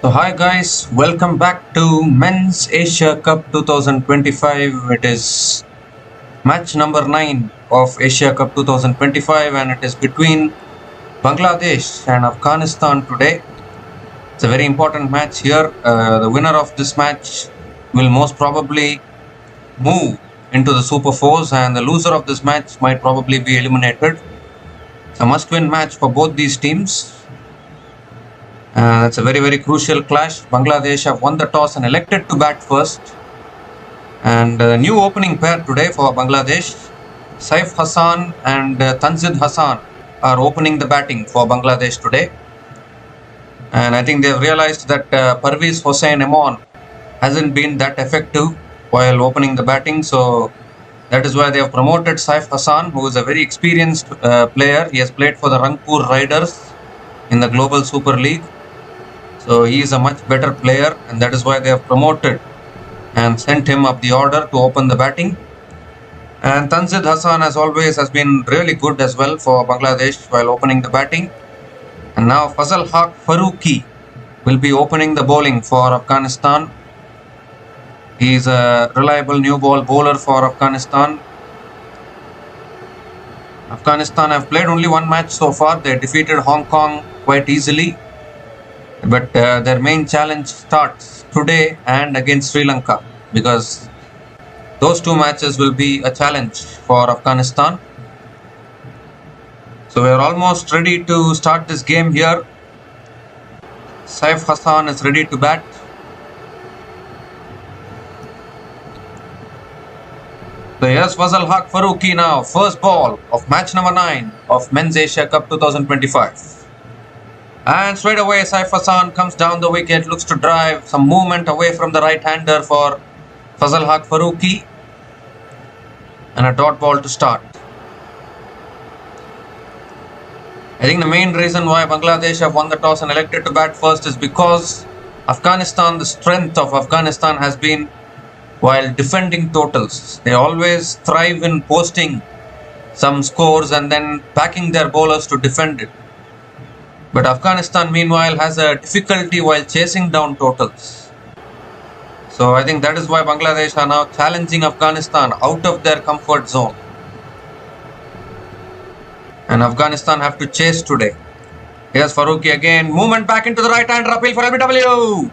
So hi guys, welcome back to Men's Asia Cup 2025. It is match number 9 of Asia Cup 2025 and it is between Bangladesh and Afghanistan today. It's a very important match here. The winner of this match will most probably move into the Super Fours and the loser of this match might probably be eliminated. It's a must-win match for both these teams. It's a very crucial clash. Bangladesh have won the toss and elected to bat first. And a new opening pair today for Bangladesh. Saif Hassan and Tanzid Hassan are opening the batting for Bangladesh today. And I think they've realized that Parvez Hossain Amon hasn't been that effective while opening the batting. So that is why they have promoted Saif Hassan, who is a very experienced player. He has played for the Rangpur Riders in the Global Super League. So he is a much better player and that is why they have promoted and sent him up the order to open the batting. And Tanzid Hassan as always has been really good as well for Bangladesh while opening the batting. And now Fazal Haq Farooqi will be opening the bowling for Afghanistan. He is a reliable new ball bowler for Afghanistan. Afghanistan have played only one match so far. They defeated Hong Kong quite easily. But their main challenge starts today and against Sri Lanka because those two matches will be a challenge for Afghanistan. So we are almost ready to start this game here. Saif Hassan is ready to bat. So here's Fazal Haq Farooqi now, first ball of match number 9 of Men's Asia Cup 2025. And straight away Saif Hassan comes down the wicket, looks to drive some movement away from the right-hander for Fazal Haq Farooqi. And a dot ball to start. I think the main reason why Bangladesh have won the toss and elected to bat first is because the strength of Afghanistan has been while defending totals. They always thrive in posting some scores and then backing their bowlers to defend it. But Afghanistan meanwhile has a difficulty while chasing down totals. So I think that is why Bangladesh are now challenging Afghanistan out of their comfort zone. And Afghanistan have to chase today. Here's Farooqi again. Movement back into the right-hander. Appeal for LBW.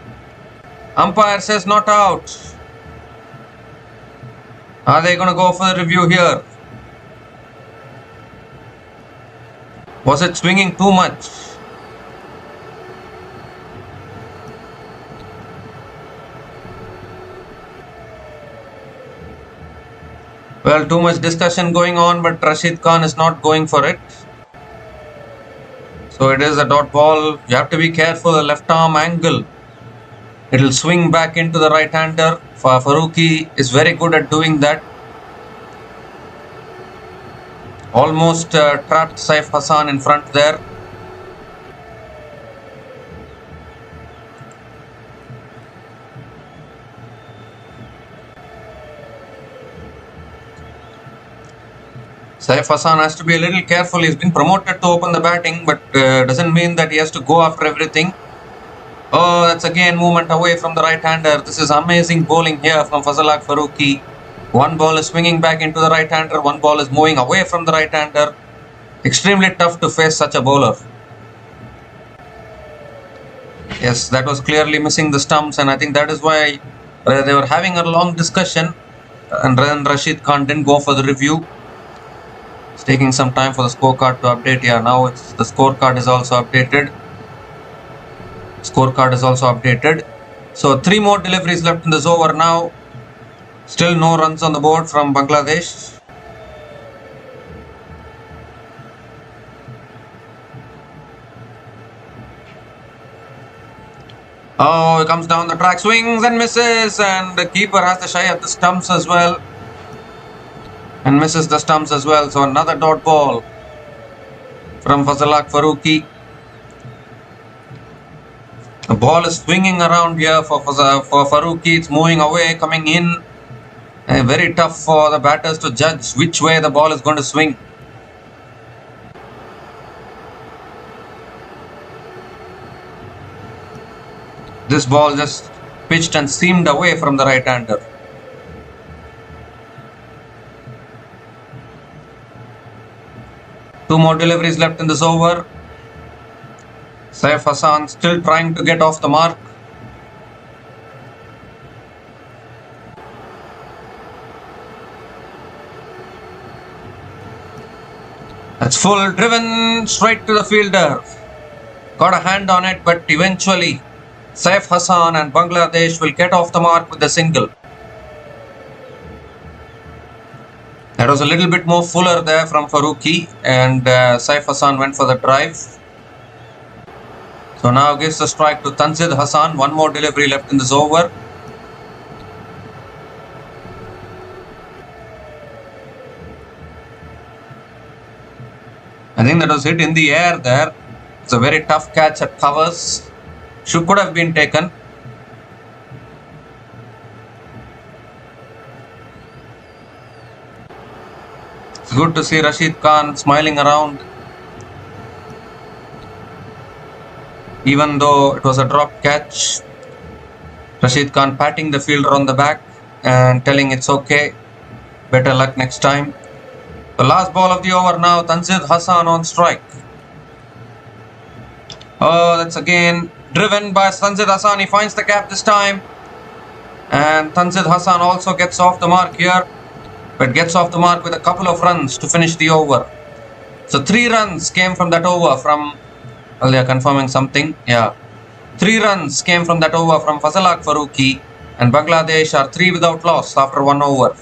Umpire says not out. Are they going to go for the review here? Was it swinging too much? Well, too much discussion going on, but Rashid Khan is not going for it. So it is a dot ball. You have to be careful, the left arm angle. It will swing back into the right-hander. Farooqi is very good at doing that. Almost trapped Saif Hassan in front there. Saif Hassan has to be a little careful. He's been promoted to open the batting, but doesn't mean that he has to go after everything. Oh, that's again movement away from the right-hander. This is amazing bowling here from Fazal Haq Farooqi. One ball is swinging back into the right-hander. One ball is moving away from the right-hander. Extremely tough to face such a bowler. Yes, that was clearly missing the stumps, and I think that is why they were having a long discussion and then Rashid Khan didn't go for the review. It's taking some time for the scorecard to update. Yeah, now the scorecard is also updated. So 3 more deliveries left in this over now. Still no runs on the board from Bangladesh. Oh, he comes down the track, swings and misses, and the keeper has the shy at the stumps as well. And misses the stumps as well. So another dot ball from Fazal Haq Farooqi. The ball is swinging around here for Farooqi. It's moving away, coming in. Very tough for the batters to judge which way the ball is going to swing. This ball just pitched and seamed away from the right-hander. Two more deliveries left in this over. Saif Hassan still trying to get off the mark. That's full, driven straight to the fielder. Got a hand on it, but eventually Saif Hassan and Bangladesh will get off the mark with a single. That was a little bit more fuller there from Farooqi, and Saif Hassan went for the drive. So now gives the strike to Tanzid Hassan. One more delivery left in this over. I think that was hit in the air there. It's a very tough catch at covers. Could have been taken. It's good to see Rashid Khan smiling around. Even though it was a drop catch, Rashid Khan patting the fielder on the back and telling it's okay, better luck next time. The last ball of the over now, Tanzid Hassan on strike. Oh, that's again driven by Tanzid Hassan. He finds the gap this time. And Tanzid Hassan also gets off the mark here, but gets off the mark with a couple of runs to finish the over. So 3 runs came from that over from... Well, they are confirming something. Yeah. 3 runs came from that over from Fazalak Farooqi, and Bangladesh are 3 without loss after 1 over.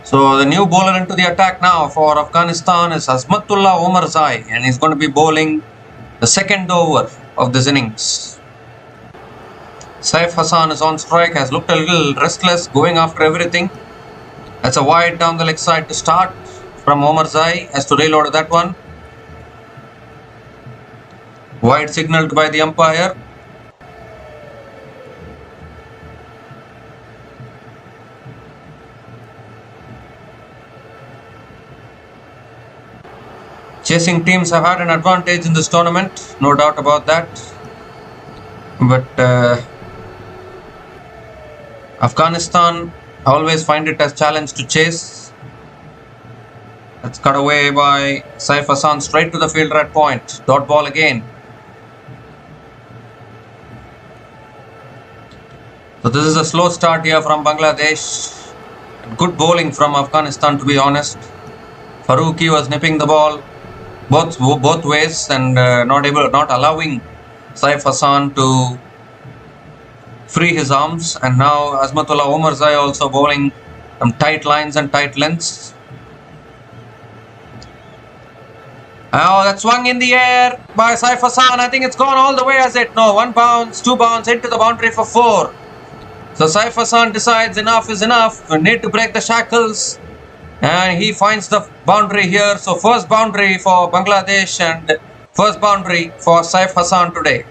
So the new bowler into the attack now for Afghanistan is Azmatullah Omarzai, and he's going to be bowling the second over of this innings. Saif Hassan is on strike, has looked a little restless, going after everything. That's a wide down the leg side to start from Omarzai, has to reload that one. Wide signalled by the umpire. Chasing teams have had an advantage in this tournament, no doubt about that. But Afghanistan always find it as challenge to chase. That's cut away by Saif Hassan straight to the fielder at point. Dot ball again. So this is a slow start here from Bangladesh. Good bowling from Afghanistan, to be honest. Farooqi was nipping the ball both ways and not allowing Saif Hassan to free his arms. And now Azmatullah Omarzai also bowling some tight lines and tight lengths. Oh, that swung in the air by Saif Hassan. I think it's gone all the way, has it? No, 1 bounce, 2 bounce into the boundary for 4. So Saif Hassan decides enough is enough. We need to break the shackles. And he finds the boundary here. So first boundary for Bangladesh and first boundary for Saif Hassan today.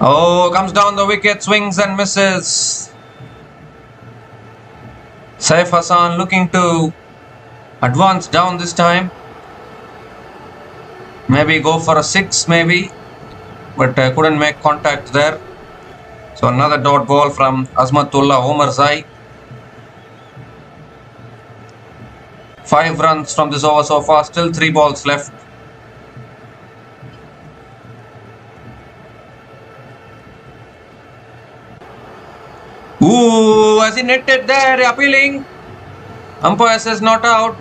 Oh, comes down the wicket, swings and misses. Saif Hassan looking to advance down this time. Maybe go for a 6 maybe. But couldn't make contact there. So another dot ball from Azmatullah Omarzai. 5 runs from this over so far. Still 3 balls left. Ooh, has he netted there? Appealing. Umpire says not out.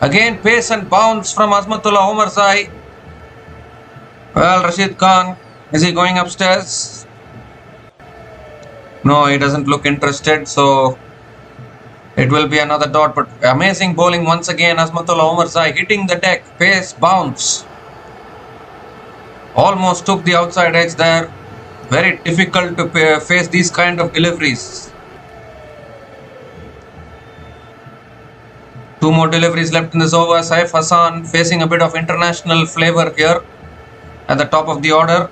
Again, pace and bounce from Azmatullah Omarzai. Well, Rashid Khan, is he going upstairs? No, he doesn't look interested, so it will be another dot. But amazing bowling once again. Azmatullah Omarzai hitting the deck. Pace, bounce. Almost took the outside edge there. Very difficult to face these kind of deliveries. Two more deliveries left in this over. Saif Hassan facing a bit of international flavor here at the top of the order.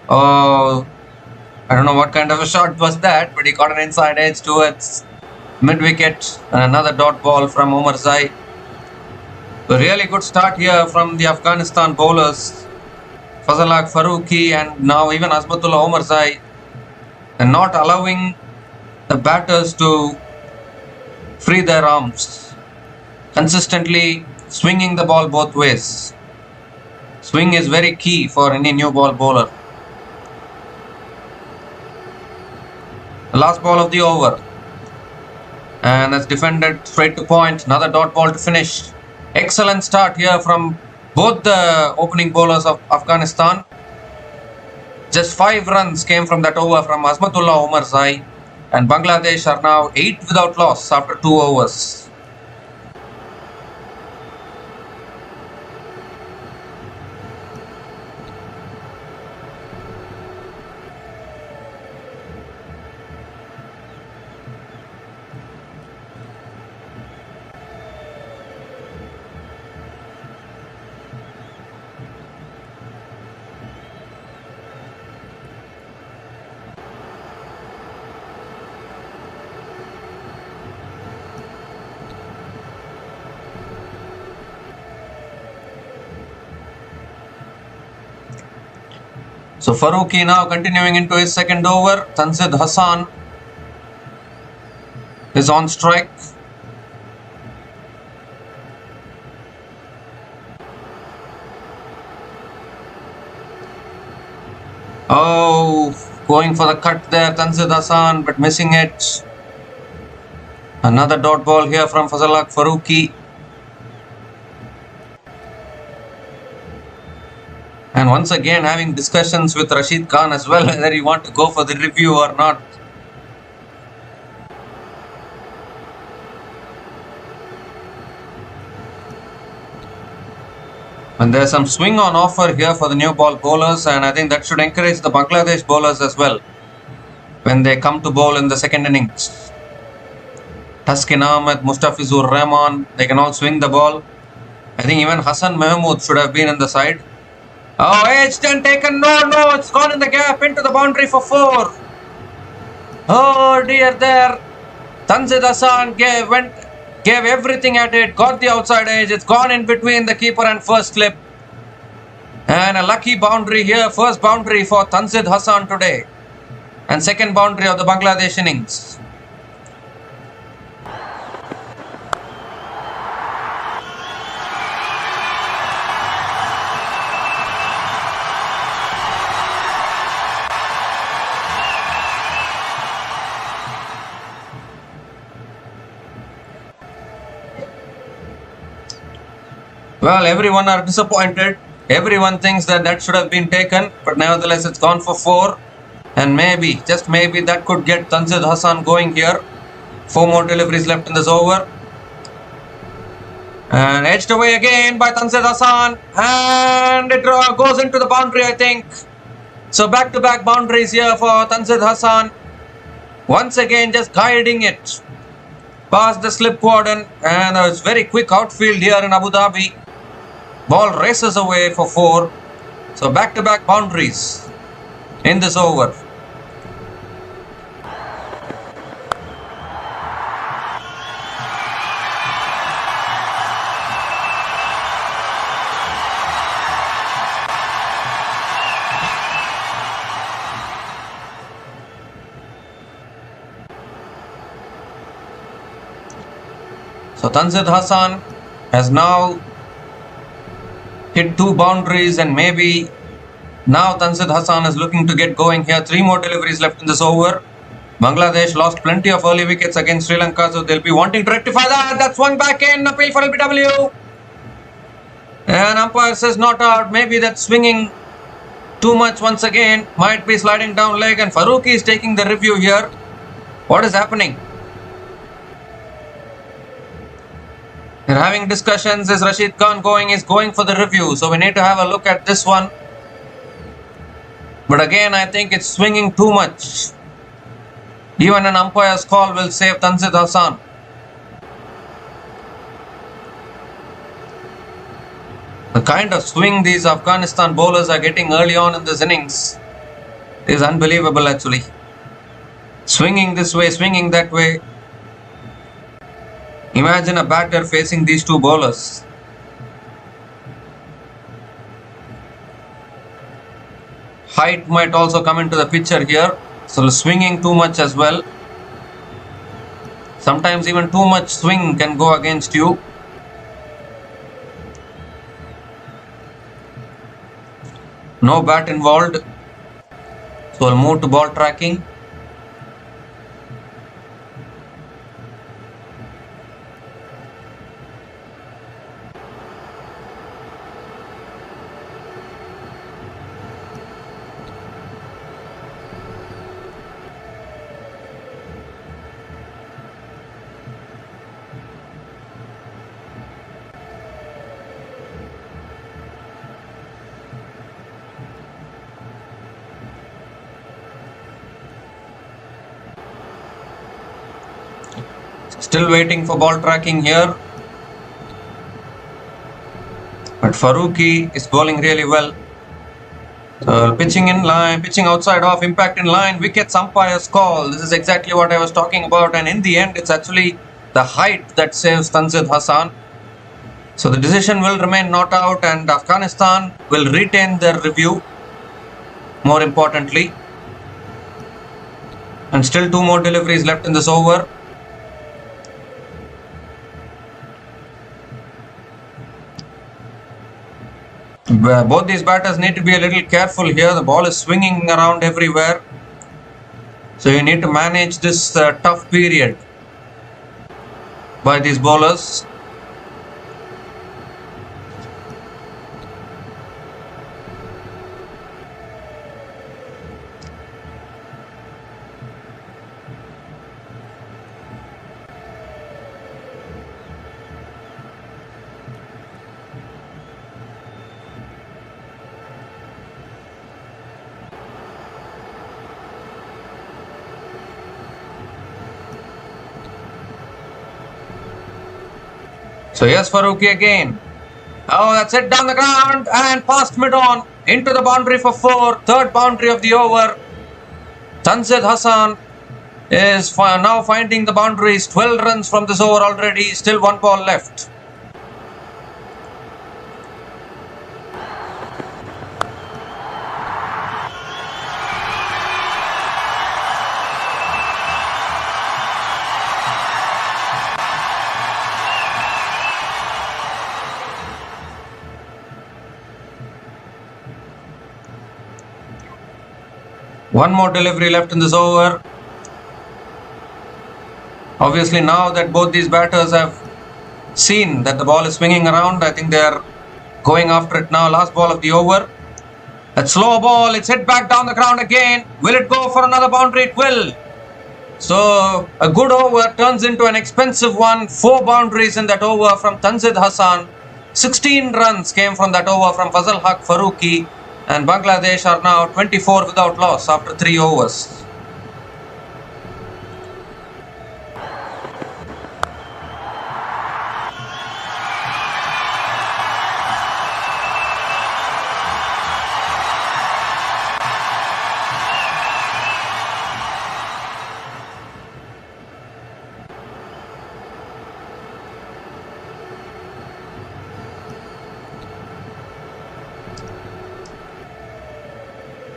I don't know what kind of a shot was that, but he got an inside edge towards mid-wicket. And another dot ball from Omarzai. A really good start here from the Afghanistan bowlers. Fazalak Farooqi and now even Azmatullah Omarzai. And not allowing the batters to free their arms. Consistently swinging the ball both ways. Swing is very key for any new ball bowler. The last ball of the over. And that's defended straight to point. Another dot ball to finish. Excellent start here from both the opening bowlers of Afghanistan. Just 5 runs came from that over from Azmatullah Omarzai. And Bangladesh are now 8 without loss after 2 overs. So Farooqi now continuing into his second over. Tanzid Hassan is on strike. Oh, going for the cut there, Tanzid Hassan, but missing it. Another dot ball here from Fazalak Farooqi. And once again having discussions with Rashid Khan as well, whether you want to go for the review or not. And there's some swing on offer here for the new ball bowlers, and I think that should encourage the Bangladesh bowlers as well when they come to bowl in the second innings. Taskin Ahmed, Mustafizur Rahman, they can all swing the ball. I think even Hassan Mahmood should have been in the side. Oh, edged and taken. No, it's gone in the gap into the boundary for 4. Oh dear, there. Tanzid Hassan gave everything at it, got the outside edge. It's gone in between the keeper and first slip. And a lucky boundary here. First boundary for Tanzid Hassan today. And second boundary of the Bangladesh innings. Well, everyone are disappointed. Everyone thinks that should have been taken, but nevertheless it's gone for 4. And maybe, just maybe, that could get Tanzid Hassan going here. 4 more deliveries left in this over. And edged away again by Tanzid Hassan. And it goes into the boundary, I think. So back-to-back boundaries here for Tanzid Hassan. Once again just guiding it past the slip warden. And it's very quick outfield here in Abu Dhabi. Ball races away for 4. So back-to-back boundaries in this over. So Tanzid Hassan has now hit 2 boundaries, and maybe now Tanzid Hassan is looking to get going here. 3 more deliveries left in this over. Bangladesh lost plenty of early wickets against Sri Lanka, so they'll be wanting to rectify that. That swung back in, appeal for LBW. And umpire says not out. Maybe that's swinging too much once again. Might be sliding down leg, and Farooqi is taking the review here. What is happening? They're having discussions. Is Rashid Khan going? Is going for the review. So we need to have a look at this one. But again, I think it's swinging too much. Even an umpire's call will save Tanzid Hassan. The kind of swing these Afghanistan bowlers are getting early on in this innings is unbelievable actually. Swinging this way, swinging that way. Imagine a batter facing these two bowlers. Height might also come into the picture here. So swinging too much as well. Sometimes even too much swing can go against you. No bat involved. So we'll move to ball tracking. Still waiting for ball tracking here. But Farooqi is bowling really well. Pitching in line, pitching outside off, impact in line, wickets, umpire's call. This is exactly what I was talking about, and in the end it's actually the height that saves Tanzid Hassan. So the decision will remain not out, and Afghanistan will retain their review, more importantly. And still two more deliveries left in this over. Both these batters need to be a little careful here. The ball is swinging around everywhere. So you need to manage this tough period by these bowlers. So yes, Farooqi again. Oh, that's it, down the ground and past mid-on into the boundary for 4. Third boundary of the over. Tanzid Hassan is now finding the boundaries. 12 runs from this over already. Still one ball left. One more delivery left in this over. Obviously now that both these batters have seen that the ball is swinging around, I think they are going after it now. Last ball of the over. That slow ball, it's hit back down the ground again. Will it go for another boundary? It will. So a good over turns into an expensive one. 4 boundaries in that over from Tanzid Hassan. 16 runs came from that over from Fazal Haq Farooqi. And Bangladesh are now 24 without loss after 3 overs.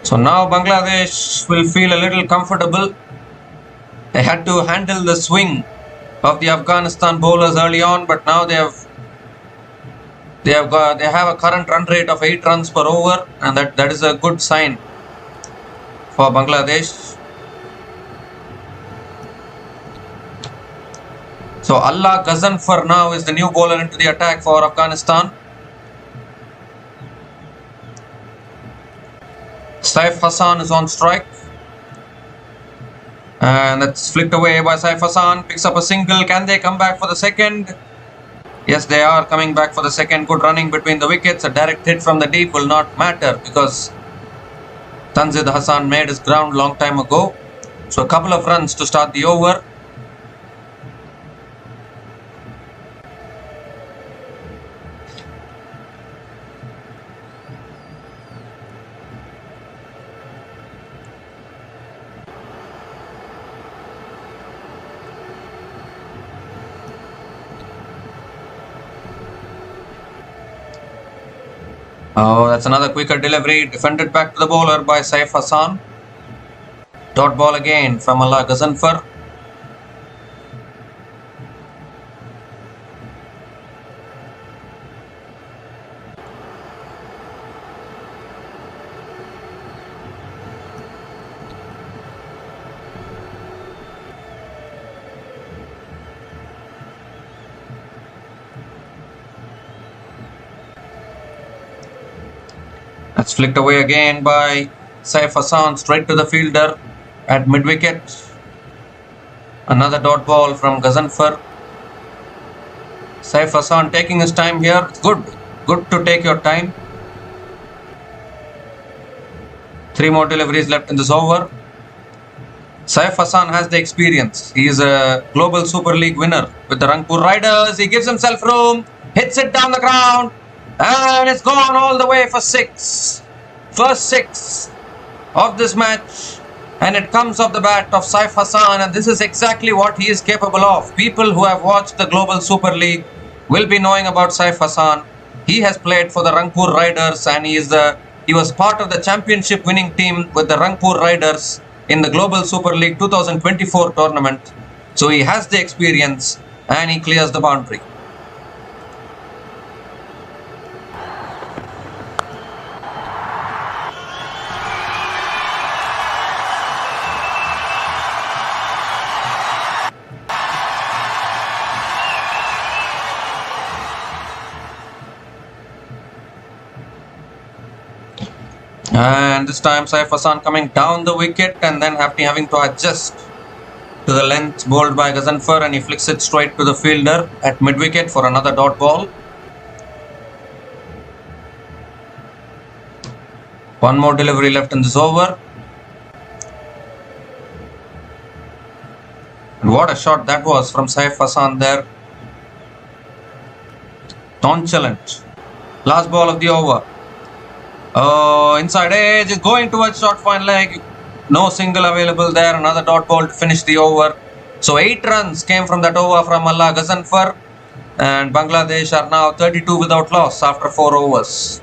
So now Bangladesh will feel a little comfortable. They had to handle the swing of the Afghanistan bowlers early on, but now they have a current run rate of 8 runs per over, and that is a good sign for Bangladesh. So Allah Ghazanfar now is the new bowler into the attack for Afghanistan. Saif Hassan is on strike. And that's flicked away by Saif Hassan. Picks up a single. Can they come back for the second? Yes, they are coming back for the second. Good running between the wickets. A direct hit from the deep will not matter because Tanzid Hassan made his ground long time ago. So a couple of runs to start the over. Oh, that's another quicker delivery. Defended back to the bowler by Saif Hassan. Dot ball again from Allah Ghazanfar. That's flicked away again by Saif Hassan straight to the fielder at mid-wicket. Another dot ball from Ghazanfar. Saif Hassan taking his time here. It's good. Good to take your time. 3 more deliveries left in this over. Saif Hassan has the experience. He is a Global Super League winner with the Rangpur Riders. He gives himself room. Hits it down the ground. And it's gone all the way for 6. First 6 of this match. And it comes off the bat of Saif Hassan. And this is exactly what he is capable of. People who have watched the Global Super League will be knowing about Saif Hassan. He has played for the Rangpur Riders. And he was part of the championship winning team with the Rangpur Riders in the Global Super League 2024 tournament. So he has the experience. And he clears the boundary. And this time Saif Hassan coming down the wicket and then having to adjust to the length bowled by Ghazanfar, and he flicks it straight to the fielder at mid-wicket for another dot ball. One more delivery left in this over. And what a shot that was from Saif Hassan there. Nonchalant. Last ball of the over. Oh, inside edge is going towards short fine leg. No single available there. Another dot ball to finish the over. So 8 runs came from that over from Allah Ghazanfar. And Bangladesh are now 32 without loss after 4 overs.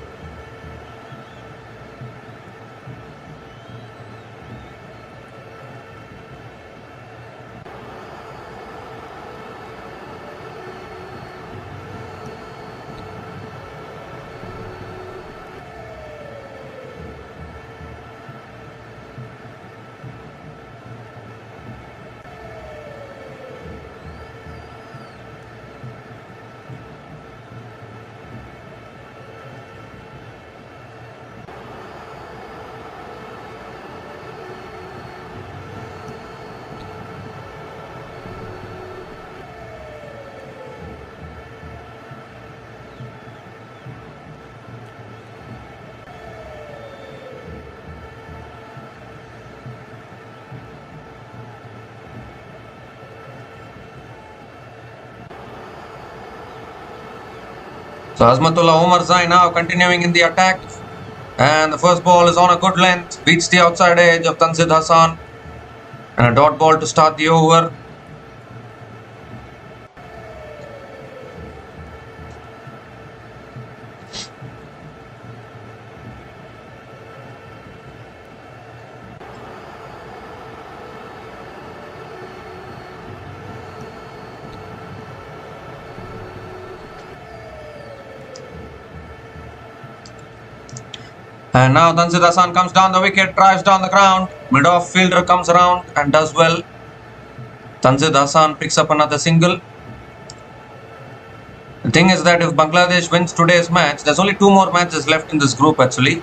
So Azmatullah Omarzai now continuing in the attack, and the first ball is on a good length, beats the outside edge of Tanzid Hassan, and a dot ball to start the over. And now Tanzid Hassan comes down the wicket, drives down the ground. Mid-off fielder comes around and does well. Tanzid Hassan picks up another single. thing is that if Bangladesh wins today's match, there's only 2 more matches left in this group actually.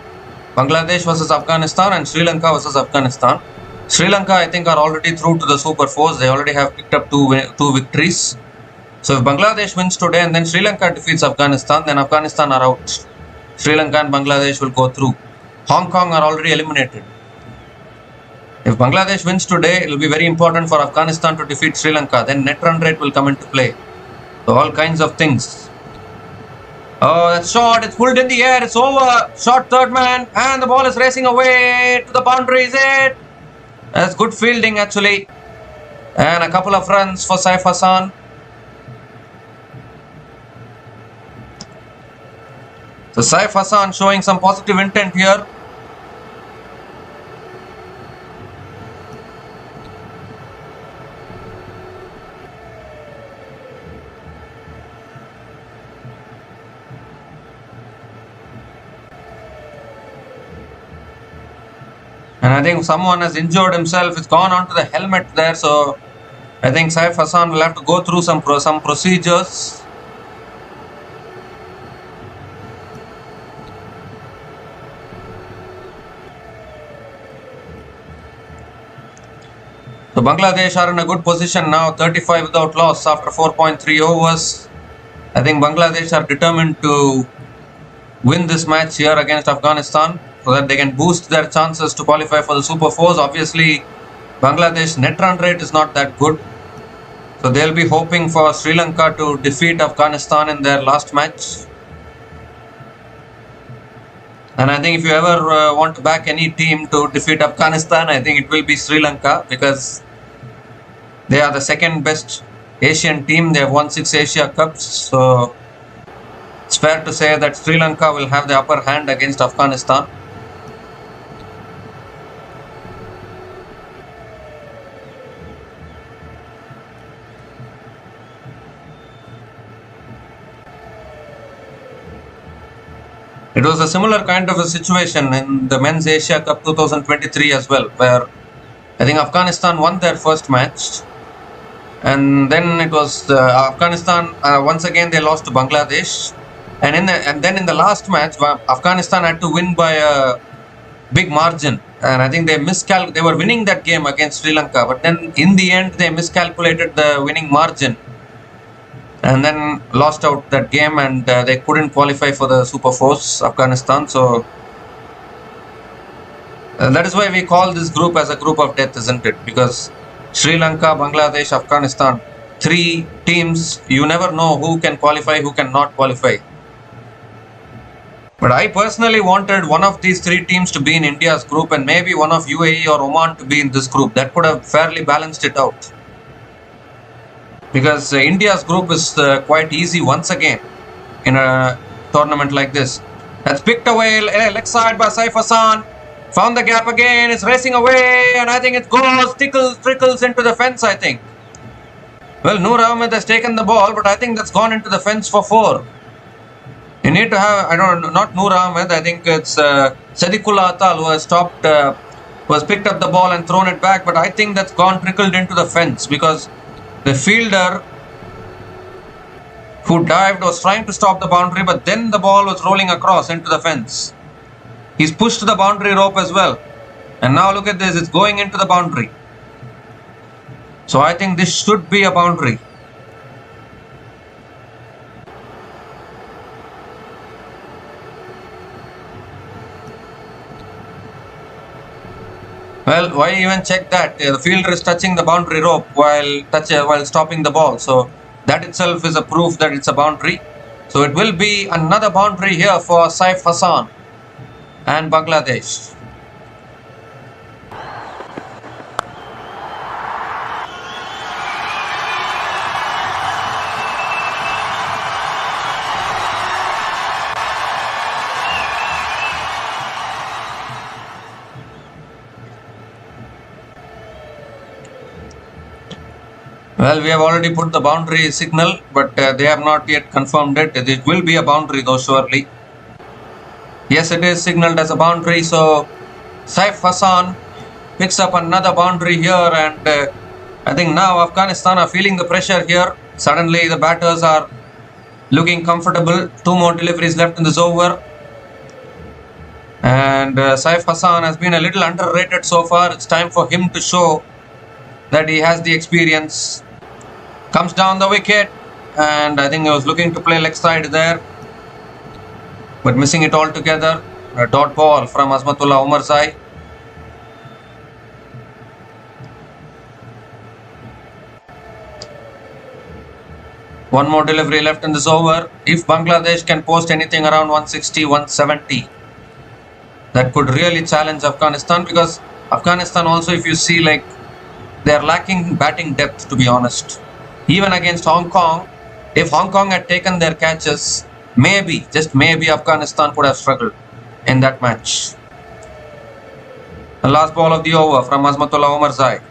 Bangladesh versus Afghanistan and Sri Lanka versus Afghanistan. Sri Lanka, I think, are already through to the Super 4s. They already have picked up two victories. So if Bangladesh wins today and then Sri Lanka defeats Afghanistan, then Afghanistan are out. Sri Lanka and Bangladesh will go through. Hong Kong are already eliminated. If Bangladesh wins today, it will be very important for Afghanistan to defeat Sri Lanka. Then net run rate will come into play. So all kinds of things. Oh, that's short. It's pulled in the air. It's over. Short third man. And the ball is racing away to the boundary. Is it? That's good fielding actually. And a couple of runs for Saif Hassan. So Saif Hassan showing some positive intent here. And I think someone has injured himself. It's gone onto the helmet there. So I think Saif Hassan will have to go through some procedures. So Bangladesh are in a good position now. 35 without loss after 4.3 overs. I think Bangladesh are determined to win this match here against Afghanistan, so that they can boost their chances to qualify for the Super 4s. Obviously, Bangladesh net run rate is not that good. So they'll be hoping for Sri Lanka to defeat Afghanistan in their last match. And I think if you ever want to back any team to defeat Afghanistan, I think it will be Sri Lanka, because they are the second best Asian team. They have won 6 Asia Cups. So it's fair to say that Sri Lanka will have the upper hand against Afghanistan. It was a similar kind of a situation in the Men's Asia Cup 2023 as well, where I think Afghanistan won their first match, and then it was Afghanistan once again they lost to Bangladesh, and then in the last match Afghanistan had to win by a big margin, and I think they were winning that game against Sri Lanka, but then in the end they miscalculated the winning margin and then lost out that game, and they couldn't qualify for the Super 4s, Afghanistan. So that is why we call this group as a group of death, isn't it? Because Sri Lanka, Bangladesh, Afghanistan, 3 teams, you never know who can qualify, who cannot qualify. But I personally wanted one of these 3 teams to be in India's group, and maybe one of UAE or Oman to be in this group. That could have fairly balanced it out. Because India's group is quite easy once again in a tournament like this. That's picked away, leg side by Saif Hassan. Found the gap again, it's racing away, and I think it goes, trickles into the fence, I think. Well, Noor Ahmed has taken the ball, but I think that's gone into the fence for 4. You need to have, I don't know, not Noor Ahmed, I think it's Sadiqullah Atal who has stopped, who has picked up the ball and thrown it back, but I think that's trickled into the fence, because the fielder who dived was trying to stop the boundary, but then the ball was rolling across into the fence. He's pushed the boundary rope as well. And now look at this, it's going into the boundary. So I think this should be a boundary. Well, why even check that? The fielder is touching the boundary rope while stopping the ball. So that itself is a proof that it's a boundary. So it will be another boundary here for Saif Hassan and Bangladesh. Well, we have already put the boundary signal, but they have not yet confirmed it. It will be a boundary though, surely. Yes, it is signaled as a boundary. So Saif Hassan picks up another boundary here, and I think now Afghanistan are feeling the pressure here. Suddenly the batters are looking comfortable. 2 more deliveries left in this over. And Saif Hassan has been a little underrated so far. It's time for him to show that he has the experience. Comes down the wicket, and I think he was looking to play leg side there, but missing it altogether. A dot ball from Azmatullah Omarzai. One more delivery left in this over. If Bangladesh can post anything around 160, 170, that could really challenge Afghanistan, because Afghanistan also, if you see, like, they are lacking batting depth, to be honest. Even against Hong Kong, if Hong Kong had taken their catches, maybe, just maybe, Afghanistan could have struggled in that match. The last ball of the over from Azmatullah Omarzai.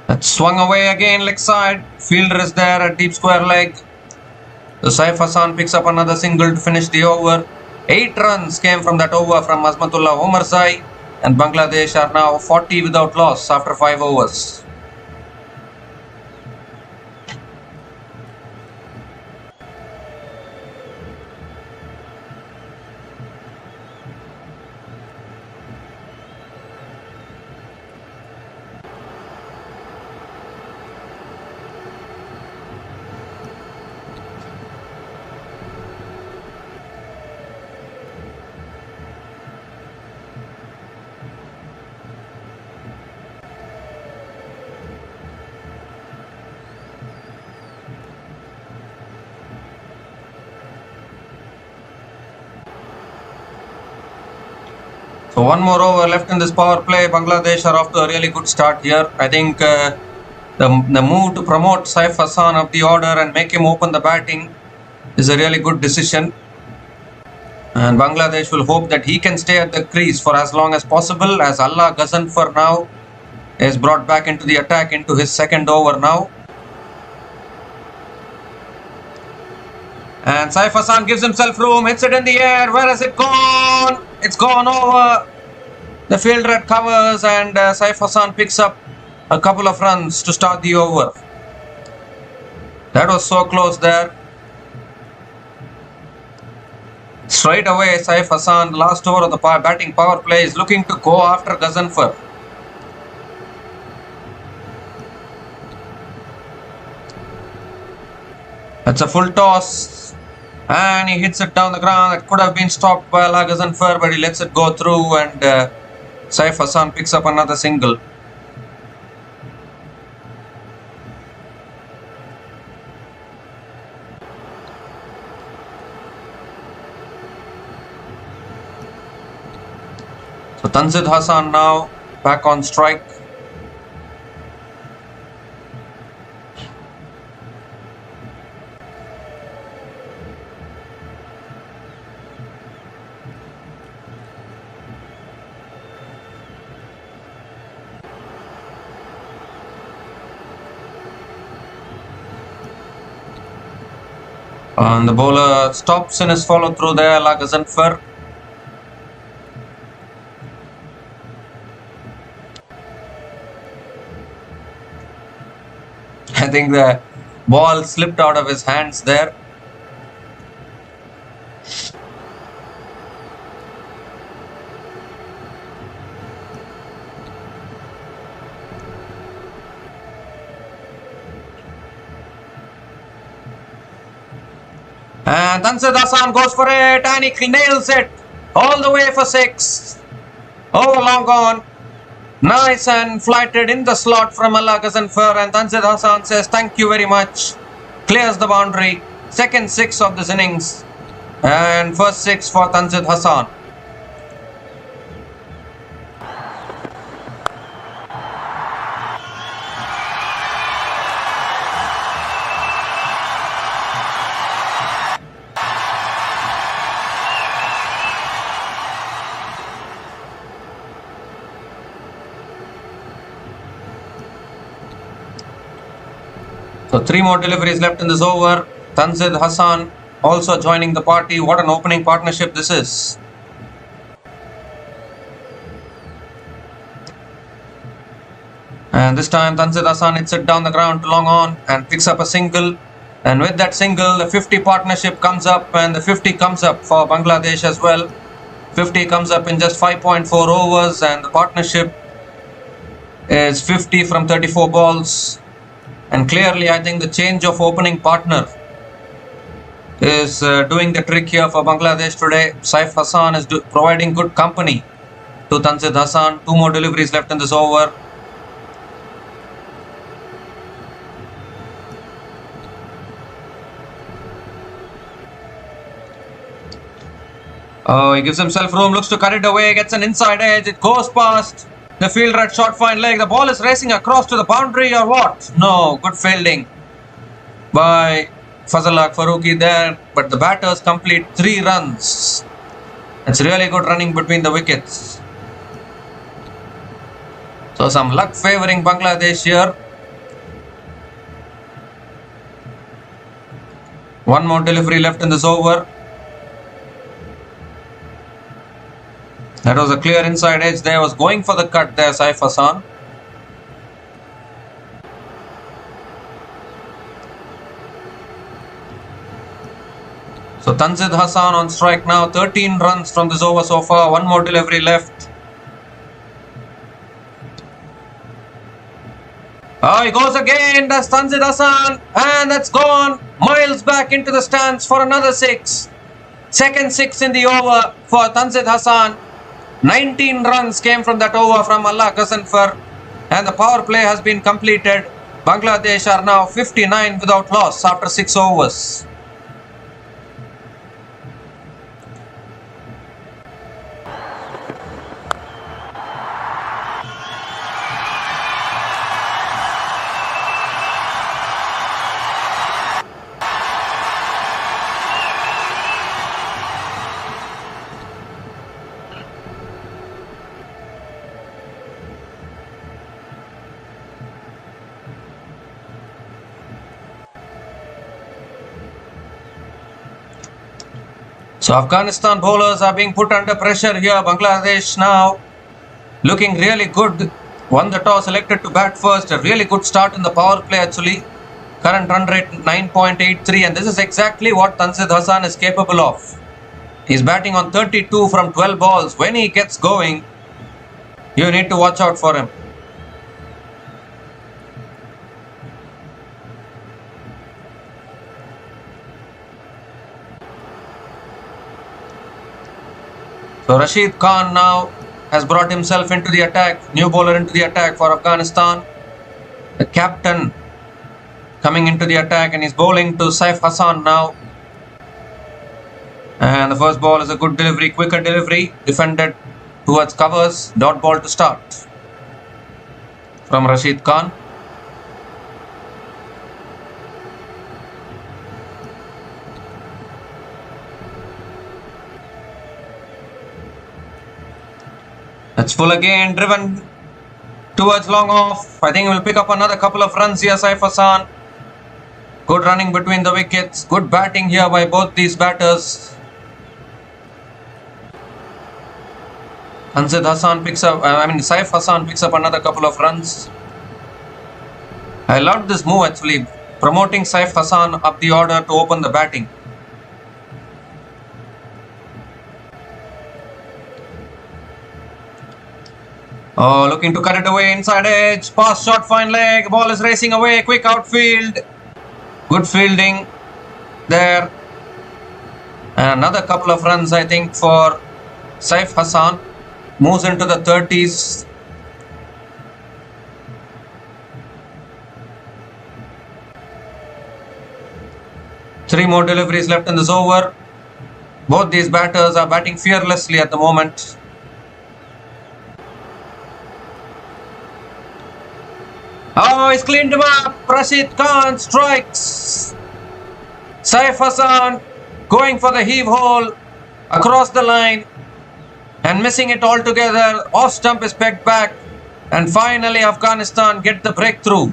That swung away again, leg side. Fielder is there at deep square leg. So Saif Hassan picks up another single to finish the over. 8 runs came from that over from Azmatullah Omarzai, and Bangladesh are now 40 without loss after 5 overs. So one more over left in this power play. Bangladesh are off to a really good start here. I think the move to promote Saif Hassan up the order and make him open the batting is a really good decision. And Bangladesh will hope that he can stay at the crease for as long as possible, as Allah Ghazanfar now is brought back into the attack into his second over now. And Saif Hassan gives himself room, hits it in the air. Where has it gone? It's gone over. The fielder covers, and Saif Hassan picks up a couple of runs to start the over. That was so close there. Straight away, Saif Hassan, last over of the batting power play, is looking to go after Ghazanfar. That's a full toss, and he hits it down the ground. It could have been stopped by Allah Ghazanfar, but he lets it go through, and Saif Hassan picks up another single. So Tanzid Hassan now back on strike. And the bowler stops in his follow through there, Allah Ghazanfar. I think the ball slipped out of his hands there. And Tanzid Hassan goes for it, and he nails it all the way for 6. Oh, long gone. Nice and flighted in the slot from Allah Ghazanfar, and Tanzid Hassan says thank you very much. Clears the boundary. Second 6 of this innings, and first 6 for Tanzid Hassan. So 3 more deliveries left in this over. Tanzid Hassan also joining the party. What an opening partnership this is. And this time Tanzid Hassan hits it down the ground to long on and picks up a single. And with that single, the 50 partnership comes up, and the 50 comes up for Bangladesh as well. 50 comes up in just 5.4 overs, and the partnership is 50 from 34 balls. And clearly, I think the change of opening partner is doing the trick here for Bangladesh today. Saif Hassan is providing good company to Tanzid Hassan. 2 more deliveries left in this over. Oh, he gives himself room, looks to cut it away, gets an inside edge, it goes past the fielder at short fine leg. The ball is racing across to the boundary or what? No, good fielding by Fazalak Farooqi there, but the batters complete 3 runs. It's really good running between the wickets. So some luck favouring Bangladesh here. 1 more delivery left in this over. That was a clear inside edge there. Was going for the cut there, Saif Hassan. So Tanzid Hassan on strike now. 13 runs from this over so far. 1 more delivery left. Oh, he goes again. That's Tanzid Hassan. And that's gone. Miles back into the stands for another 6. Second 6 in the over for Tanzid Hassan. 19 runs came from that over from Allah Ghaznfar, and the power play has been completed. Bangladesh are now 59 without loss after 6 overs. So Afghanistan bowlers are being put under pressure here. Bangladesh now looking really good. Won the toss, elected to bat first. A really good start in the power play actually. Current run rate 9.83, and this is exactly what Tanzid Hassan is capable of. He's batting on 32 from 12 balls. When he gets going, you need to watch out for him. So Rashid Khan now has brought himself into the attack, new bowler into the attack for Afghanistan. The captain coming into the attack, and he's bowling to Saif Hassan now. And the first ball is a good delivery, quicker delivery, defended towards covers, dot ball to start from Rashid Khan. That's full again, driven towards long off. I think he will pick up another couple of runs here, Saif Hassan. Good running between the wickets. Good batting here by both these batters. Saif Hassan picks up another couple of runs. I loved this move actually, promoting Saif Hassan up the order to open the batting. Oh, looking to cut it away, inside edge, pass short fine leg, ball is racing away, quick outfield. Good fielding there. And another couple of runs I think for Saif Hassan. Moves into the 30s. Three more deliveries left in this over. Both these batters are batting fearlessly at the moment. Oh, he's cleaned him up. Rashid Khan strikes. Saif Hassan going for the heave hole across the line and missing it altogether. Off stump is pegged back, and finally Afghanistan get the breakthrough.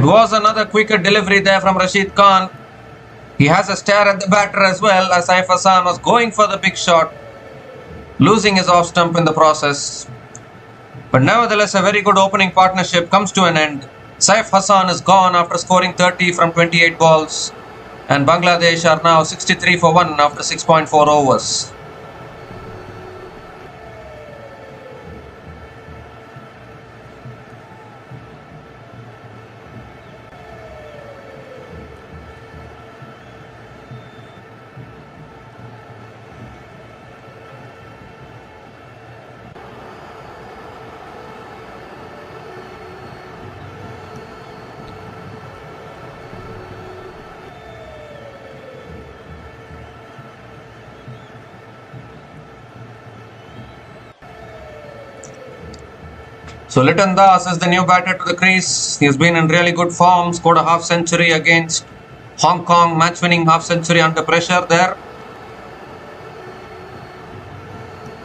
It was another quicker delivery there from Rashid Khan. He has a stare at the batter as well, as Saif Hassan was going for the big shot, losing his off stump in the process. But nevertheless, a very good opening partnership comes to an end. Saif Hassan is gone after scoring 30 from 28 balls, and Bangladesh are now 63 for 1 after 6.4 overs. So Liton Das is the new batter to the crease. He has been in really good form, scored a half century against Hong Kong, match-winning half century under pressure there.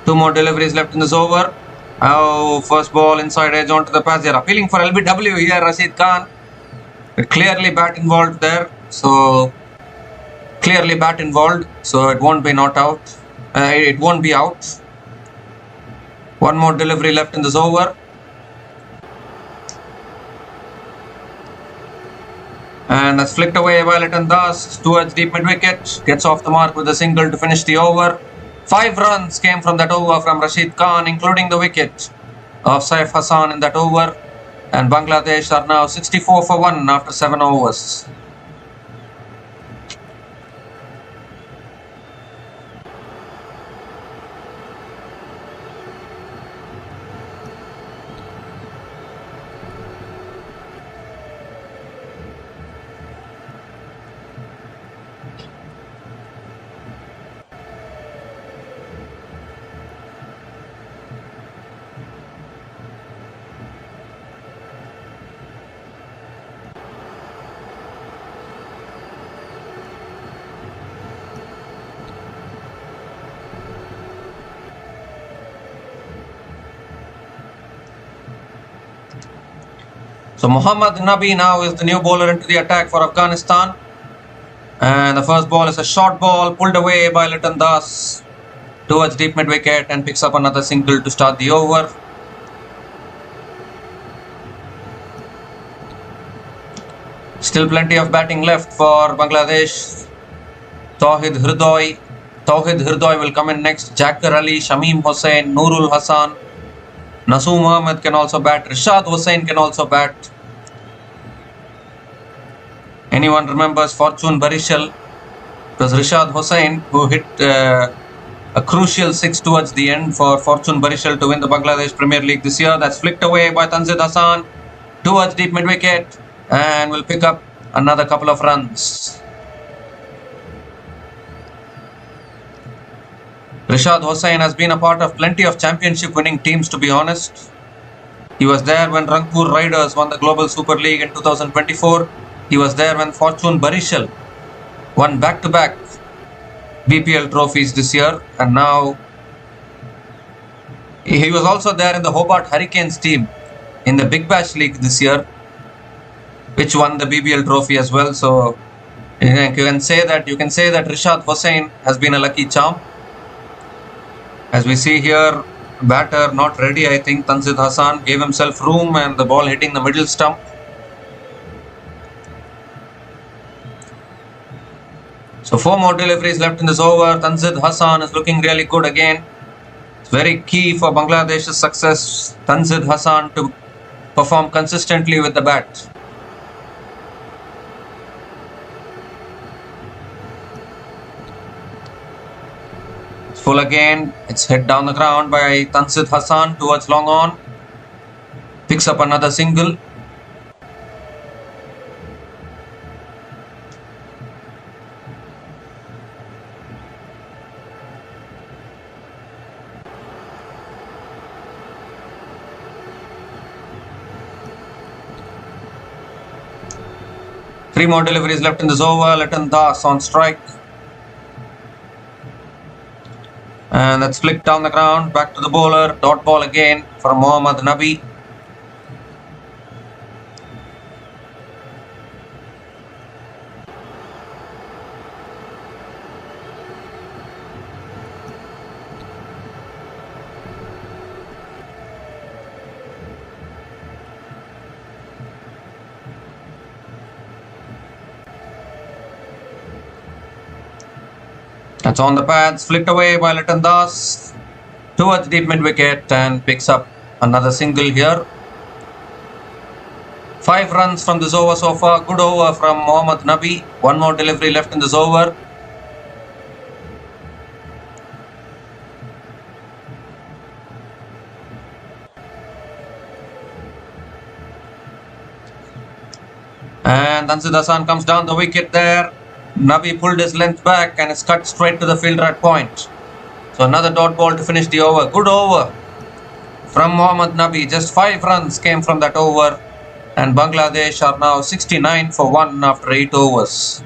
2 more deliveries left in this over. Oh, first ball inside edge onto the pass. They are appealing for LBW here, Rashid Khan. But clearly bat involved there. So clearly bat involved. So it won't be not out. It won't be out. 1 more delivery left in this over. And that's flicked away by Liton Das towards deep mid-wicket. Gets off the mark with a single to finish the over. 5 runs came from that over from Rashid Khan, including the wicket of Saif Hassan in that over. And Bangladesh are now 64 for 1 after 7 overs. So Mohammad Nabi now is the new bowler into the attack for Afghanistan. And the first ball is a short ball pulled away by Liton Das towards deep mid-wicket and picks up another single to start the over. Still plenty of batting left for Bangladesh. Tawhid Hirdoy will come in next. Jakar Ali, Shamim Hossain, Nurul Hassan. Nasoom Ahmed can also bat. Rishad Hossain can also bat. Anyone remembers Fortune Barishal? It was Rishad Hossain who hit a crucial 6 towards the end for Fortune Barishal to win the Bangladesh Premier League this year. That's flicked away by Tanzid Hassan towards deep mid-wicket and will pick up another couple of runs. Rishad Hossain has been a part of plenty of championship winning teams, to be honest. He was there when Rangpur Riders won the Global Super League in 2024. He was there when Fortune Barishal won back-to-back BPL trophies this year. And now he was also there in the Hobart Hurricanes team in the Big Bash League this year, which won the BBL trophy as well. So you can say that Rishad Hossain has been a lucky charm. As we see here, batter not ready, I think. Tanzid Hassan gave himself room and the ball hitting the middle stump. So 4 more deliveries left in this over. Tanzid Hassan is looking really good again. It's very key for Bangladesh's success, Tanzid Hassan, to perform consistently with the bat. Full again, it's hit down the ground by Tanzid Hassan towards long on. Picks up another single. Three more deliveries left in this over. Liton Das on strike. And that's flicked down the ground, back to the bowler. Dot ball again from Mohammad Nabi. That's on the pads, flicked away by Liton Das towards deep mid wicket and picks up another single here. 5 runs from this over so far. Good over from Mohammad Nabi. One more delivery left in this over. And Tanzid Hassan comes down the wicket there. Nabi pulled his length back and it's cut straight to the fielder at point. So another dot ball to finish the over. Good over from Mohammad Nabi. Just 5 runs came from that over. And Bangladesh are now 69 for 1 after 8 overs.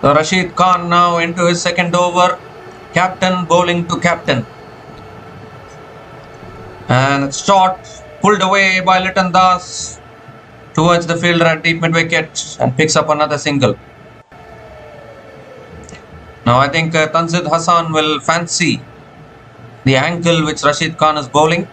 So Rashid Khan now into his second over. Captain bowling to captain. And it's short, pulled away by Liton Das towards the fielder at deep mid wicket and picks up another single. Now I think Tanzid Hassan will fancy the angle which Rashid Khan is bowling.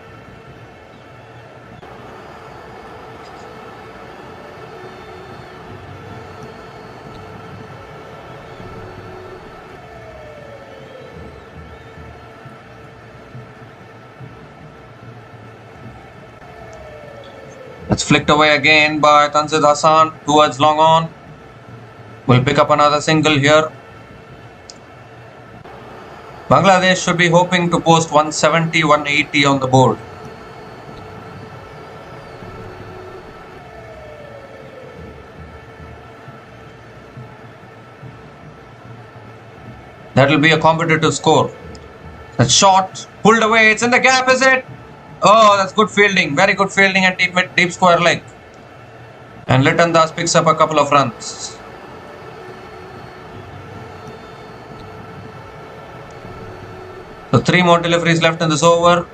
It's flicked away again by Tanzid Hassan towards long on. Will pick up another single here. Bangladesh should be hoping to post 170, 180 on the board. That will be a competitive score. That's short, pulled away, it's in the gap, is it? Oh, that's good fielding. Very good fielding at deep square leg. And Liton Das picks up a couple of runs. So 3 more deliveries left in this over.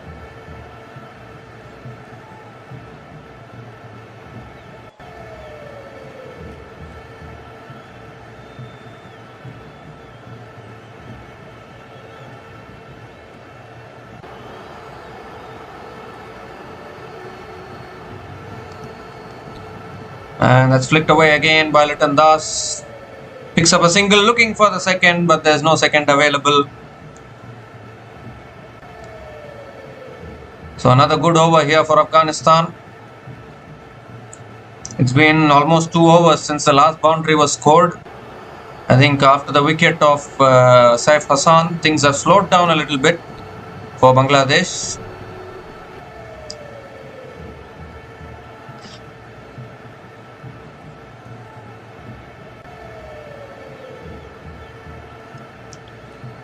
And that's flicked away again by Liton Das. Picks up a single, looking for the second, but there's no second available. So another good over here for Afghanistan. It's been almost 2 overs since the last boundary was scored. I think after the wicket of Saif Hassan, things have slowed down a little bit for Bangladesh.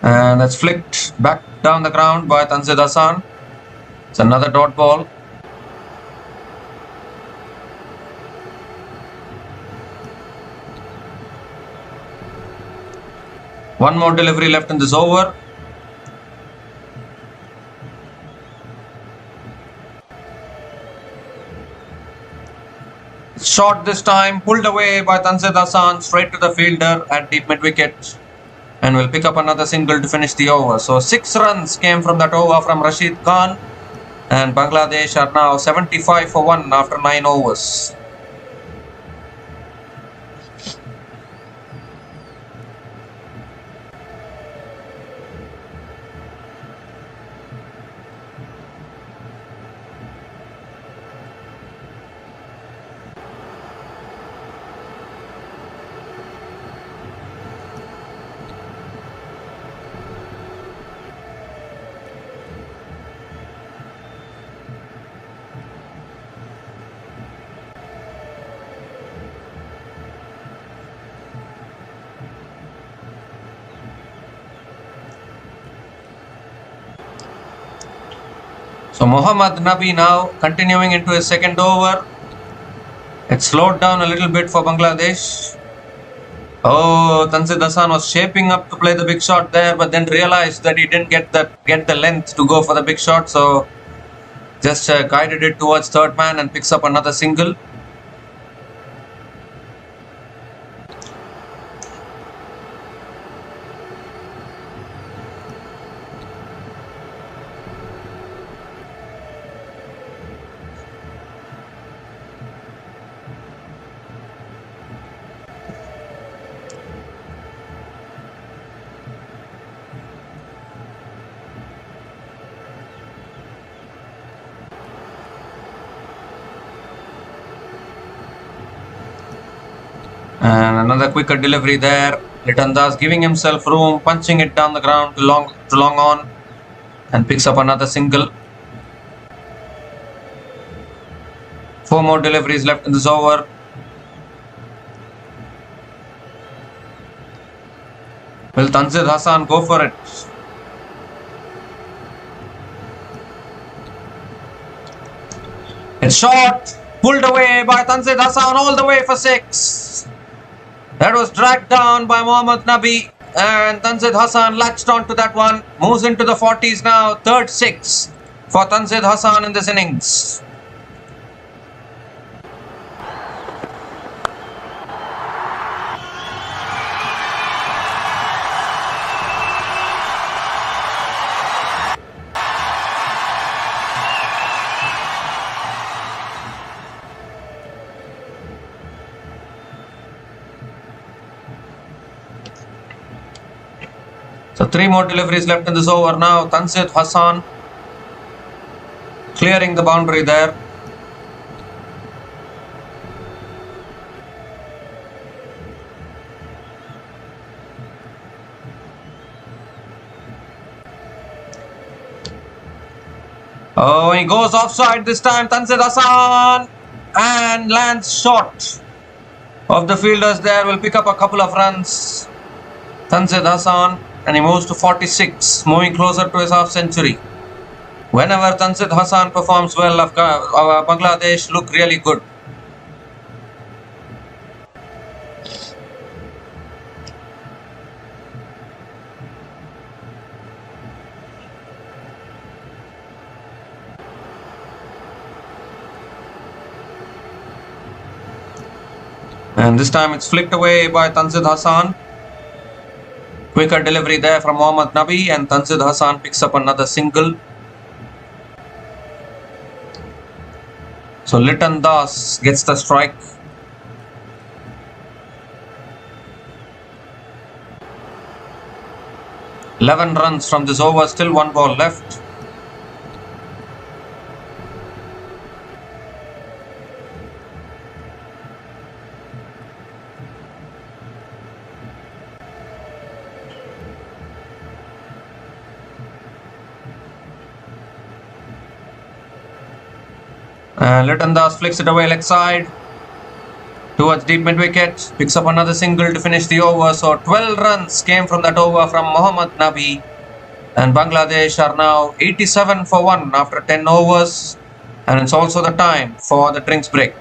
And that's flicked back down the ground by Tanzid Hassan. It's another dot ball. One more delivery left in this over. Shot this time, pulled away by Tanzid Hassan straight to the fielder at deep mid wicket. And will pick up another single to finish the over. So 6 runs came from that over from Rashid Khan. And Bangladesh are now 75 for 1 after 9 overs. So Mohammad Nabi now continuing into his second over. It slowed down a little bit for Bangladesh. Oh, Tanzid Hassan was shaping up to play the big shot there, but then realized that he didn't get the length to go for the big shot, so just guided it towards third man and picks up another single. And another quicker delivery there. Litandas giving himself room, punching it down the ground to long on, and picks up another single. 4 more deliveries left in this over. Will Tanzid Hassan go for it? It's short, pulled away by Tanzid Hassan all the way for 6. That was dragged down by Mohammad Nabi, and Tanzid Hassan latched onto that one. Moves into the 40s now. Third 6 for Tanzid Hassan in this innings. So 3 more deliveries left in this over now. Tanzid Hassan clearing the boundary there. Oh, he goes offside this time, Tanzid Hassan, and lands short of the fielders there. Will pick up a couple of runs. Tanzid Hassan, and he moves to 46, moving closer to his half century. Whenever Tanzid Hassan performs well, Bangladesh look really good. And this time it's flicked away by Tanzid Hassan. Quicker delivery there from Mohammad Nabi, and Tanzid Hassan picks up another single. So Litan Das gets the strike. "11 runs from this over, still 1 ball left." Litan Das flicks it away leg side towards deep mid wicket, picks up another single to finish the over. So 12 runs came from that over from Mohammad Nabi, and Bangladesh are now 87 for 1 after 10 overs, and it's also the time for the drinks break.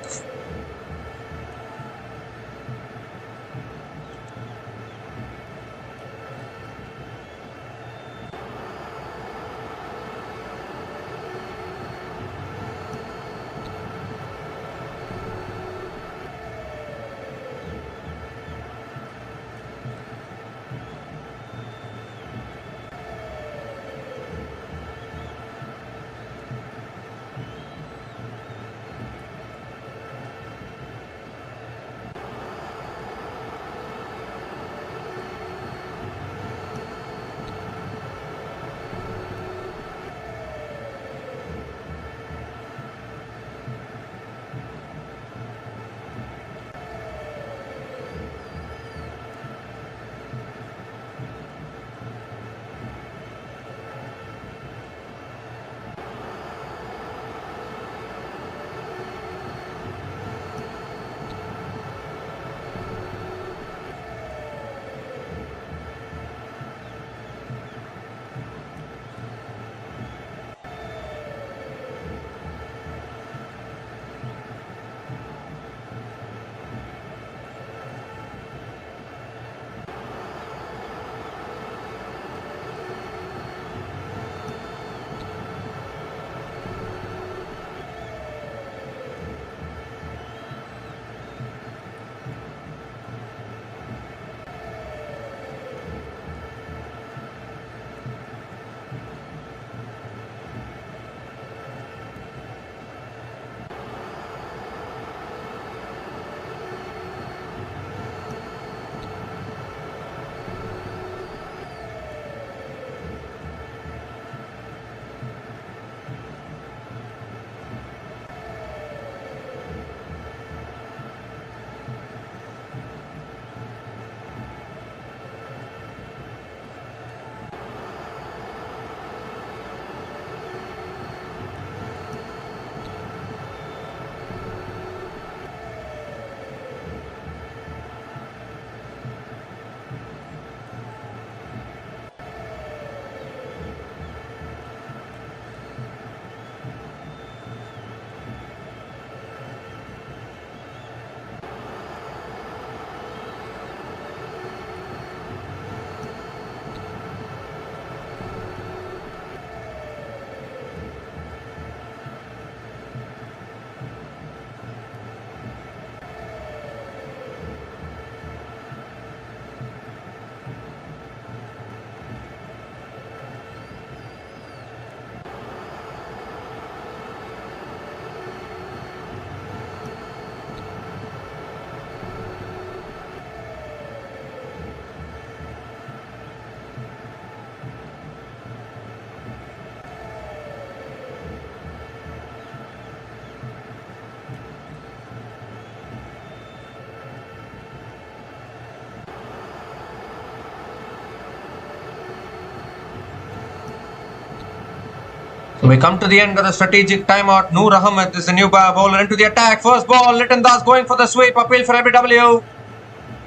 We come to the end of the strategic timeout. Noor Ahmed is the new bowler into the attack. First ball, Litton Das going for the sweep. Appeal for LBW.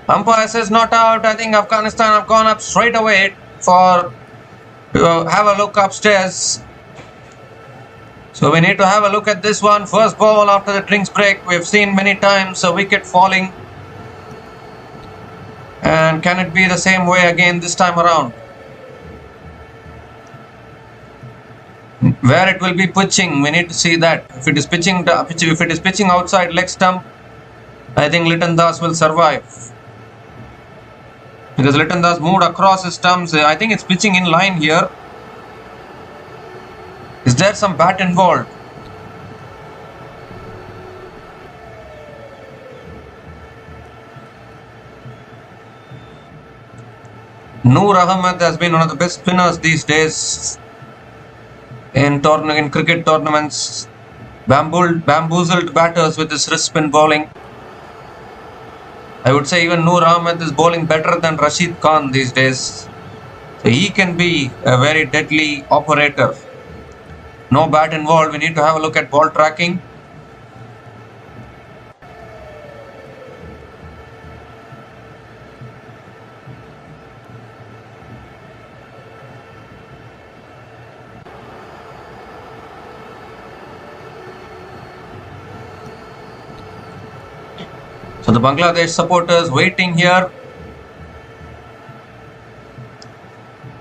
Umpire says not out. I think Afghanistan have gone up straight away for have a look upstairs. So we need to have a look at this one. First ball after the drinks break. We've seen many times a wicket falling. And can it be the same way again this time around? Where it will be pitching, we need to see that. If it is pitching outside leg stump, I think Litton Das will survive. Because Litton Das moved across his stumps. I think it's pitching in line here. Is there some bat involved? Noor Ahmed has been one of the best spinners these days in cricket tournaments. Bamboozled batters with his wrist spin bowling. I would say even Noor Ahmed is bowling better than Rashid Khan these days. So he can be a very deadly operator. No bat involved. We need to have a look at ball tracking. So the Bangladesh supporters waiting here.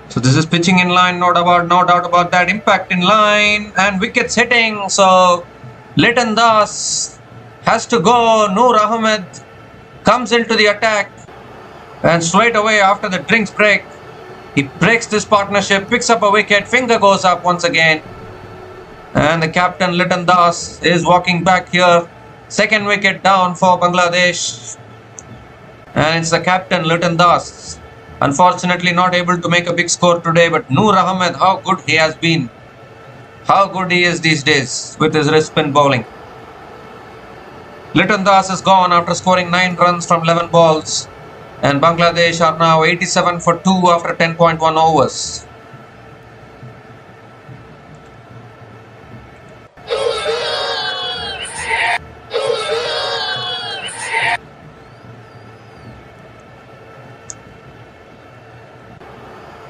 So this is pitching in line, no doubt about that. Impact in line and wickets hitting. So Litton Das has to go. Noor Ahmed comes into the attack and straight away after the drinks break, he breaks this partnership, picks up a wicket, finger goes up once again. And the captain Litton Das is walking back here. Second wicket down for Bangladesh. And it's the captain Litton Das. Unfortunately not able to make a big score today, but Noor Ahmed, how good he has been. How good he is these days with his wrist spin bowling. Litton Das is gone after scoring 9 runs from 11 balls. And Bangladesh are now 87 for 2 after 10.1 overs.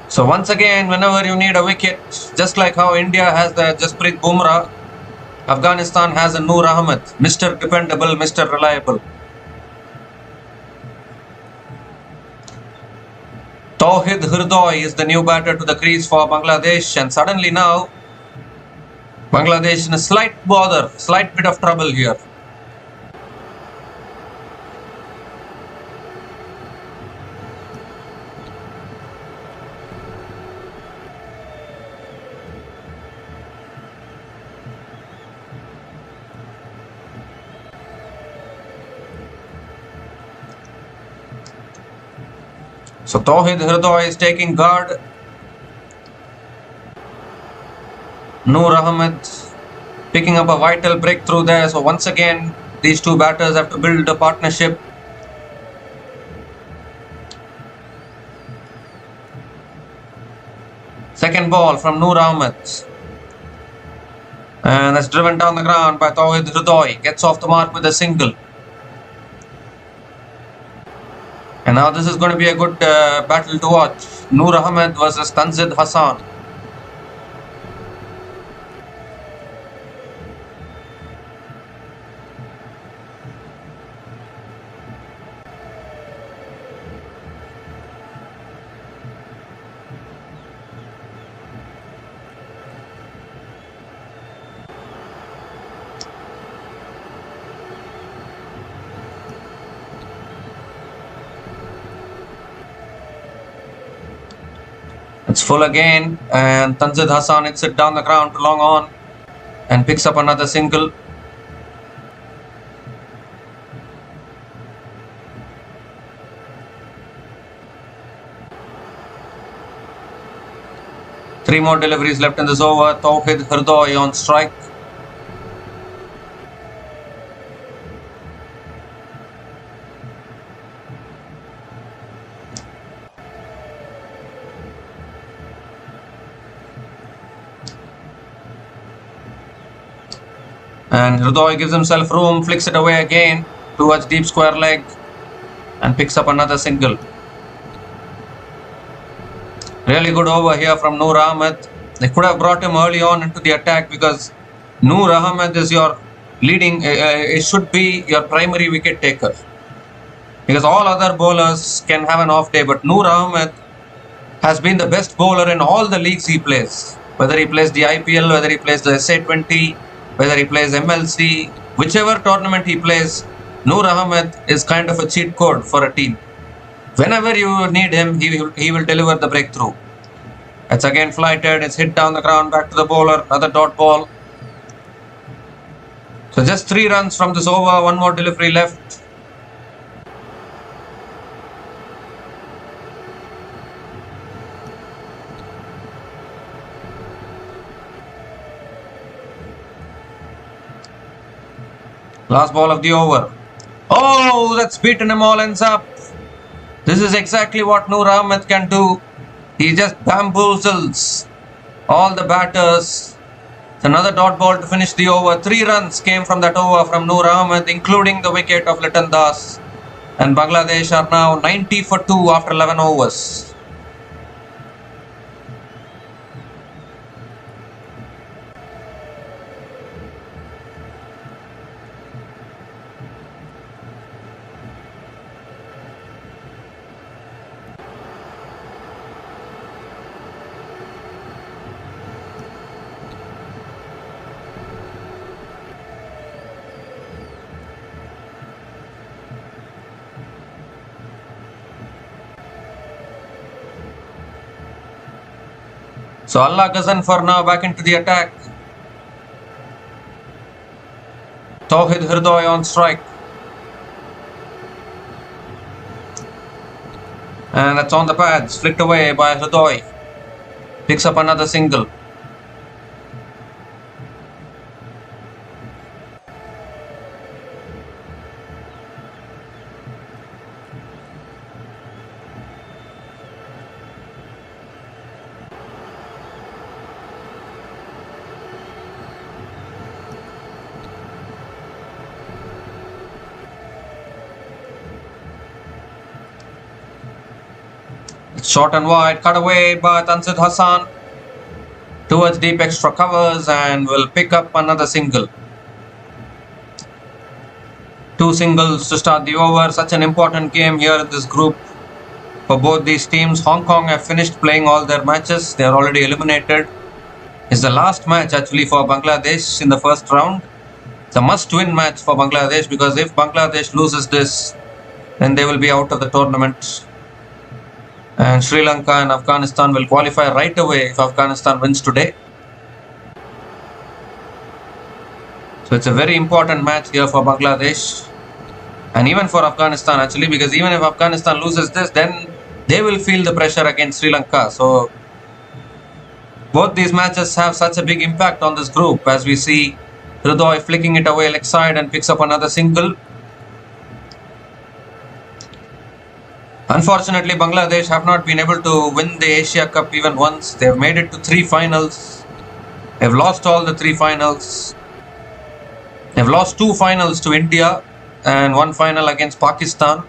So once again, whenever you need a wicket, just like how India has the Jasprit Bumrah, Afghanistan has a Noor Ahmed, Mr. Dependable, Mr. Reliable. Tawhid Hirdoy is the new batter to the crease for Bangladesh, and suddenly now Bangladesh in a slight bit of trouble here. So Tawhid Hirdoy is taking guard. Noor Ahmed picking up a vital breakthrough there. So once again, these two batters have to build a partnership. Second ball from Noor Ahmed. And that's driven down the ground by Tawhid Hirdoy. Gets off the mark with a single. And now this is going to be a good battle to watch. Noor Ahmed versus Tanzid Hassan. It's full again, and Tanzid Hassan hits it down the ground to long on and picks up another single. Three more deliveries left in this over. Tawhid Hirdoy on strike. And Hridoy gives himself room, flicks it away again towards deep square leg and picks up another single. Really good over here from Noor Ahmed. They could have brought him early on into the attack because Noor Ahmed is your leading, it should be your primary wicket taker. Because all other bowlers can have an off day, but Noor Ahmed has been the best bowler in all the leagues he plays. Whether he plays the IPL, whether he plays the SA20, whether he plays MLC, whichever tournament he plays, Noor Ahmed is kind of a cheat code for a team. Whenever you need him, he will deliver the breakthrough. It's again flighted, it's hit down the ground, back to the bowler, another dot ball. So just 3 runs from this over, one more delivery left. Last ball of the over. Oh, that's beaten him all ends up. This is exactly what Noor Ahmed can do. He just bamboozles all the batters. It's another dot ball to finish the over. 3 runs came from that over from Noor Ahmed, including the wicket of Liton Das. And Bangladesh are now 90 for 2 after 11 overs. So Allah Ghazan for now back into the attack. Tawhid Hridoy on strike. And that's on the pads, flicked away by Hridoy. Picks up another single. Short and wide, cut away by Tanzid Hassan towards deep extra covers and will pick up another single. 2 singles to start the over. Such an important game here in this group for both these teams. Hong Kong have finished playing all their matches. They are already eliminated. It's the last match actually for Bangladesh in the first round. It's a must-win match for Bangladesh because if Bangladesh loses this, then they will be out of the tournament. And Sri Lanka and Afghanistan will qualify right away if Afghanistan wins today. So it's a very important match here for Bangladesh and even for Afghanistan actually, because even if Afghanistan loses this, then they will feel the pressure against Sri Lanka. So both these matches have such a big impact on this group as we see Hridoy flicking it away leg side and picks up another single. Unfortunately, Bangladesh have not been able to win the Asia Cup even once. They have made it to 3 finals. They have lost all the 3 finals. They have lost 2 finals to India and 1 final against Pakistan.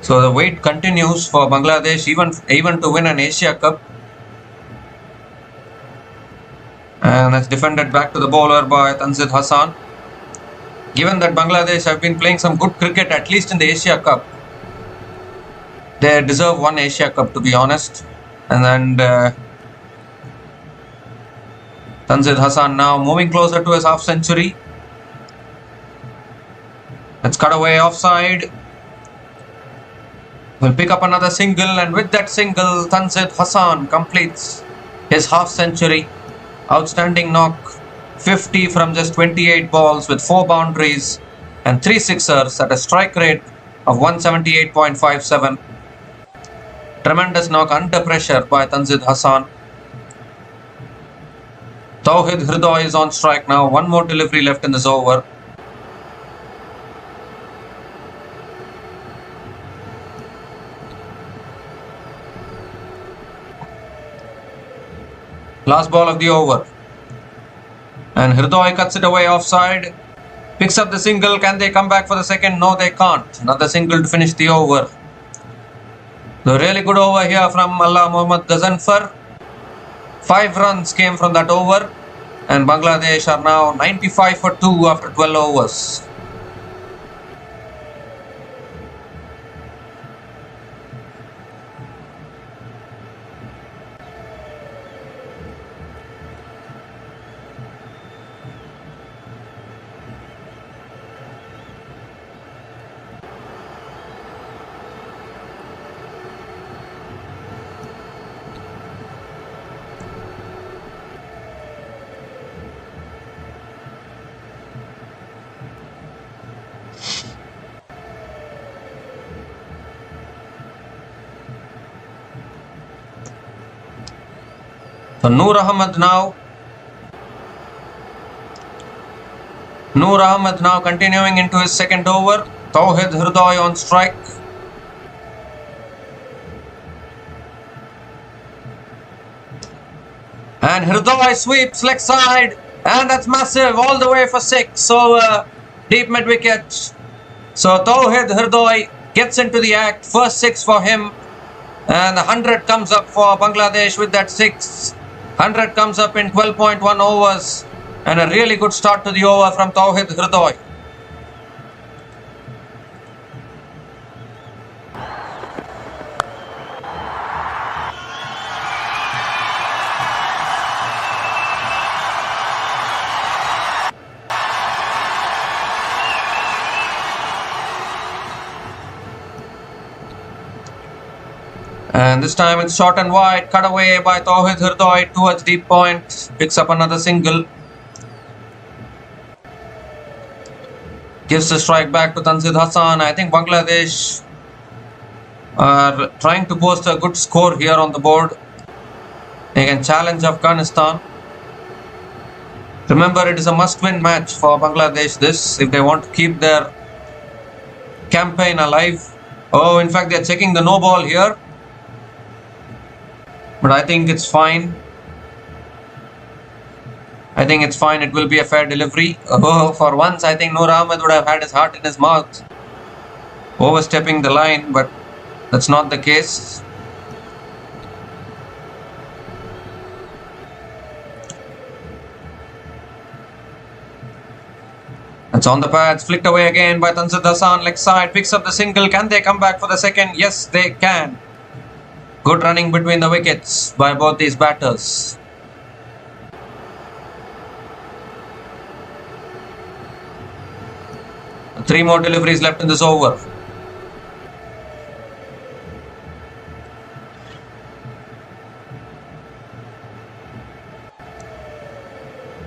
So the wait continues for Bangladesh even to win an Asia Cup. And that's defended back to the bowler by Tanzid Hassan. Given that Bangladesh have been playing some good cricket, at least in the Asia Cup, they deserve 1 Asia Cup to be honest. And then Tanzid Hassan now moving closer to his half century. Let's cut away offside. Will pick up another single, and with that single, Tanzid Hassan completes his half century. Outstanding knock. 50 from just 28 balls with 4 boundaries and 3 sixers at a strike rate of 178.57. Tremendous knock under pressure by Tanzid Hassan. Tawhid Hridoy is on strike now. 1 more delivery left in this over. Last ball of the over. And Hridoy cuts it away offside. Picks up the single. Can they come back for the second? No, they can't. Another single to finish the over. So really good over here from Allah Mohammad Ghazanfar. 5 runs came from that over. And Bangladesh are now 95 for 2 after 12 overs. So Noor Ahmed now continuing into his second over. Tawhid Hridoy on strike. And Hridoy sweeps leg side. And that's massive all the way for 6. So deep mid wicket. So Tawhid Hridoy gets into the act. First 6 for him. And the 100 comes up for Bangladesh with that 6. 100 comes up in 12.1 overs. And a really good start to the over from Tawhid Hridoy. And this time it's short and wide, cut away by Tawhid Hridoy towards deep point, picks up another single. Gives the strike back to Tanzid Hassan. I think Bangladesh are trying to post a good score here on the board. They can challenge Afghanistan. Remember, it is a must-win match for Bangladesh this, if they want to keep their campaign alive. Oh, in fact, they are checking the no ball here. But I think it's fine. It will be a fair delivery. Oh, for once, I think Noor Ahmed would have had his heart in his mouth. Overstepping the line, but that's not the case. It's on the pads, flicked away again by Tanzid Hassan, leg side, picks up the single. Can they come back for the second? Yes, they can. Good running between the wickets by both these batters. Three more deliveries left in this over.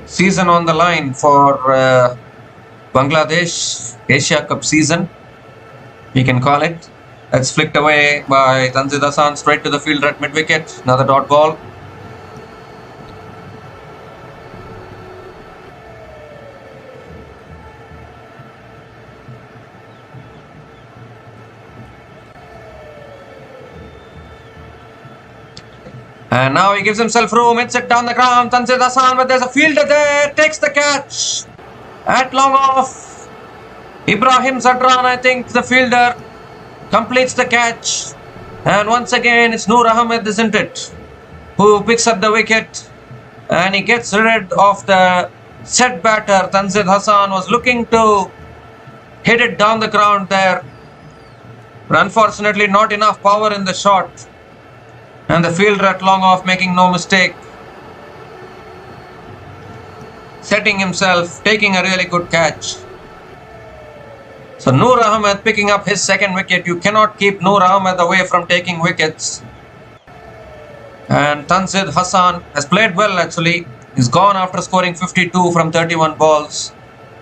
Season on the line for Bangladesh, Asia Cup season, we can call it. That's flicked away by Tanzid Hassan straight to the fielder at mid-wicket. Another dot ball. And now he gives himself room, hits it down the ground. Tanzid Hassan, but there's a fielder there, takes the catch. At long off, Ibrahim Zadran, I think, the fielder, completes the catch. And once again, it's Noor Ahmed, isn't it, who picks up the wicket. And he gets rid of the set batter. Tanzid Hassan was looking to hit it down the ground there. But unfortunately, not enough power in the shot. And the fielder at long off making no mistake. Setting himself, taking a really good catch. So Noor Ahmed picking up his second wicket. You cannot keep Noor Ahmed away from taking wickets. And Tanzid Hassan has played well actually. He's gone after scoring 52 from 31 balls.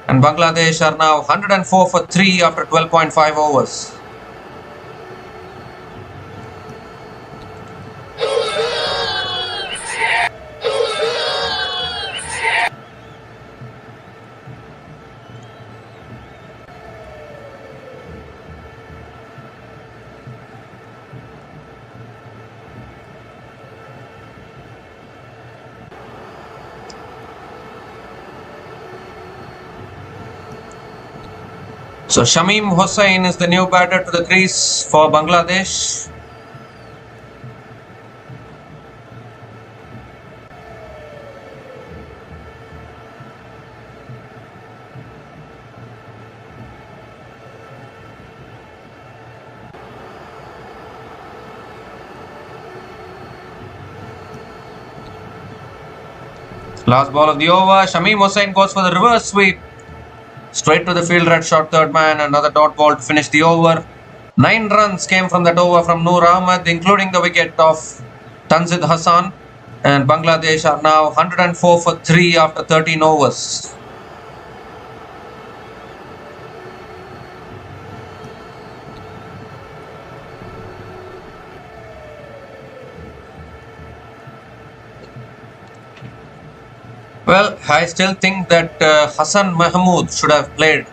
And Bangladesh are now 104 for 3 after 12.5 overs. So Shamim Hossain is the new batter to the crease for Bangladesh. Last ball of the over. Shamim Hossain goes for the reverse sweep. Straight to the fielder at short third man. Another dot ball to finish the over. 9 runs came from that over from Noor Ahmed, including the wicket of Tanzid Hassan. And Bangladesh are now 104 for 3 after 13 overs. Well, I still think that Hassan Mahmood should have played.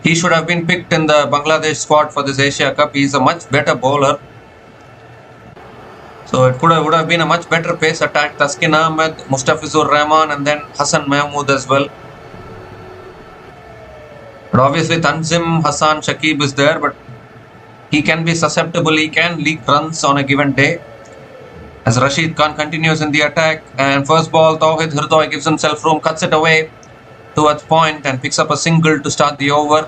He should have been picked in the Bangladesh squad for this Asia Cup. He is a much better bowler. So it would have been a much better pace attack. Taskin Ahmed, Mustafizur Rahman and then Hassan Mahmood as well. But obviously Tanzim Hassan Shakib is there, but he can be susceptible. He can leak runs on a given day. As Rashid Khan continues in the attack, and first ball, Tawhid Hirdoy gives himself room, cuts it away towards point and picks up a single to start the over.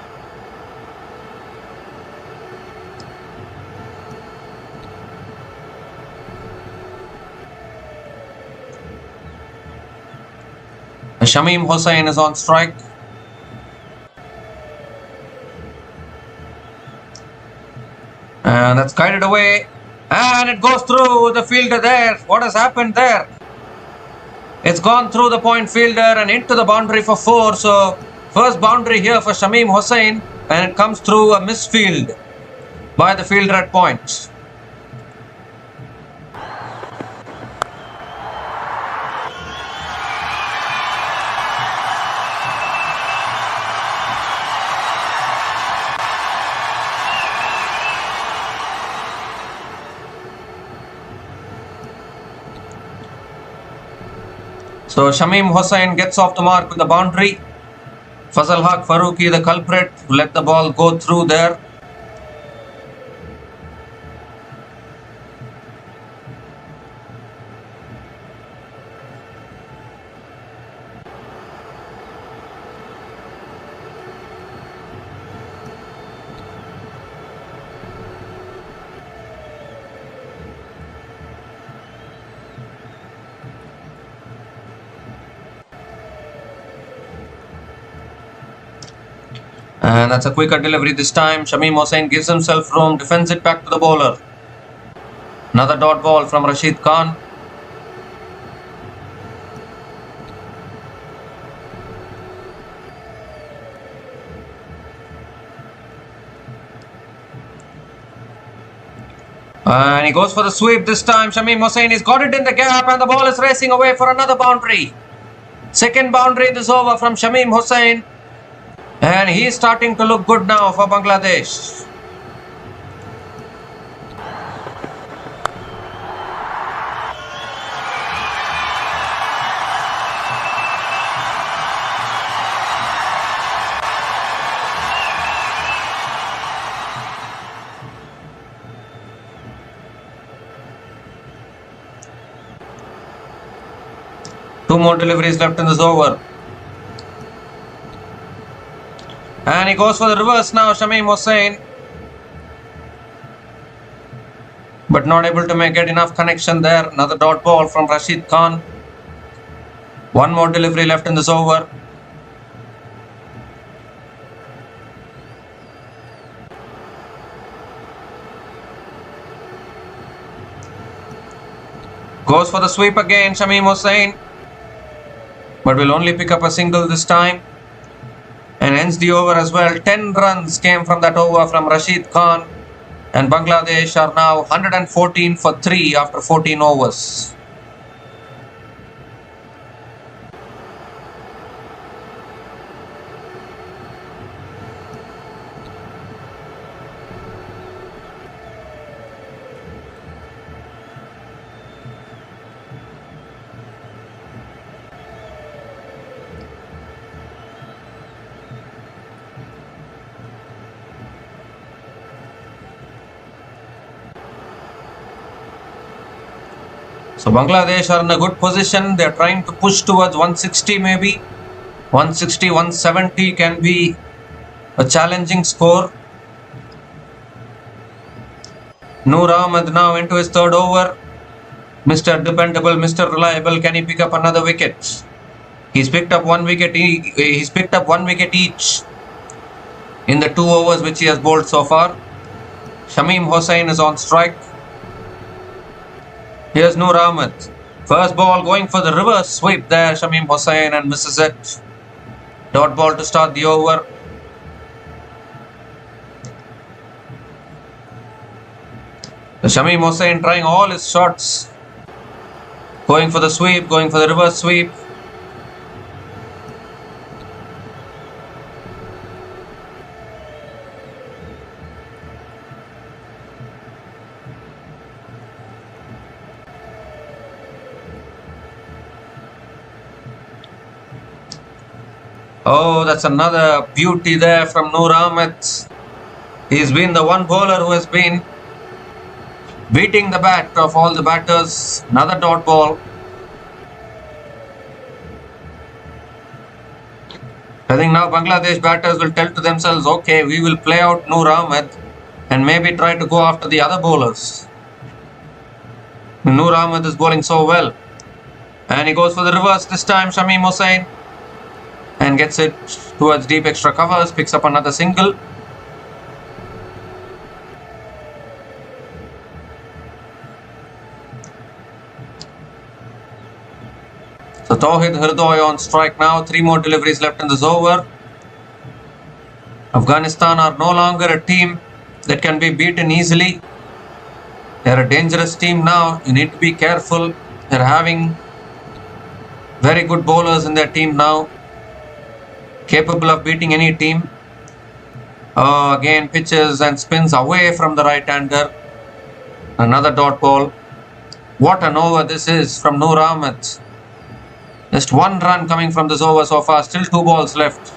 Shamim Hossain is on strike. And that's guided away. And it goes through the fielder there. What has happened there? It's gone through the point fielder and into the boundary for 4. So first boundary here for Shamim Hossain, and it comes through a misfield by the fielder at point. So Shamim Hossain gets off the mark with the boundary. Fazal Haq Farooqi, the culprit, who let the ball go through there. And that's a quicker delivery this time. Shamim Hossain gives himself room, defends it back to the bowler. Another dot ball from Rashid Khan. And he goes for the sweep this time. Shamim Hossain has got it in the gap and the ball is racing away for another boundary. Second boundary in this over from Shamim Hossain. And he is starting to look good now for Bangladesh. Two more deliveries left in this over. And he goes for the reverse now, Shamim Hossain. But not able to get enough connection there. Another dot ball from Rashid Khan. One more delivery left in this over. Goes for the sweep again, Shamim Hossain. But will only pick up a single this time. And ends the over as well. 10 runs came from that over from Rashid Khan. And Bangladesh are now 114 for 3 after 14 overs. So Bangladesh are in a good position. They are trying to push towards 160 maybe. 160, 170 can be a challenging score. Noor Ahmed now into his third over. Mr. Dependable, Mr. Reliable, can he pick up another wicket? He's picked up one wicket. He's picked up one wicket each in the 2 overs which he has bowled so far. Shamim Hossain is on strike. Here's Noor Ahmed. First ball going for the reverse sweep there. Shamim Hossain and misses it. Dot ball to start the over. Shamim Hossain trying all his shots. Going for the sweep, going for the reverse sweep. Oh, that's another beauty there from Noor Ahmed. He's been the one bowler who has been beating the bat of all the batters. Another dot ball. I think now Bangladesh batters will tell to themselves, okay, we will play out Noor Ahmed and maybe try to go after the other bowlers. Noor Ahmed is bowling so well. And he goes for the reverse this time, Shamim Hossain. And gets it towards deep extra covers, picks up another single. So Tawhid Hirdoy on strike now. 3 more deliveries left in this over. Afghanistan are no longer a team that can be beaten easily. They're a dangerous team now. You need to be careful. They're having very good bowlers in their team now, capable of beating any team. Again pitches and spins away from the right-hander. Another dot ball. What an over this is from Noor Ahmed. Just 1 run coming from this over so far. Still 2 balls left.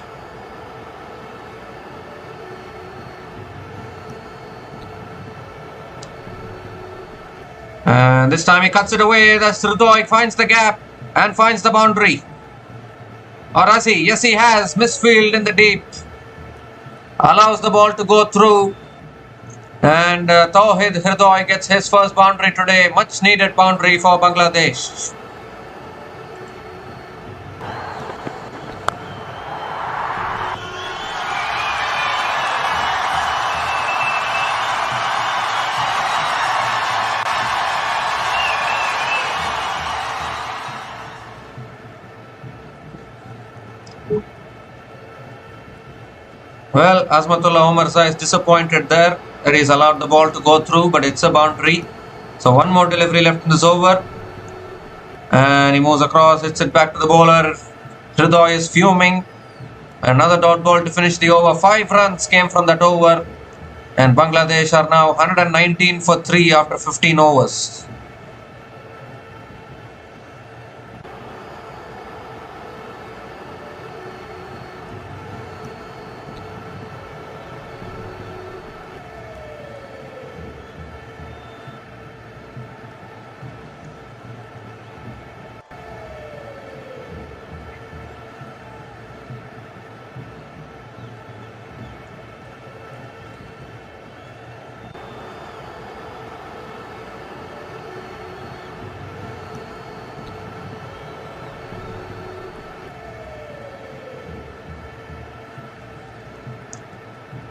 And this time he cuts it away. That's Hirdoy, finds the gap and finds the boundary. Or has he? Yes, he has. Misfield in the deep. Allows the ball to go through. And Tawhid Hirdoy gets his first boundary today. Much needed boundary for Bangladesh. Well, Azmatullah Omarza is disappointed there that he's allowed the ball to go through, but it's a boundary. So 1 more delivery left in this over. And he moves across, hits it back to the bowler. Hirdoy is fuming. Another dot ball to finish the over. 5 runs came from that over. And Bangladesh are now 119 for 3 after 15 overs.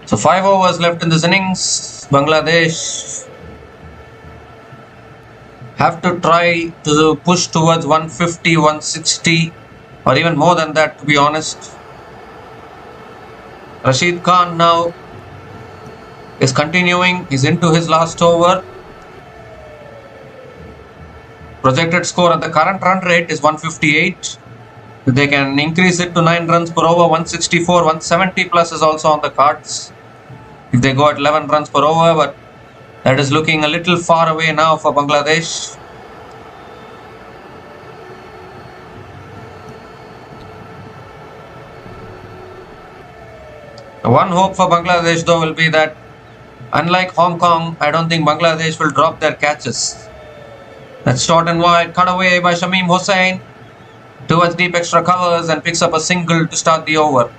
So 5 overs left in this innings. Bangladesh have to try to push towards 150, 160 or even more than that, to be honest. Rashid Khan now is continuing. He's into his last over. Projected score at the current run rate is 158. If they can increase it to 9 runs per over, 164, 170 plus is also on the cards. If they go at 11 runs per over, but that is looking a little far away now for Bangladesh. The one hope for Bangladesh though will be that, unlike Hong Kong, I don't think Bangladesh will drop their catches. That's short and wide, cut away by Shamim Hossain towards deep extra covers and picks up a single to start the over.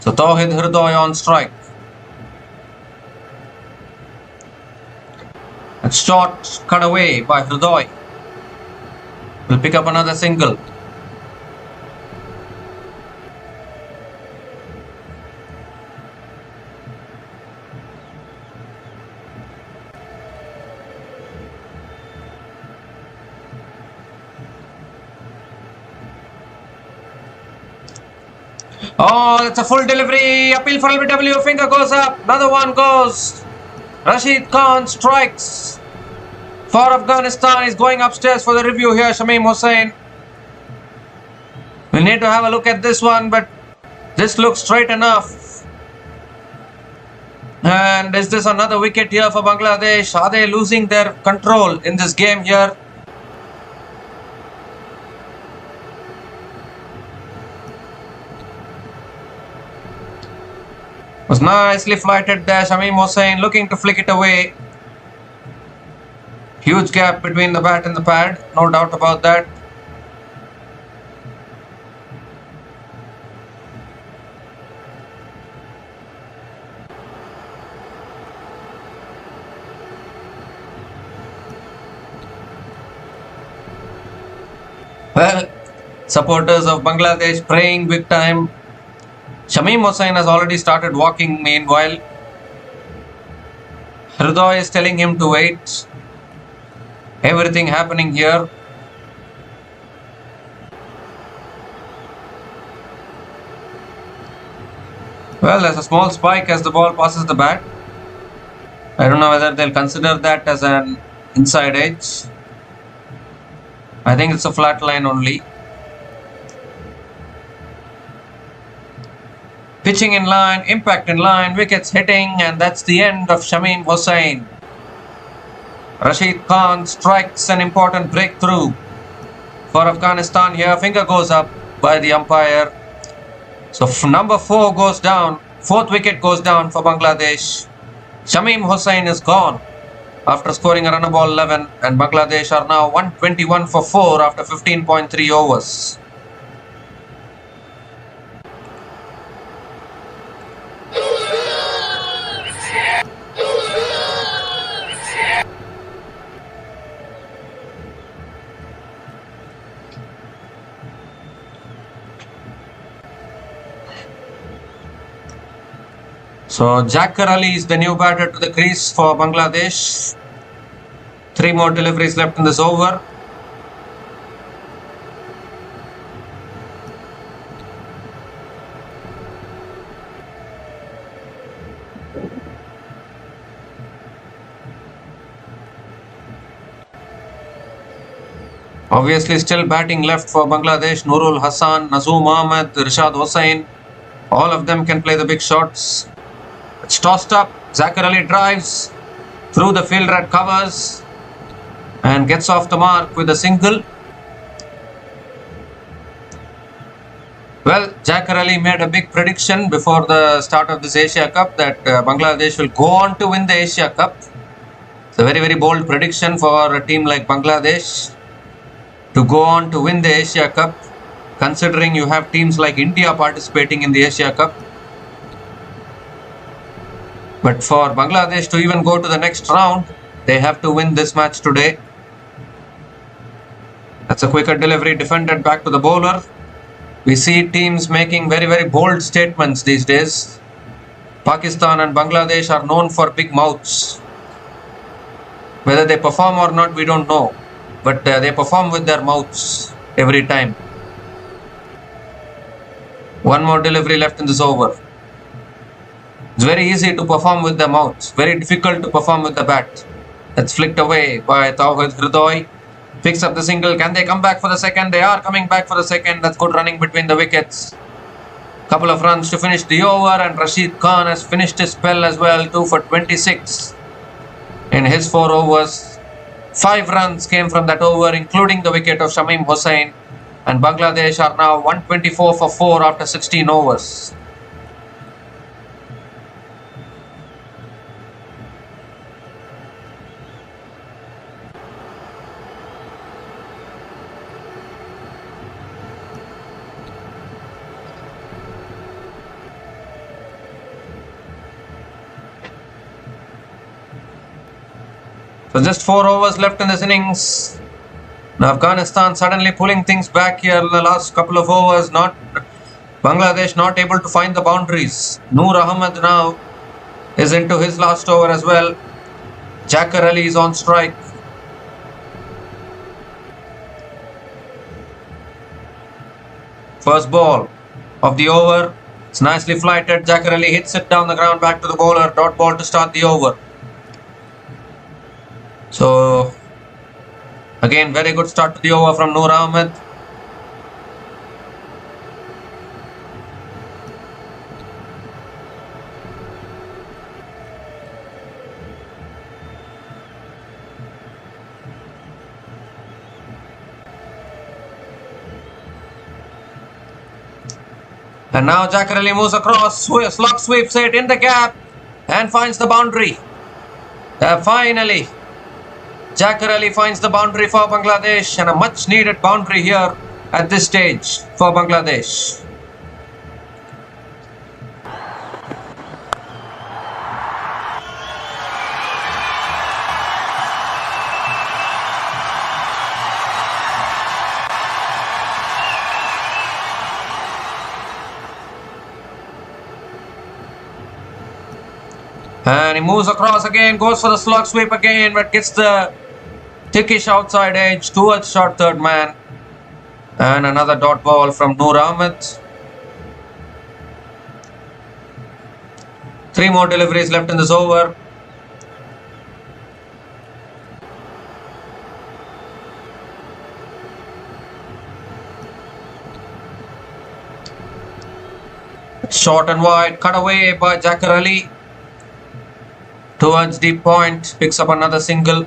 So Tawhid Hirdoy on strike. It's short, cut away by Hirdoy. Will pick up another single. Oh, that's a full delivery. Appeal for LBW. Finger goes up. Another one goes. Rashid Khan strikes for Afghanistan. Is going upstairs for the review here. Shamim Hossain. We need to have a look at this one, but this looks straight enough. And is this another wicket here for Bangladesh? Are they losing their control in this game here? Was nicely flighted there. Shamim Hossain looking to flick it away. Huge gap between the bat and the pad, no doubt about that. Well, supporters of Bangladesh praying big time. Shamim Hossain has already started walking meanwhile. Hirdoy is telling him to wait. Everything happening here. Well, there's a small spike as the ball passes the bat. I don't know whether they'll consider that as an inside edge. I think it's a flat line only. Pitching in line, impact in line, wickets hitting, and that's the end of Shamim Hossain. Rashid Khan strikes an important breakthrough for Afghanistan here. Finger goes up by the umpire. So number 4 goes down, 4th wicket goes down for Bangladesh. Shamim Hossain is gone after scoring a run of ball 11, and Bangladesh are now 121 for 4 after 15.3 overs. So Zakir Ali is the new batter to the crease for Bangladesh. 3 more deliveries left in this over. Obviously still batting left for Bangladesh. Nurul Hassan, Nazoom Ahmed, Rashad Hossain. All of them can play the big shots. It's tossed up. Zakir Ali drives through the field at covers and gets off the mark with a single. Well, Zakir Ali made a big prediction before the start of this Asia Cup that Bangladesh will go on to win the Asia Cup. It's a very, very bold prediction for a team like Bangladesh to go on to win the Asia Cup, considering you have teams like India participating in the Asia Cup. But for Bangladesh to even go to the next round, they have to win this match today. That's a quicker delivery defended back to the bowler. We see teams making very, very bold statements these days. Pakistan and Bangladesh are known for big mouths. Whether they perform or not, we don't know. But they perform with their mouths every time. 1 more delivery left in this over. It's very easy to perform with the mouth, very difficult to perform with the bat. That's flicked away by Tawhid Hirdoy. Picks up the single. Can they come back for the second? They are coming back for the second. That's good running between the wickets. Couple of runs to finish the over, and Rashid Khan has finished his spell as well, 2 for 26 in his 4 overs. 5 runs came from that over, including the wicket of Shamim Hossain, and Bangladesh are now 124 for 4 after 16 overs. So just 4 overs left in this innings. Now Afghanistan suddenly pulling things back here in the last couple of overs. Bangladesh not able to find the boundaries. Noor Ahmed now is into his last over as well. Jacquer Ali is on strike. First ball of the over. It's nicely flighted. Jacquer Ali hits it down the ground back to the bowler. Dot ball to start the over. So again, very good start to the over from Noor Ahmed. And now Jacquer Ali moves across, slog sweeps it in the gap and finds the boundary. Finally, Jacquer Ali finds the boundary for Bangladesh, and a much needed boundary here at this stage for Bangladesh. And he moves across again, goes for the slog sweep again, but gets the tickish outside edge towards short third man. And another dot ball from Noor Ahmed. 3 more deliveries left in this over. Short and wide, cut away by Jacquer Ali. Towards deep point, picks up another single.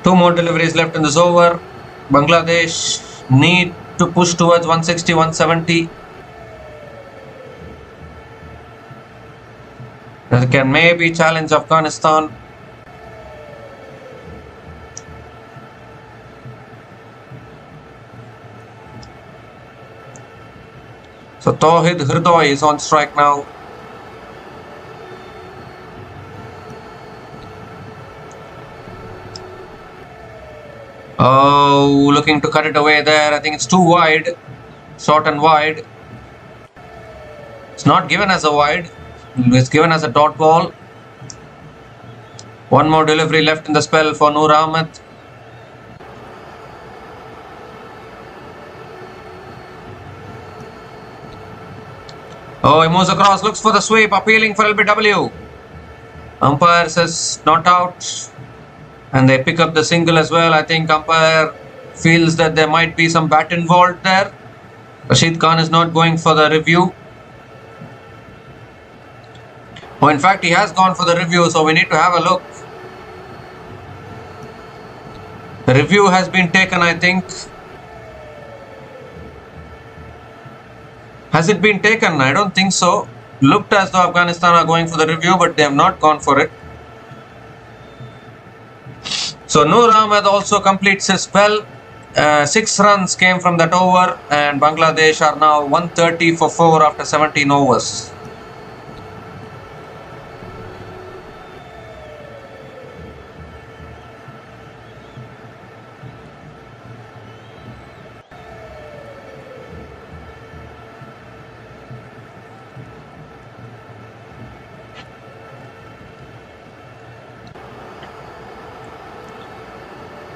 Two more deliveries left in this over. Bangladesh need to push towards 160, 170. They can maybe challenge Afghanistan. So Tawhid Hridoy is on strike now. Oh, looking to cut it away there. I think it's too wide. Short and wide. It's not given as a wide. It's given as a dot ball. One more delivery left in the spell for Noor Ahmed. Oh, he moves across, looks for the sweep, appealing for LBW. Umpire says not out. And they pick up the single as well. I think umpire feels that there might be some bat involved there. Rashid Khan is not going for the review. Oh, in fact, he has gone for the review, so we need to have a look. The review has been taken, I think. Has it been taken? I don't think so. Looked as though Afghanistan are going for the review, but they have not gone for it. So Noor Ahmed also completes his spell. 6 runs came from that over, and Bangladesh are now 130 for 4 after 17 overs.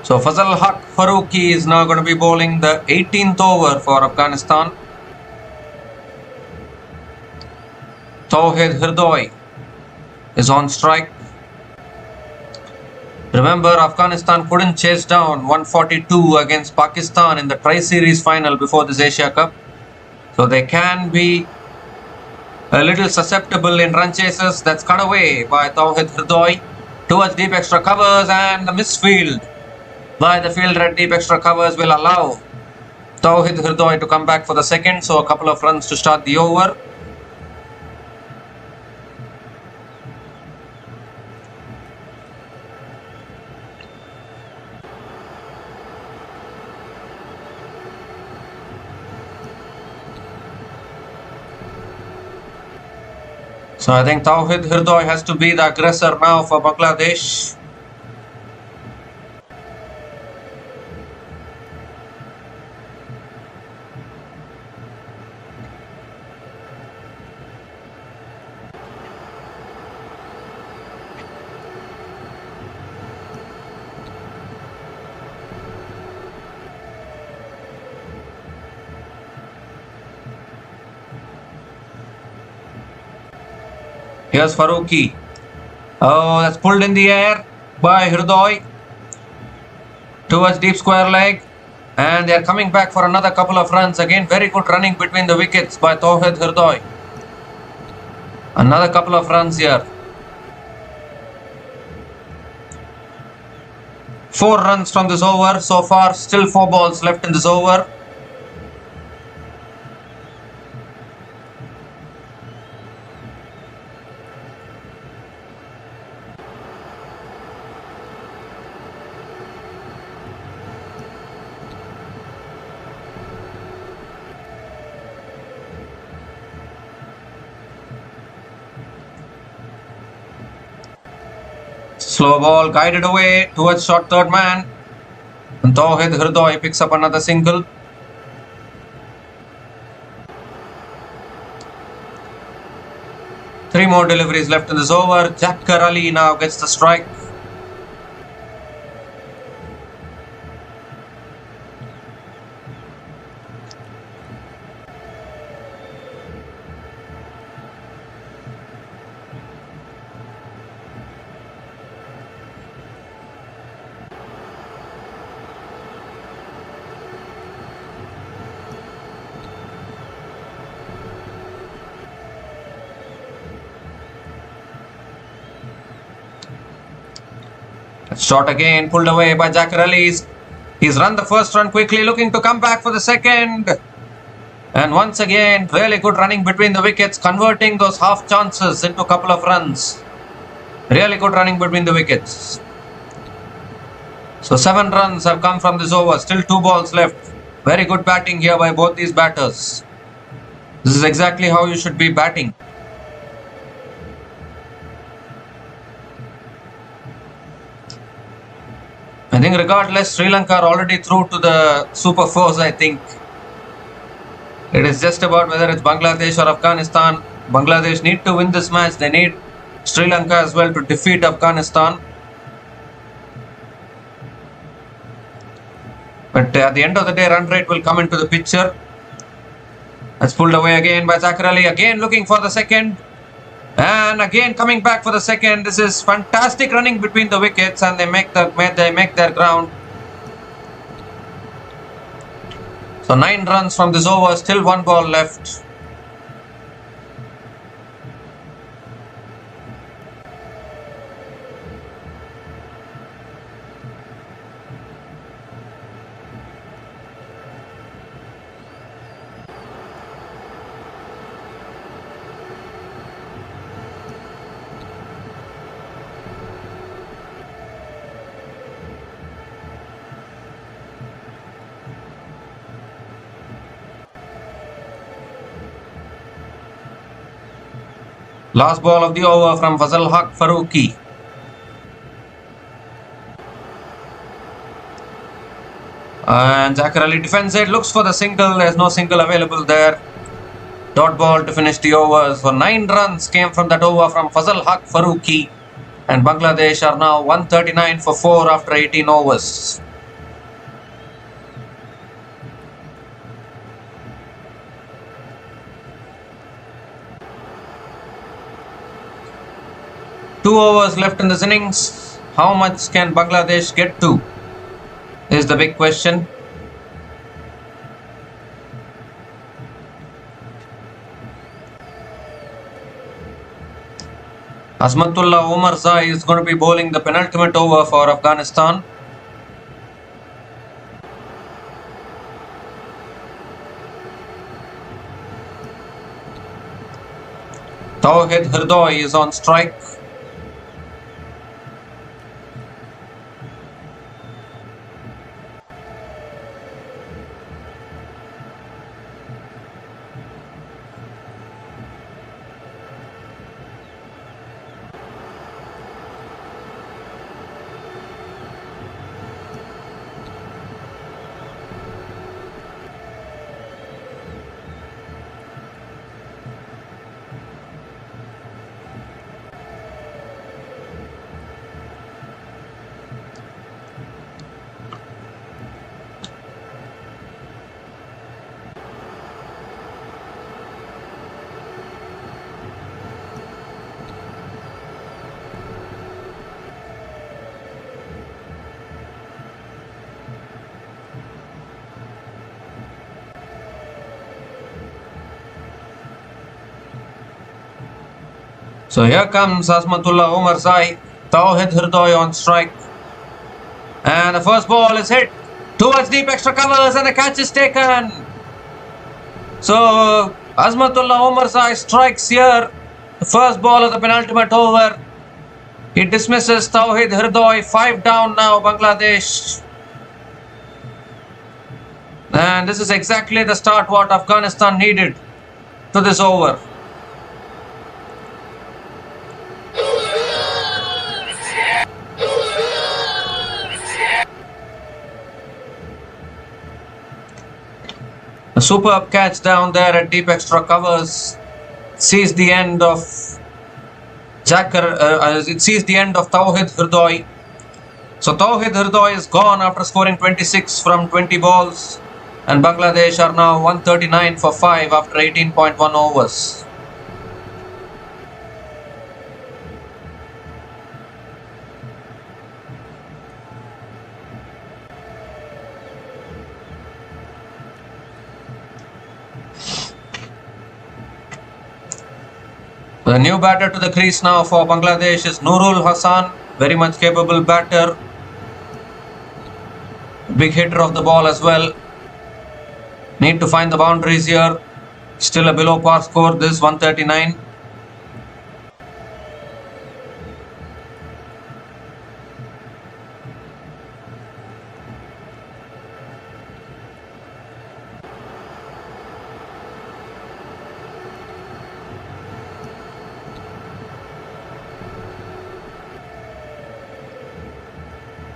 So Fazal Haq Farooqi is now going to be bowling the 18th over for Afghanistan. Tawhid Hridoy is on strike. Remember, Afghanistan couldn't chase down 142 against Pakistan in the Tri-Series final before this Asia Cup. So they can be a little susceptible in run chases. That's cut away by Tawhid Hridoy towards deep extra covers, and the misfield by the fielder at deep extra covers will allow Tawhid Hridoy to come back for the second. So a couple of runs to start the over. So I think Tawhid Hridoy has to be the aggressor now for Bangladesh. Here's Farooqi. Oh, that's pulled in the air by Hridoy towards deep square leg. And they are coming back for another couple of runs. Again, very good running between the wickets by Tawhid Hridoy. Another couple of runs here. 4 runs from this over so far. Still 4 balls left in this over. Slow ball guided away towards short third man. And Tawhid Hridoy picks up another single. Three more deliveries left in this over. Jacker Ali now gets the strike. Shot again, pulled away by Jacker Ali. He's run the first run quickly, looking to come back for the second. And once again, really good running between the wickets, converting those half chances into a couple of runs. Really good running between the wickets. So 7 runs have come from this over, still 2 balls left. Very good batting here by both these batters. This is exactly how you should be batting. I think regardless, Sri Lanka are already through to the Super 4s, I think. It is just about whether it's Bangladesh or Afghanistan. Bangladesh need to win this match. They need Sri Lanka as well to defeat Afghanistan. But at the end of the day, run rate will come into the picture. That's pulled away again by Jacker Ali. Again looking for the second. And again coming back for the second. This is fantastic running between the wickets, and they make their ground. So 9 runs from this over, still 1 ball left. Last ball of the over from Fazal Haq Farooqi. And Jacker Ali defends it, looks for the single. There's no single available there. Dot ball to finish the over. So 9 runs came from that over from Fazal Haq Farooqi. And Bangladesh are now 139 for 4 after 18 overs. Two overs left in this innings. How much can Bangladesh get to? Is the big question. Azmatullah Omar Zai is going to be bowling the penultimate over for Afghanistan. Tawhid Hirdoy is on strike. So here comes Azmatullah Omar Zai, Tawhid Hirdoy on strike. And the first ball is hit towards deep extra covers and the catch is taken. So Azmatullah Omar Zai strikes here. The first ball of the penultimate over. He dismisses Tawhid Hirdoy. 5 down now, Bangladesh. And this is exactly the start what Afghanistan needed to this over. A superb catch down there at deep extra covers sees the end of it sees the end of Tawhid Hirdoy. So Tawhid Hirdoy is gone after scoring 26 from 20 balls, and Bangladesh are now 139 for 5 after 18.1 overs. The new batter to the crease now for Bangladesh is Nurul Hassan, very much capable batter, big hitter of the ball as well. Need to find the boundaries here. Still a below par score, this 139.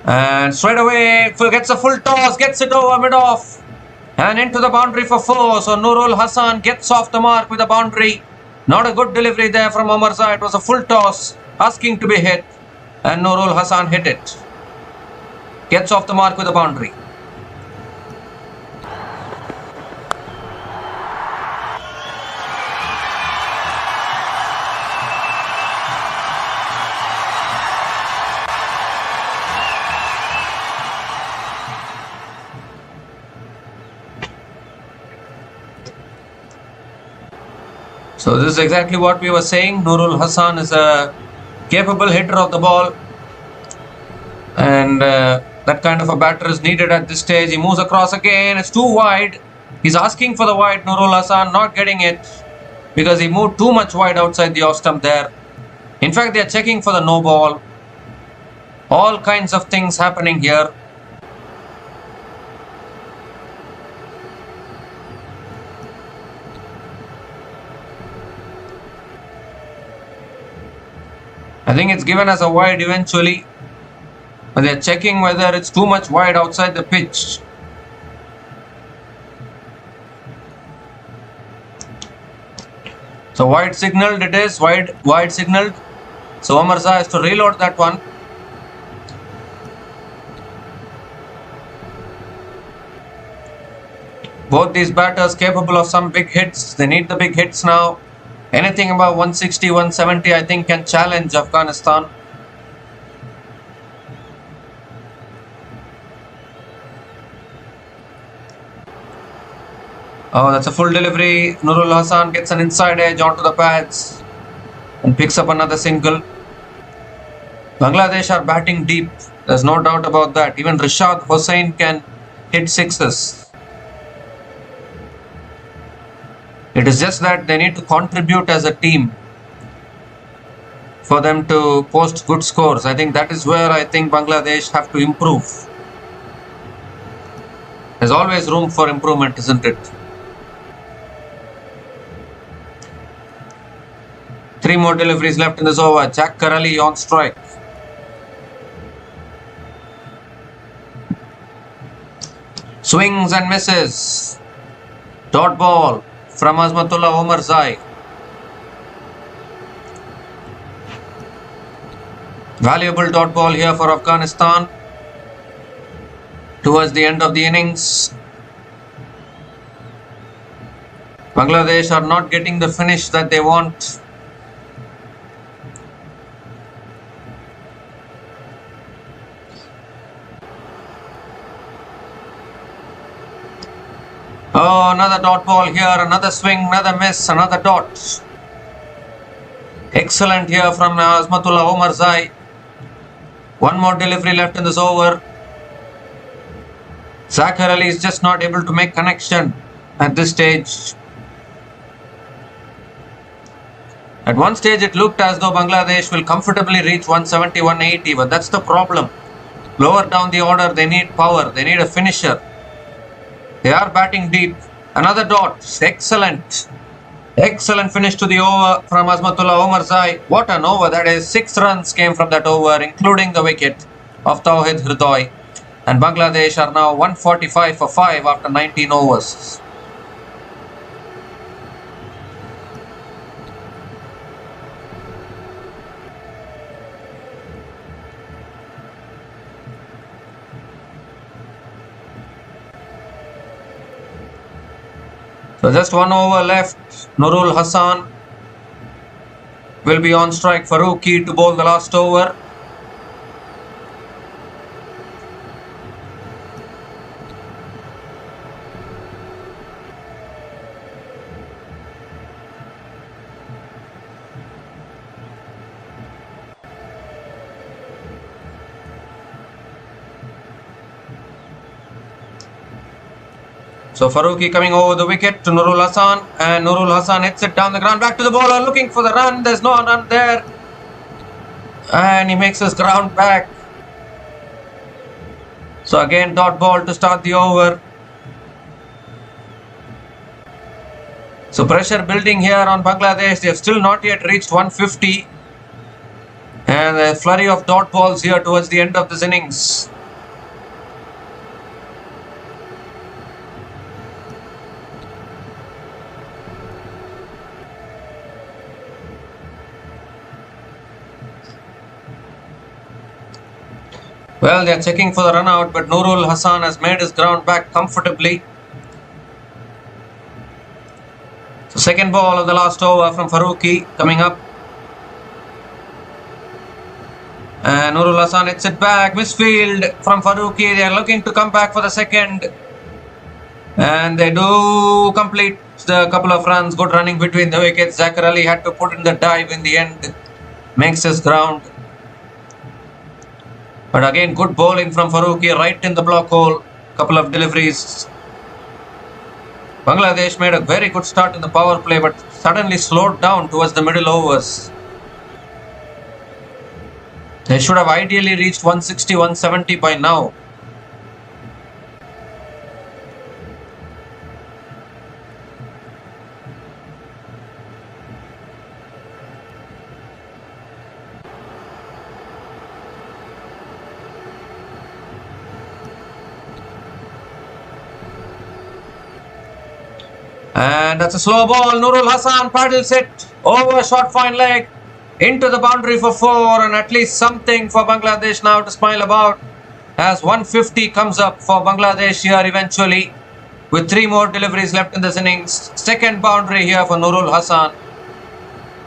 And straight away gets a full toss, gets it over mid-off and into the boundary for 4. So Nurul Hassan gets off the mark with a boundary. Not a good delivery there from Omar Zai. It was a full toss asking to be hit, and Nurul Hassan hit it. Gets off the mark with a boundary. So this is exactly what we were saying. Nurul Hassan is a capable hitter of the ball, and that kind of a batter is needed at this stage. He moves across again. It's too wide. He's asking for the wide. Nurul Hassan not getting it because he moved too much wide outside the off stump there. In fact, they are checking for the no ball. All kinds of things happening here. I think it's given as a wide eventually, but they're checking whether it's too much wide outside the pitch. So wide signaled it is, wide signaled. So Omar Zai has to reload that one. Both these batters capable of some big hits. They need the big hits now. Anything above 160, 170 I think can challenge Afghanistan. Oh, that's a full delivery. Nurul Hassan gets an inside edge onto the pads and picks up another single. Bangladesh are batting deep. There's no doubt about that. Even Rashad Hossain can hit sixes. It is just that they need to contribute as a team for them to post good scores. I think that is where I think Bangladesh have to improve. There's always room for improvement, isn't it? 3 more deliveries left in this over. Jack Karali on strike. Swings and misses. Dot ball from Azmatullah Omarzai. Valuable dot ball here for Afghanistan towards the end of the innings. Bangladesh are not getting the finish that they want. Oh, another dot ball here, another swing, another miss, another dot. Excellent here from Azmatullah Omarzai. 1 more delivery left in this over. Zahir Ali is just not able to make connection at this stage. At one stage it looked as though Bangladesh will comfortably reach 170, 180, but that's the problem. Lower down the order, they need power, they need a finisher. They are batting deep. Another dot. Excellent. Excellent finish to the over from Azmatullah Omarzai. What an over that is. 6 runs came from that over, including the wicket of Tawhid Hridoy. And Bangladesh are now 145 for 5 after 19 overs. So just 1 over left. Nurul Hassan will be on strike. Farooqi to bowl the last over. So Farooqi coming over the wicket to Nurul Hassan, and Nurul Hassan hits it down the ground, back to the bowler, looking for the run. There's no run there, and he makes his ground back. So again dot ball to start the over. So pressure building here on Bangladesh. They have still not yet reached 150, and a flurry of dot balls here towards the end of this innings. Well, they are checking for the run out, but Nurul Hassan has made his ground back comfortably. So second ball of the last over from Farooqi coming up. And Nurul Hassan hits it back. Misfield from Farooqi. They are looking to come back for the second. And they do complete the couple of runs. Good running between the wickets. Zahir Ali had to put in the dive in the end. Makes his ground. But again, good bowling from Farooqi right in the block hole. Couple of deliveries. Bangladesh made a very good start in the power play, but suddenly slowed down towards the middle overs. They should have ideally reached 160, 170 by now. And that's a slow ball. Nurul Hassan paddles it over short fine leg into the boundary for 4, and at least something for Bangladesh now to smile about, as 150 comes up for Bangladesh here eventually with 3 more deliveries left in this innings. Second boundary here for Nurul Hassan,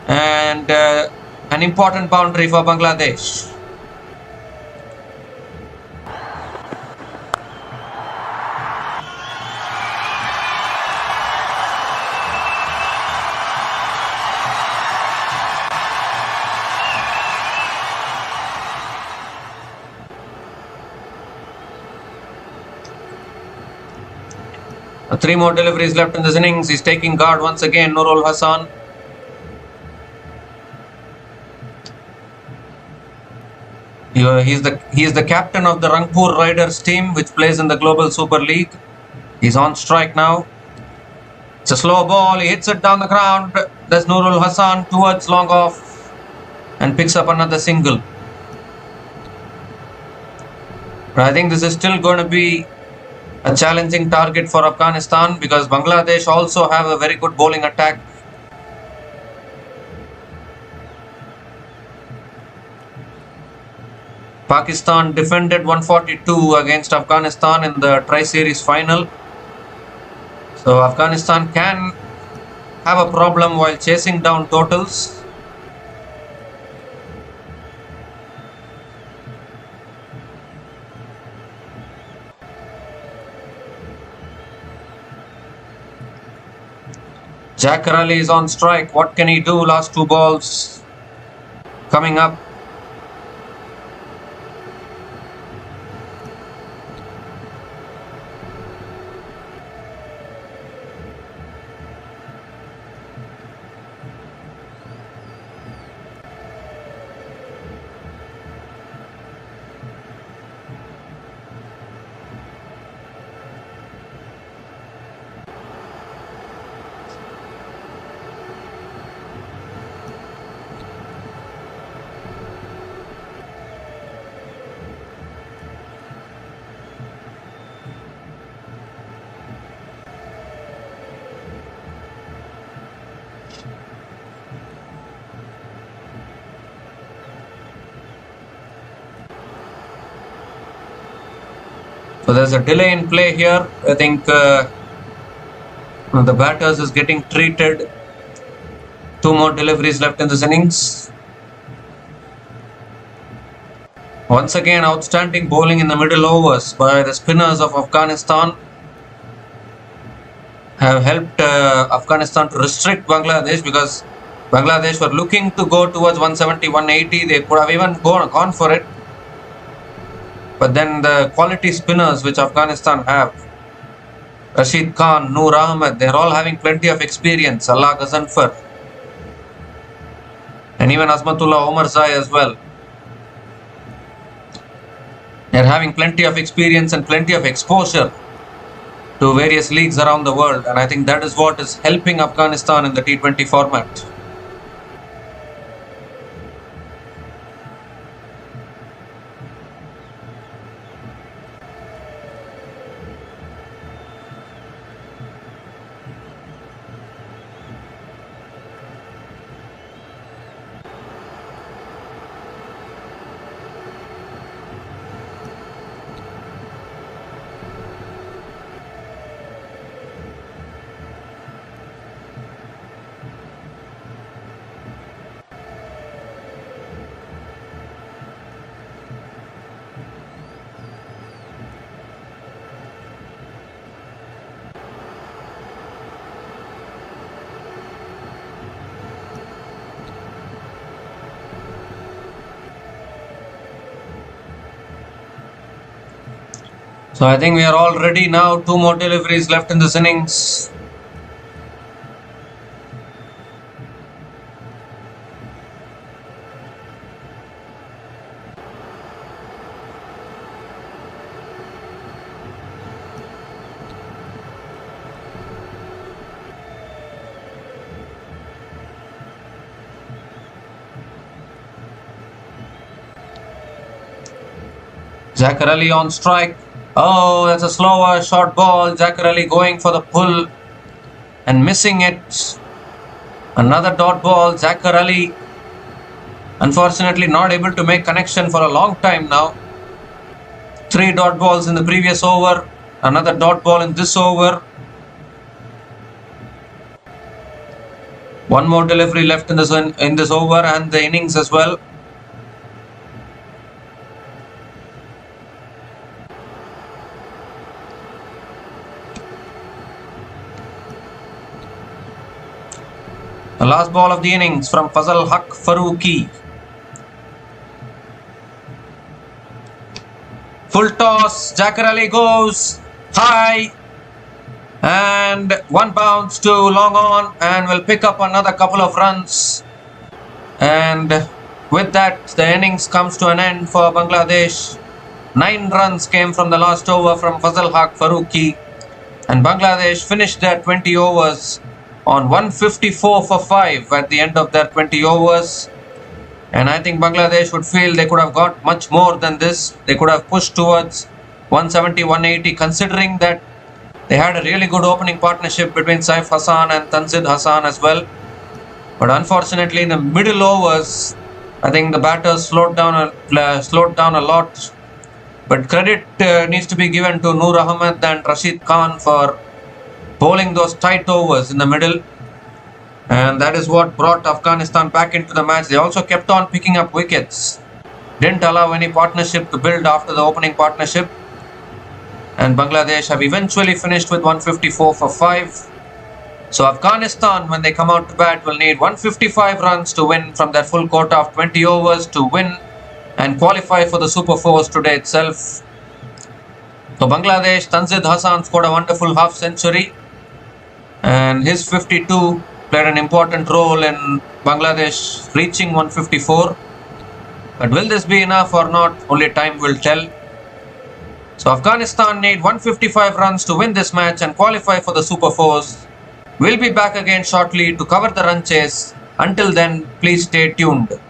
and an important boundary for Bangladesh. Three more deliveries left in this innings. He's taking guard once again, Nurul Hassan. He is the captain of the Rangpur Riders team, which plays in the Global Super League. He's on strike now. It's a slow ball. He hits it down the ground. There's Nurul Hassan towards long off and picks up another single. But I think this is still going to be a challenging target for Afghanistan because Bangladesh also have a very good bowling attack. Pakistan defended 142 against Afghanistan in the Tri-Series final. So Afghanistan can have a problem while chasing down totals. Jack Raleigh is on strike. What can he do? Last two balls coming up. So there's a delay in play here. I think the batters is getting treated. Two more deliveries left in this innings. Once again, outstanding bowling in the middle overs by the spinners of Afghanistan have helped Afghanistan to restrict Bangladesh because Bangladesh were looking to go towards 170, 180. They could have even gone for it. But then the quality spinners which Afghanistan have, Rashid Khan, Noor Ahmed, they're all having plenty of experience. Allah Ghazanfar. And even Azmatullah Omarzai as well. They're having plenty of experience and plenty of exposure to various leagues around the world. And I think that is what is helping Afghanistan in the T20 format. So I think we are all ready now. Two more deliveries left in this innings. Zachar Ali on strike. Oh, that's a slower short ball. Zachar Ali going for the pull and missing it. Another dot ball. Zachar Ali unfortunately not able to make connection for a long time now. 3 dot balls in the previous over. Another dot ball in this over. One more delivery left in this over and the innings as well. The last ball of the innings from Fazal Haq Farooqi. Full toss. Zachar Ali goes high. And one bounce to long on, and will pick up another couple of runs. And with that, the innings comes to an end for Bangladesh. 9 runs came from the last over from Fazal Haq Farooqi, and Bangladesh finished their 20 overs on 154 for 5 at the end of their 20 overs. And I think Bangladesh would feel they could have got much more than this. They could have pushed towards 170, 180, considering that they had a really good opening partnership between Saif Hassan and Tanzid Hassan as well. But unfortunately, in the middle overs, I think the batters slowed down a lot. But credit needs to be given to Noor Ahmed and Rashid Khan for bowling those tight overs in the middle. And that is what brought Afghanistan back into the match. They also kept on picking up wickets. Didn't allow any partnership to build after the opening partnership. And Bangladesh have eventually finished with 154 for 5. So Afghanistan, when they come out to bat, will need 155 runs to win from their full quota of 20 overs to win and qualify for the Super 4s today itself. So Bangladesh, Tanzid Hassan scored a wonderful half century, and his 52 played an important role in Bangladesh reaching 154. But will this be enough or not? Only time will tell. So Afghanistan need 155 runs to win this match and qualify for the Super 4s. We'll be back again shortly to cover the run chase. Until then, please stay tuned.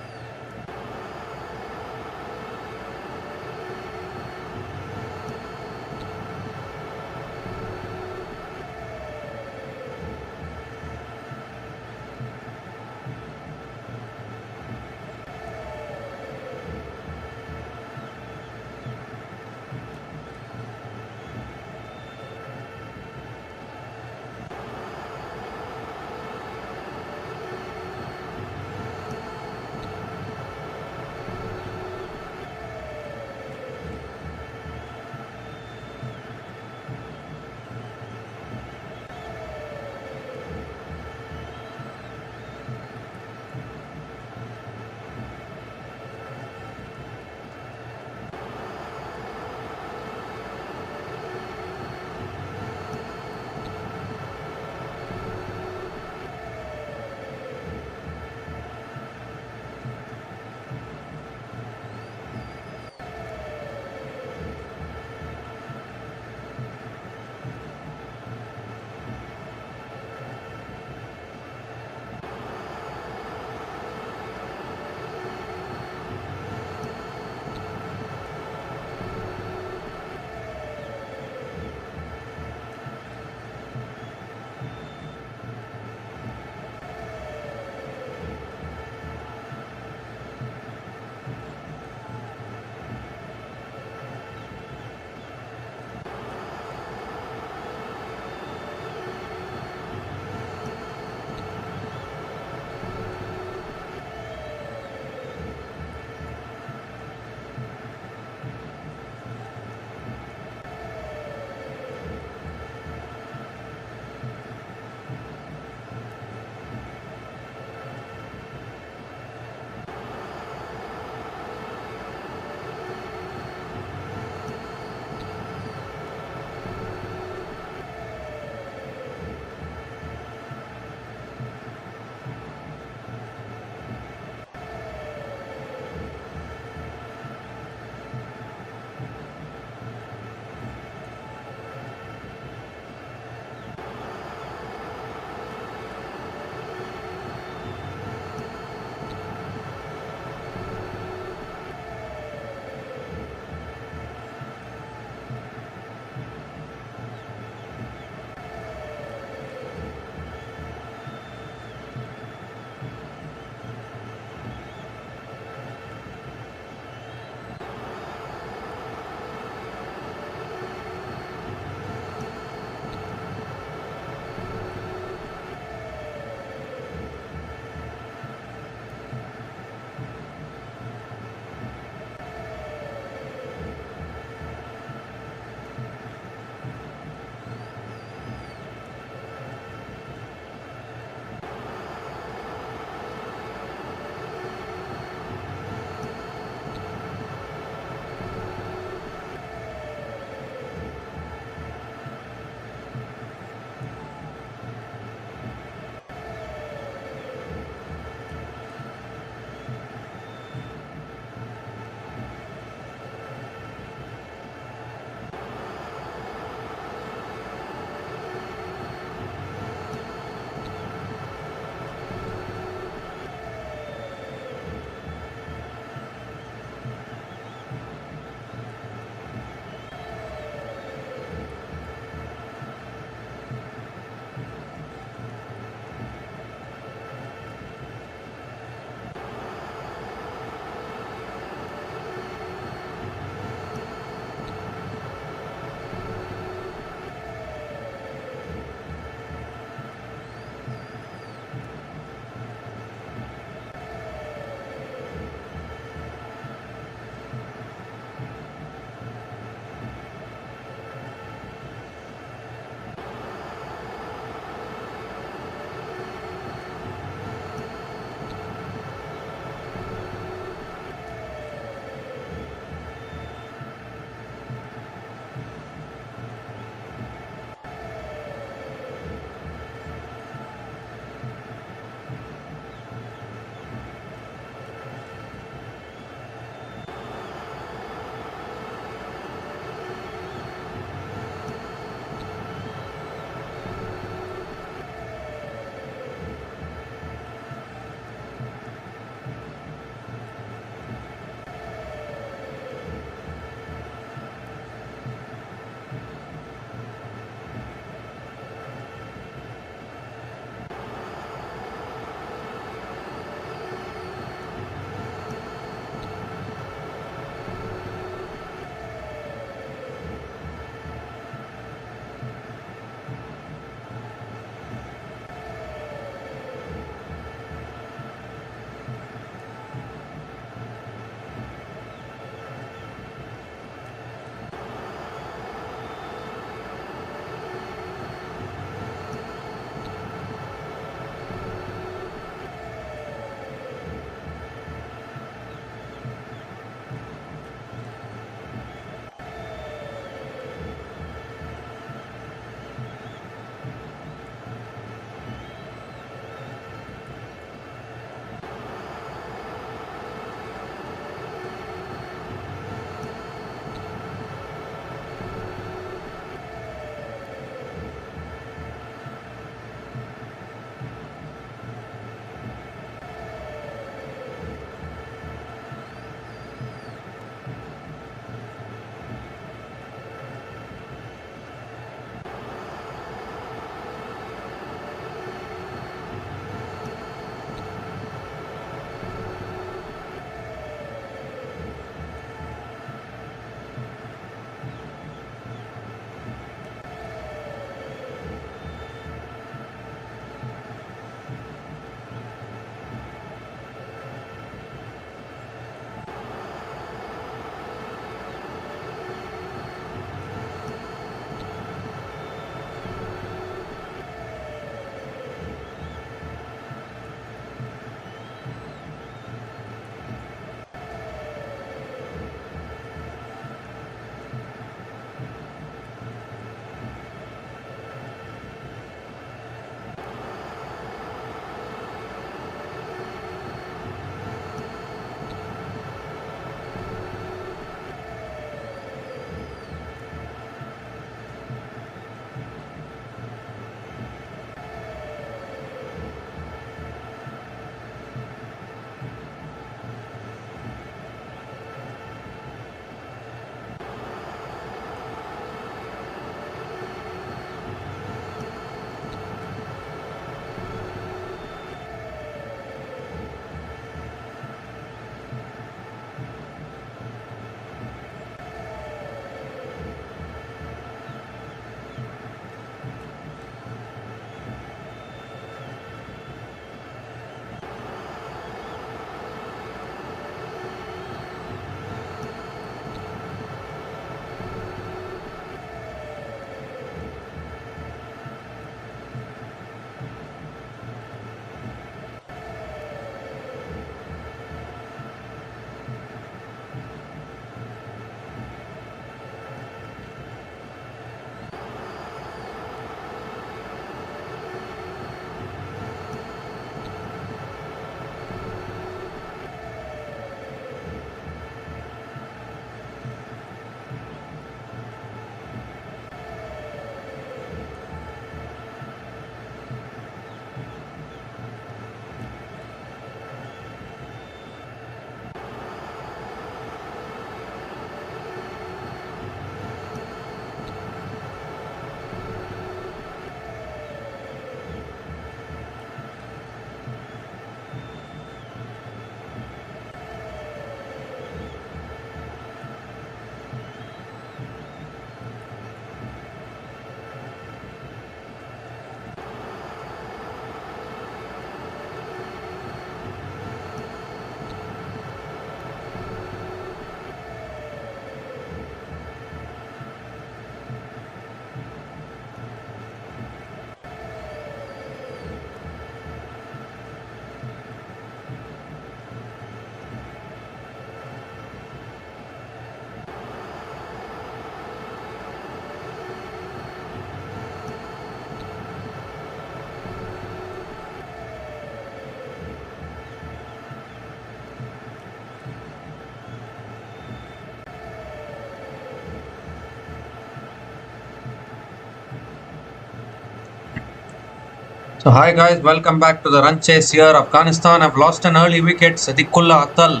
So hi guys, welcome back to the run chase here. Afghanistan have lost an early wicket. Sadiqullah Atal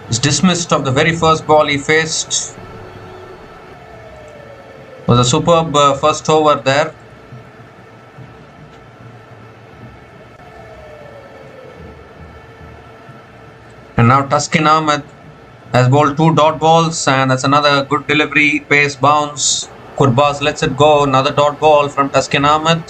is dismissed of the very first ball he faced. It was a superb first over there. And now Taskin Ahmed has bowled 2 dot balls, and that's another good delivery, pace bounce. Gurbas lets it go, another dot ball from Taskin Ahmed.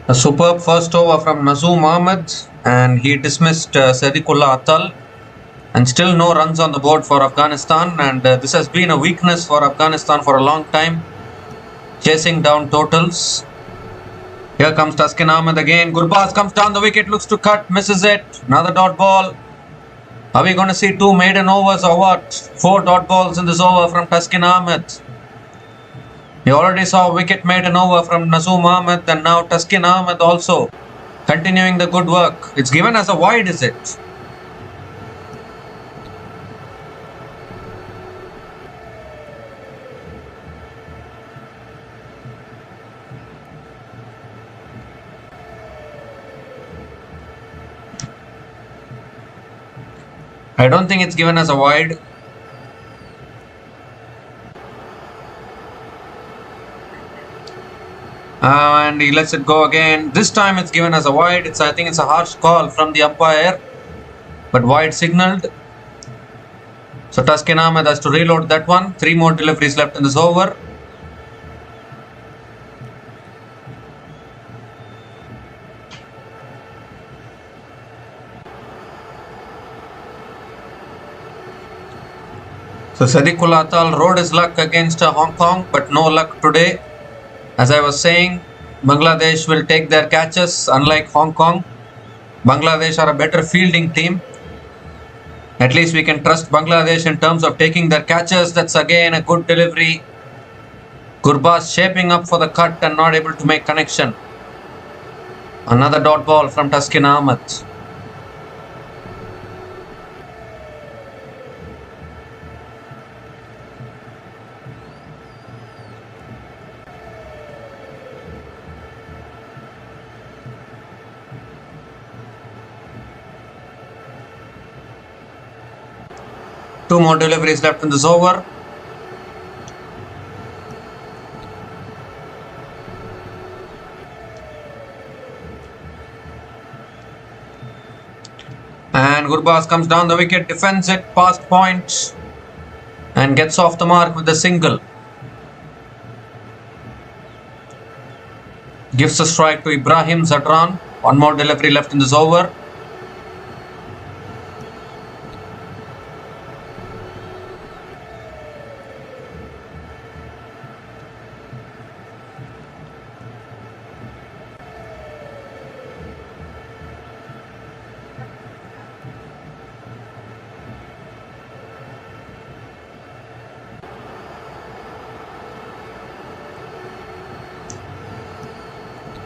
A superb first over from Nazoom Ahmed, and he dismissed Sadiqullah Atal, and still no runs on the board for Afghanistan, and this has been a weakness for Afghanistan for a long time, chasing down totals. Here comes Taskin Ahmed again. Gurbas comes down the wicket, looks to cut, misses it. Another dot ball. Are we going to see 2 maiden overs or what? 4 dot balls in this over from Taskin Ahmed. You already saw a wicket maiden over from Nazoom Ahmed, and now Taskin Ahmed also continuing the good work. It's given as a wide, is it? I don't think it's given as a wide. And he lets it go again. This time it's given as a wide. I think it's a harsh call from the umpire, but wide signalled. So Taskin Ahmed has to reload that one. 3 more deliveries left in this over. So Sadiqullah Atal rode his luck against Hong Kong, but no luck today. As I was saying, Bangladesh will take their catches, unlike Hong Kong. Bangladesh are a better fielding team. At least we can trust Bangladesh in terms of taking their catches. That's again a good delivery. Gurbas shaping up for the cut and not able to make connection. Another dot ball from Taskin Ahmed. Two more deliveries left in this over. And Gurbas comes down the wicket, defends it past point, and gets off the mark with a single. Gives a strike to Ibrahim Zadran. One more delivery left in this over.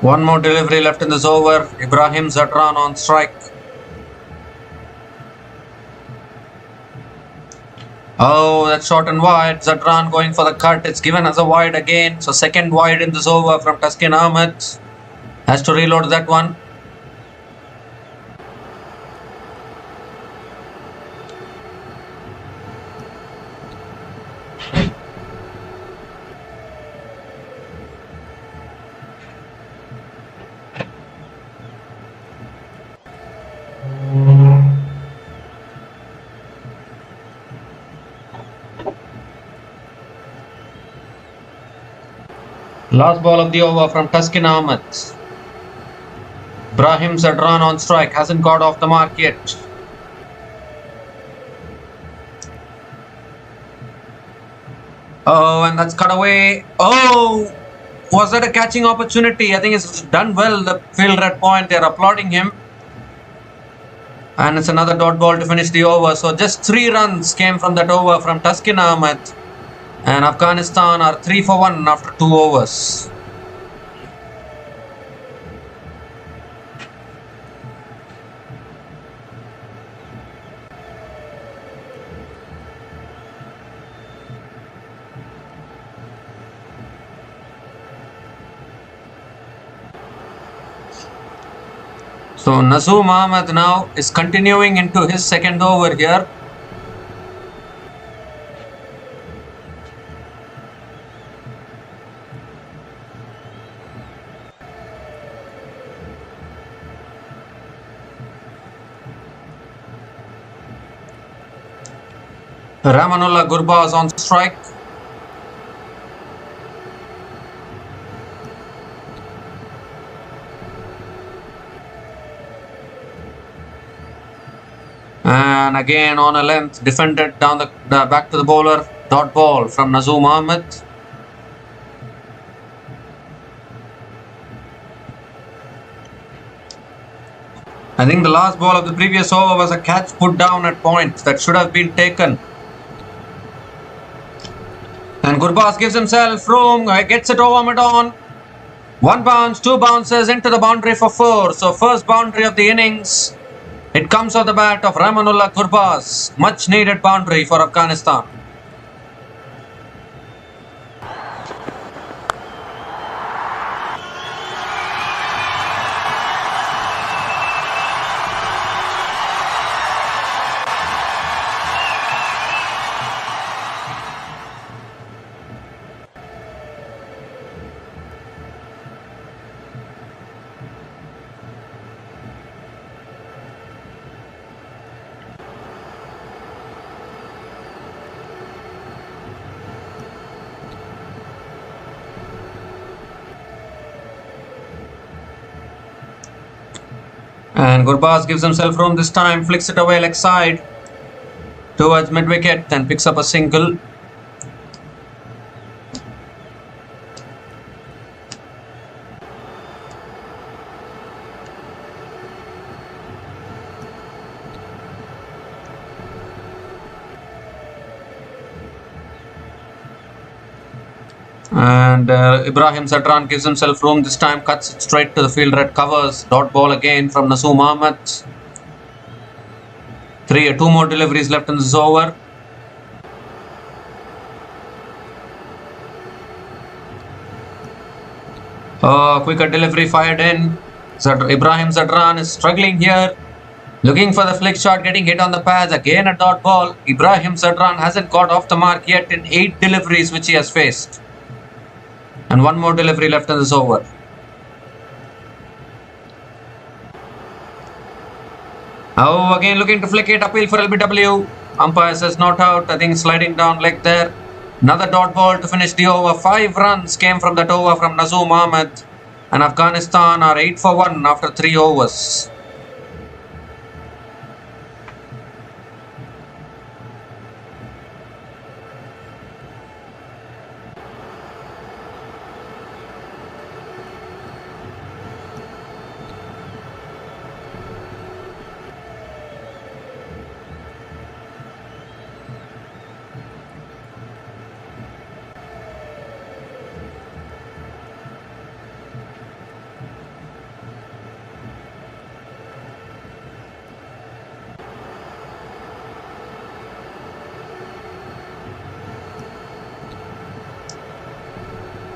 One more delivery left in this over. Ibrahim Zadran on strike. Oh, that's short and wide. Zadran going for the cut. It's given as a wide again. So second wide in this over from Taskin Ahmed. Has to reload that one. Last ball of the over from Taskin Ahmed. Ibrahim Zadran on strike. Hasn't got off the mark yet. Oh, and that's cut away. Oh, was that a catching opportunity? I think it's done well. The field red point. They're applauding him. And it's another dot ball to finish the over. So just 3 runs came from that over from Taskin Ahmed. And Afghanistan are 3 for 1 after 2 overs. So Nazoom Ahmed now is continuing into his second over here. Ramanullah Gurbas on strike. And again on a length, defended down the back to the bowler. Dot ball from Nazoom Ahmed. I think the last ball of the previous over was a catch put down at point that should have been taken. And Gurbas gives himself room, gets it over mid-on. One bounce, two bounces into the boundary for four. So first boundary of the innings. It comes off the bat of Ramanullah Gurbas. Much needed boundary for Afghanistan. And Gurbas gives himself room this time, flicks it away leg side towards mid-wicket and picks up a single. And Ibrahim Zadran gives himself room this time, cuts it straight to the field, red covers. Dot ball again from Nazoom Ahmed. Two more deliveries left in this over. Quicker delivery fired in. Ibrahim Zadran is struggling here, looking for the flick shot, getting hit on the pads. Again a dot ball. Ibrahim Zadran hasn't got off the mark yet in 8 deliveries which he has faced. And one more delivery left in this over. Oh, again looking to flick it, appeal for LBW. Umpire says not out. I think sliding down leg there. Another dot ball to finish the over. 5 runs came from that over from Nazoom Ahmed. And Afghanistan are 8 for 1 after 3 overs.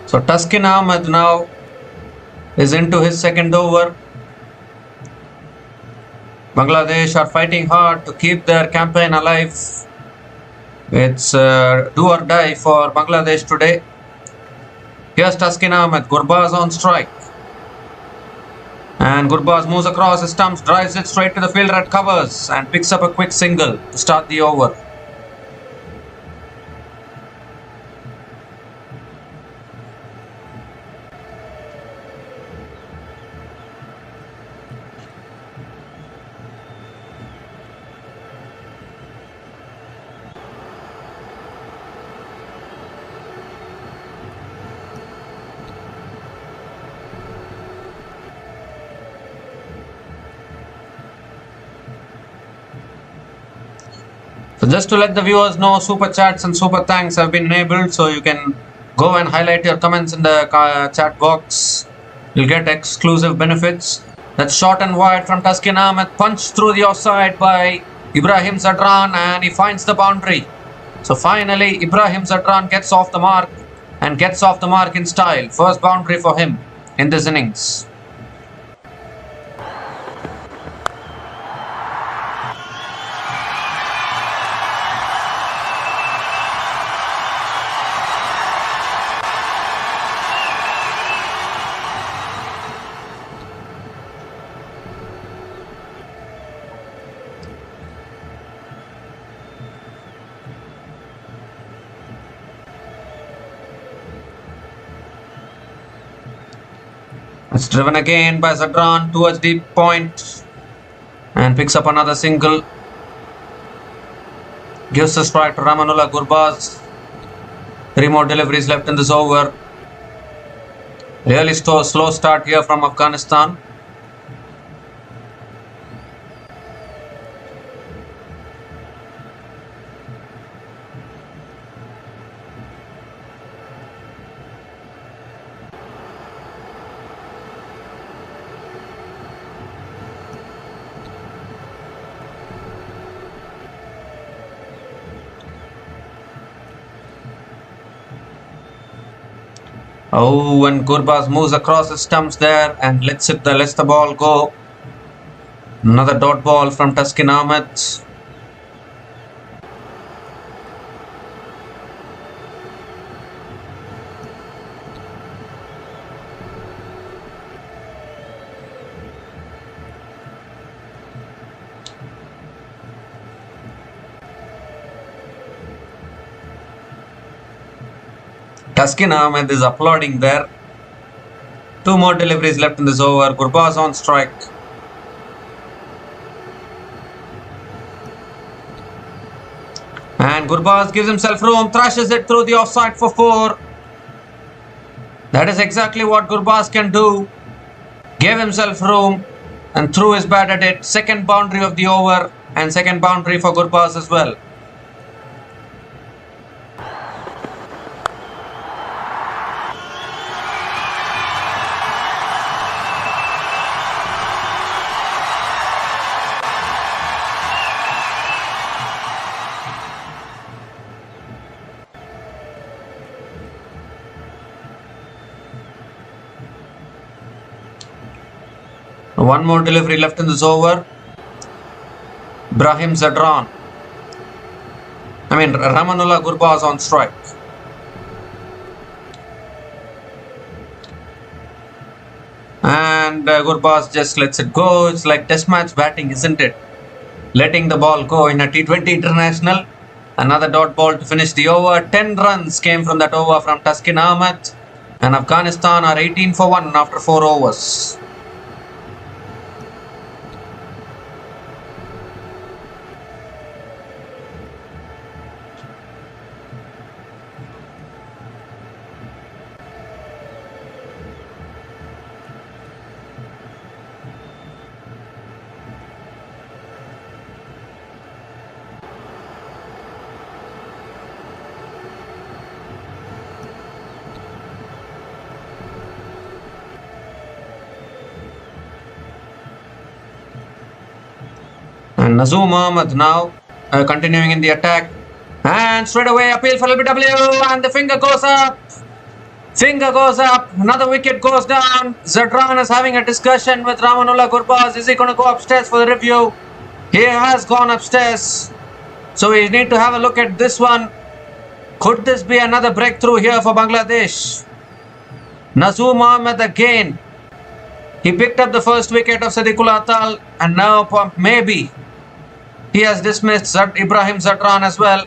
So Taskin Ahmed now is into his second over. Bangladesh are fighting hard to keep their campaign alive. It's do or die for Bangladesh today. Here's Taskin Ahmed, Gurbas on strike. And Gurbas moves across his stumps, drives it straight to the field, red covers and picks up a quick single to start the over. So just to let the viewers know, super chats and super thanks have been enabled, so you can go and highlight your comments in the chat box. You'll get exclusive benefits. That's short and wide from Taskin Ahmed, punched through the offside by Ibrahim Zadran, and he finds the boundary. So finally Ibrahim Zadran gets off the mark, and gets off the mark in style. First boundary for him in this innings. It's driven again by Zadran towards the point and picks up another single. Gives the strike to Ramanullah Gurbas. 3 more deliveries left in this over. Really slow start here from Afghanistan. Oh, and Gurbas moves across the stumps there and lets the ball go. Another dot ball from Taskin Ahmed. Taskin Ahmed is applauding there. 2 more deliveries left in this over. Gurbas on strike. And Gurbas gives himself room, thrashes it through the offside for 4. That is exactly what Gurbas can do. Gave himself room and threw his bat at it. Second boundary of the over and second boundary for Gurbas as well. One more delivery left in this over. Ramanullah Gurbas on strike. And Gurbas just lets it go. It's like test match batting, isn't it? Letting the ball go in a T20 international. Another dot ball to finish the over. 10 runs came from that over from Taskin Ahmed. And Afghanistan are 18 for 1 after 4 overs. And Nazum Ahmed now continuing in the attack. And straight away appeal for LBW and the finger goes up. Finger goes up. Another wicket goes down. Zadran is having a discussion with Ramanullah Gurbas. Is he going to go upstairs for the review? He has gone upstairs. So we need to have a look at this one. Could this be another breakthrough here for Bangladesh? Nazum Ahmed again. He picked up the first wicket of Sadiqul Atal and now maybe he has dismissed Ibrahim Zadran as well.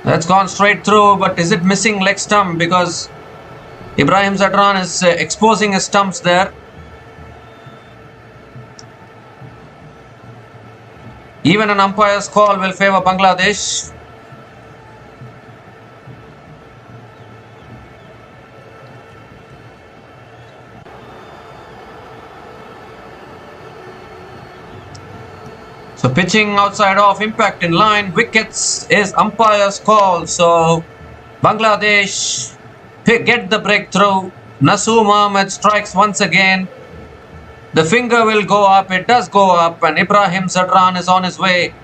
That's gone straight through, but is it missing leg stump? Because Ibrahim Zadran is exposing his stumps there. Even an umpire's call will favour Bangladesh. So pitching outside off, impact in line, wickets is umpire's call. So Bangladesh get the breakthrough. Nazum Ahmed strikes once again. The finger will go up, it does go up, and Ibrahim Zadran is on his way.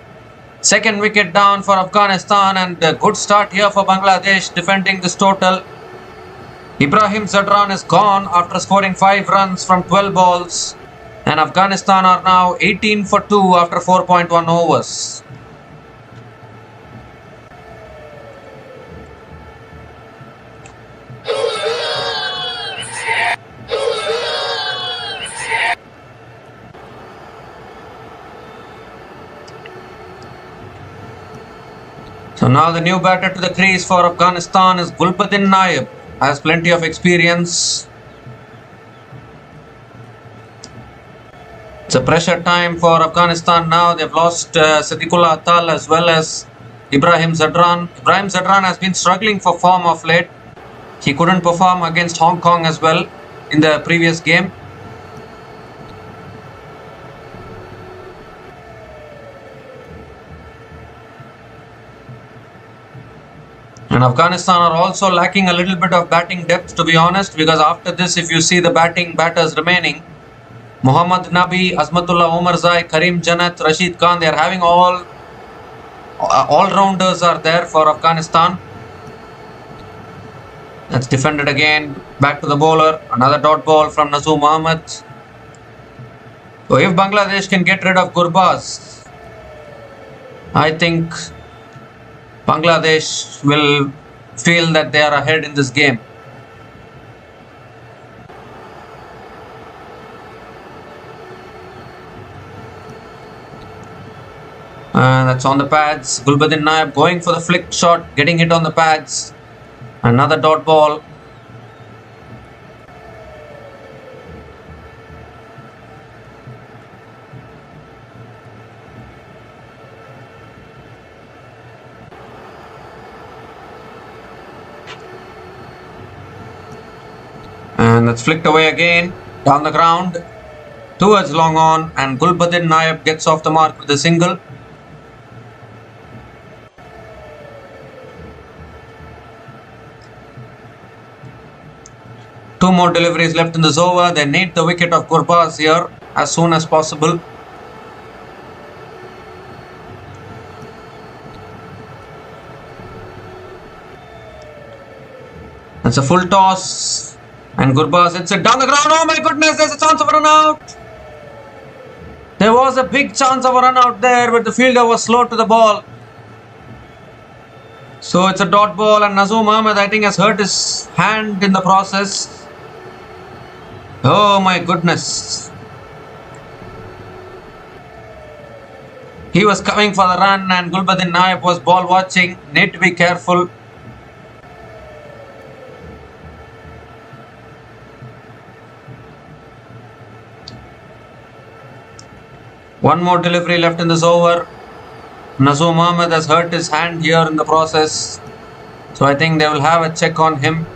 Second wicket down for Afghanistan, and a good start here for Bangladesh defending this total. Ibrahim Zadran is gone after scoring 5 runs from 12 balls. And Afghanistan are now 18 for 2 after 4.1 overs. So now the new batter to the crease for Afghanistan is Gulbuddin Naib. has plenty of experience. It's a pressure time for Afghanistan now. They've lost Sadiqullah Atal as well as Ibrahim Zadran. Ibrahim Zadran has been struggling for form of late. He couldn't perform against Hong Kong as well in the previous game. And Afghanistan are also lacking a little bit of batting depth, to be honest, because after this, if you see the batters remaining, Muhammad Nabi, Azmatullah Omarzai, Karim Janat, Rashid Khan, they are having all-rounders are there for Afghanistan. That's defended again, back to the bowler, another dot ball from Nazum Ahmed. So if Bangladesh can get rid of Gurbas, I think Bangladesh will feel that they are ahead in this game. And that's on the pads. Gulbuddin Naib going for the flick shot, getting it on the pads. Another dot ball. And that's flicked away again, down the ground, towards long on, and Gulbuddin Naib gets off the mark with a single. Two more deliveries left in this over. They need the wicket of Gurbas here as soon as possible. That's a full toss. And Gurbas hits it down the ground. Oh my goodness, there's a chance of a run out. There was a big chance of a run out there, but the fielder was slow to the ball. So it's a dot ball, and Nazum Ahmed, I think, has hurt his hand in the process. Oh my goodness. He was coming for the run, and Gulbuddin Naib was ball watching. Need to be careful. One more delivery left in this over. Nazum Ahmed has hurt his hand here in the process. So I think they will have a check on him.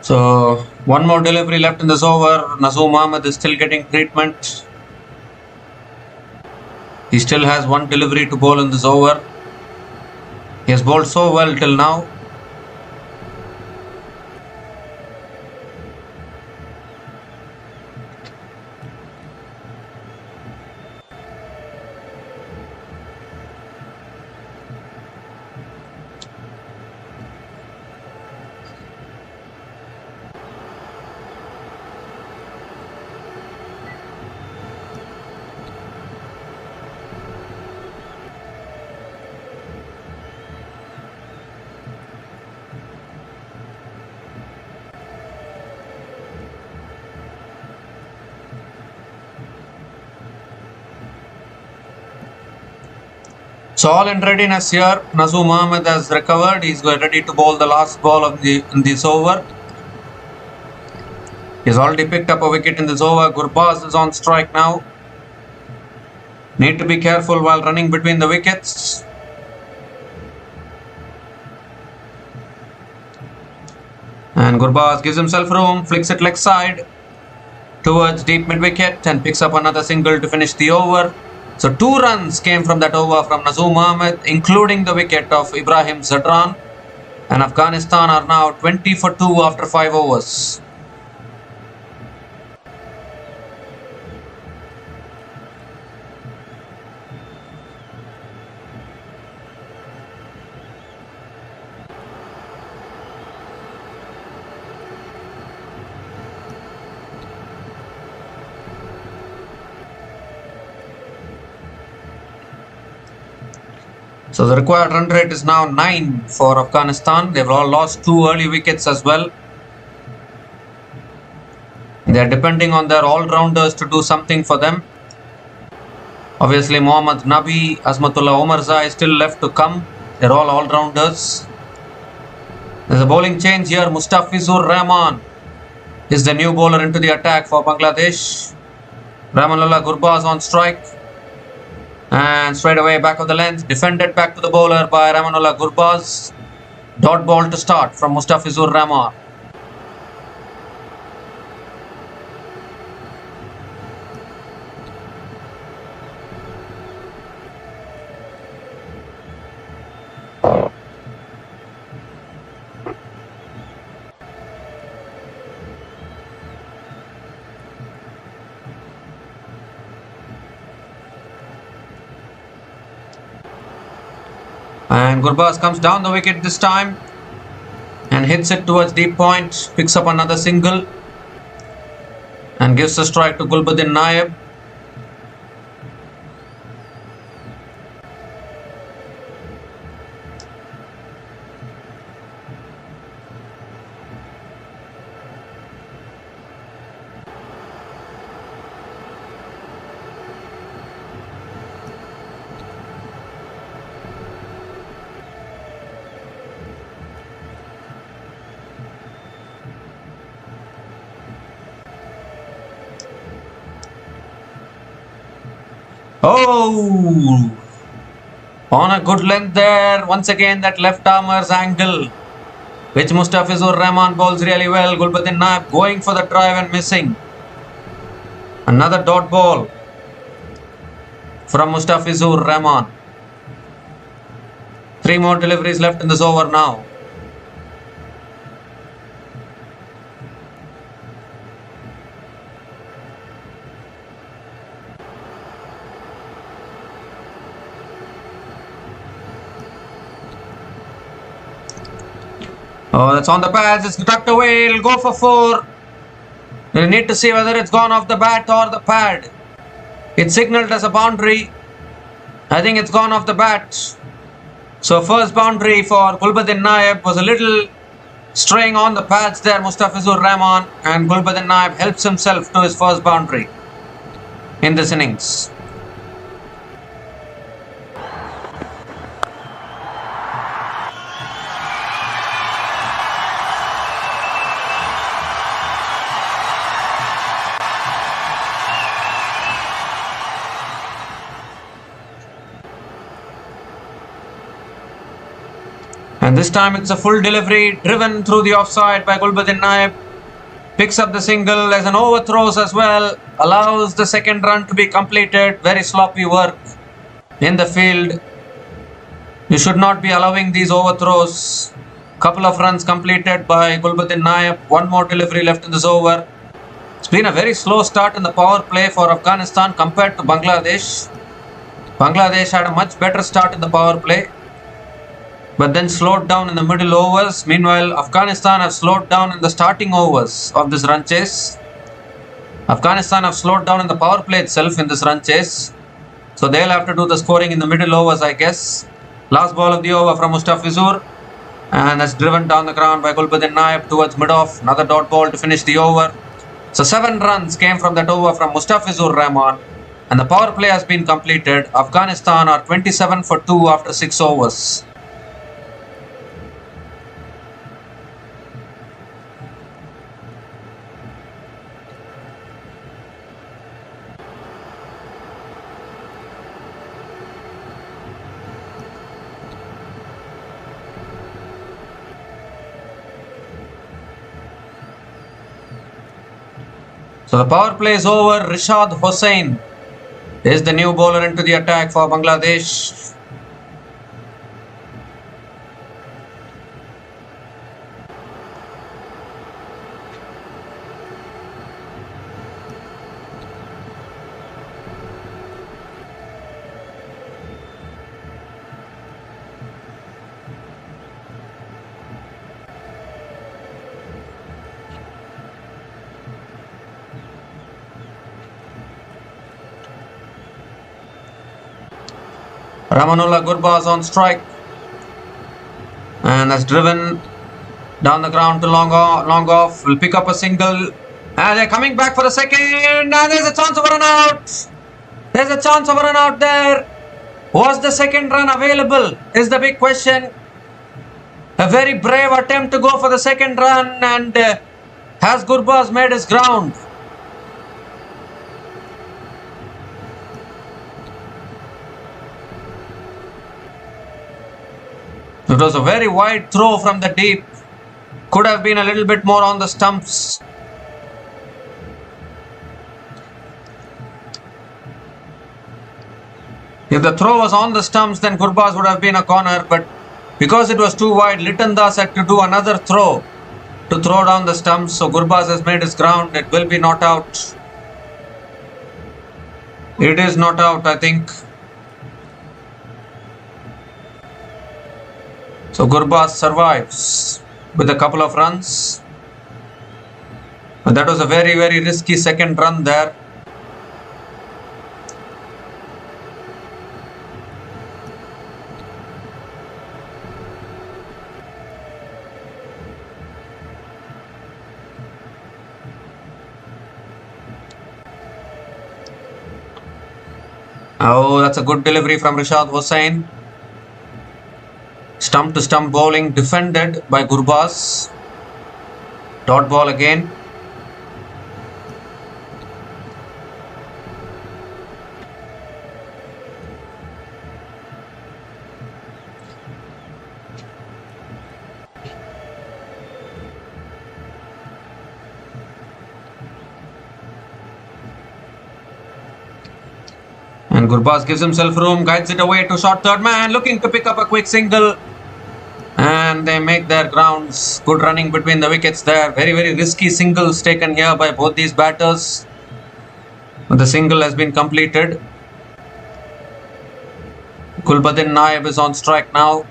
So one more delivery left in this over. Nazum Ahmed is still getting treatment. He still has one delivery to bowl in this over. He has bowled so well till now. So all in readiness here. Nazum Ahmed has recovered. He's ready to bowl the last ball of in this over. He's already picked up a wicket in this over. Gurbas is on strike now. Need to be careful while running between the wickets. And Gurbas gives himself room, flicks it leg side. towards deep mid-wicket and picks up another single to finish the over. So 2 runs came from that over from Nazoom Ahmed, including the wicket of Ibrahim Zadran. And Afghanistan are now 20 for 2 after 5 overs. So the required run rate is now 9 for Afghanistan. They've all lost 2 early wickets as well. They are depending on their all-rounders to do something for them. Obviously, Mohammad Nabi, Azmatullah Omarzai is still left to come. They're all all-rounders. There's a bowling change here. Mustafizur Rahman is the new bowler into the attack for Bangladesh. Rahmanullah Gurbas on strike. And straight away back of the length, defended back to the bowler by Rahmanullah Gurbas. Dot ball to start from Mustafizur Rahman. And Gurbas comes down the wicket this time and hits it towards deep point, picks up another single and gives a strike to Gulbuddin Naib. Oh, on a good length there. Once again that left armer's angle, which Mustafizur Rahman bowls really well. Gulbuddin Naib going for the drive and missing. Another dot ball from Mustafizur Rahman. 3 more deliveries left in this over now. Oh, that's on the pads. It's tucked away. It'll go for 4. We need to see whether it's gone off the bat or the pad. It's signalled as a boundary. I think it's gone off the bat. So first boundary for Gulbuddin Naib was a little straying on the pads there, Mustafizur Rahman, and Gulbuddin Naib helps himself to his first boundary in this innings. And this time it's a full delivery, driven through the offside by Gulbuddin Naib. Picks up the single as an overthrows as well. Allows the second run to be completed. Very sloppy work in the field. You should not be allowing these overthrows. Couple of runs completed by Gulbuddin Naib. 1 more delivery left in this over. It's been a very slow start in the power play for Afghanistan compared to Bangladesh. Bangladesh had a much better start in the power play, but then slowed down in the middle overs. Meanwhile, Afghanistan have slowed down in the starting overs of this run chase. Afghanistan have slowed down in the power play itself in this run chase. So they'll have to do the scoring in the middle overs, I guess. Last ball of the over from Mustafizur. And that's driven down the ground by Gulbuddin Naib towards mid-off. Another dot ball to finish the over. So 7 runs came from that over from Mustafizur Rahman. And the power play has been completed. Afghanistan are 27 for 2 after 6 overs. So the power play is over. Rishad Hossain is the new bowler into the attack for Bangladesh. Ramanullah Gurbas on strike and has driven down the ground to long off. Will pick up a single and they're coming back for the second, and there's a chance of a run out. There's a chance of a run out there. Was the second run available is the big question. A very brave attempt to go for the second run, and has Gurbas made his ground? It was a very wide throw from the deep. Could have been a little bit more on the stumps. If the throw was on the stumps, then Gurbas would have been a corner, but because it was too wide, Litton Das had to do another throw to throw down the stumps. So Gurbas has made his ground. It will be not out. It is not out, I think. So Gurbas survives with a couple of runs. But that was a very, very risky second run there. Oh, that's a good delivery from Rishad Hossain. Stump to stump bowling defended by Gurbas. Dot ball again. And Gurbas gives himself room, guides it away to short third man, looking to pick up a quick single. And they make their grounds. Good running between the wickets there. Very, very risky singles taken here by both these batters. But the single has been completed. Gulbuddin Naib is on strike now.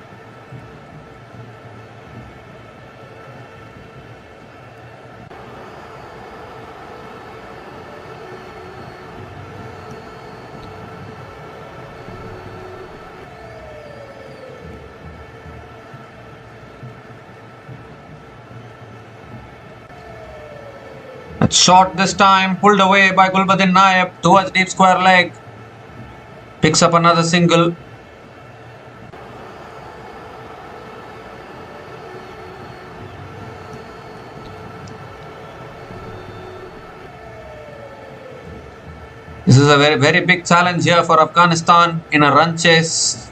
It's short this time, pulled away by Gulbuddin Naib towards deep square leg. Picks up another single. This is a very, very big challenge here for Afghanistan in a run chase.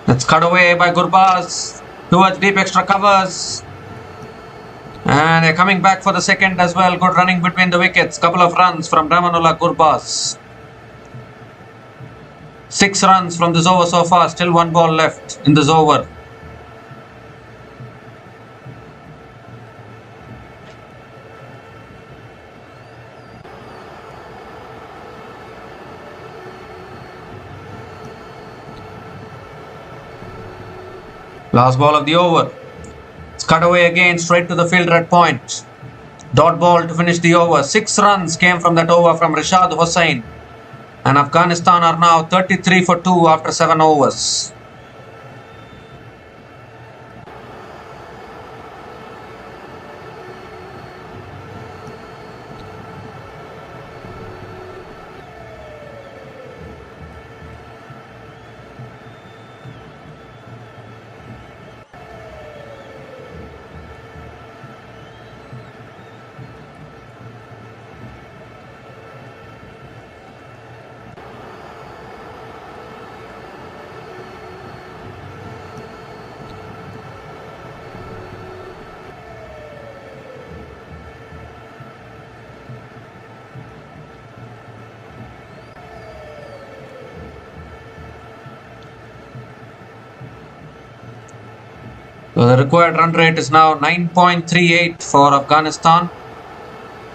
It's cut away by Gurbas towards deep extra covers. And they're coming back for the second as well. Good running between the wickets. Couple of runs from Ramanullah Gurbas. 6 runs from this over so far. Still 1 ball left in this over. Last ball of the over. It's cut away again, straight to the fielder at point. Dot ball to finish the over. 6 runs came from that over from Rishad Hossain. And Afghanistan are now 33 for 2 after 7 overs. So the required run rate is now 9.38 for Afghanistan.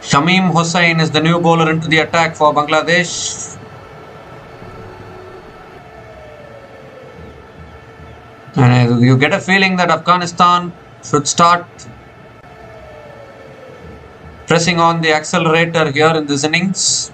Shamim Hossain is the new bowler into the attack for Bangladesh. And you get a feeling that Afghanistan should start pressing on the accelerator here in this innings.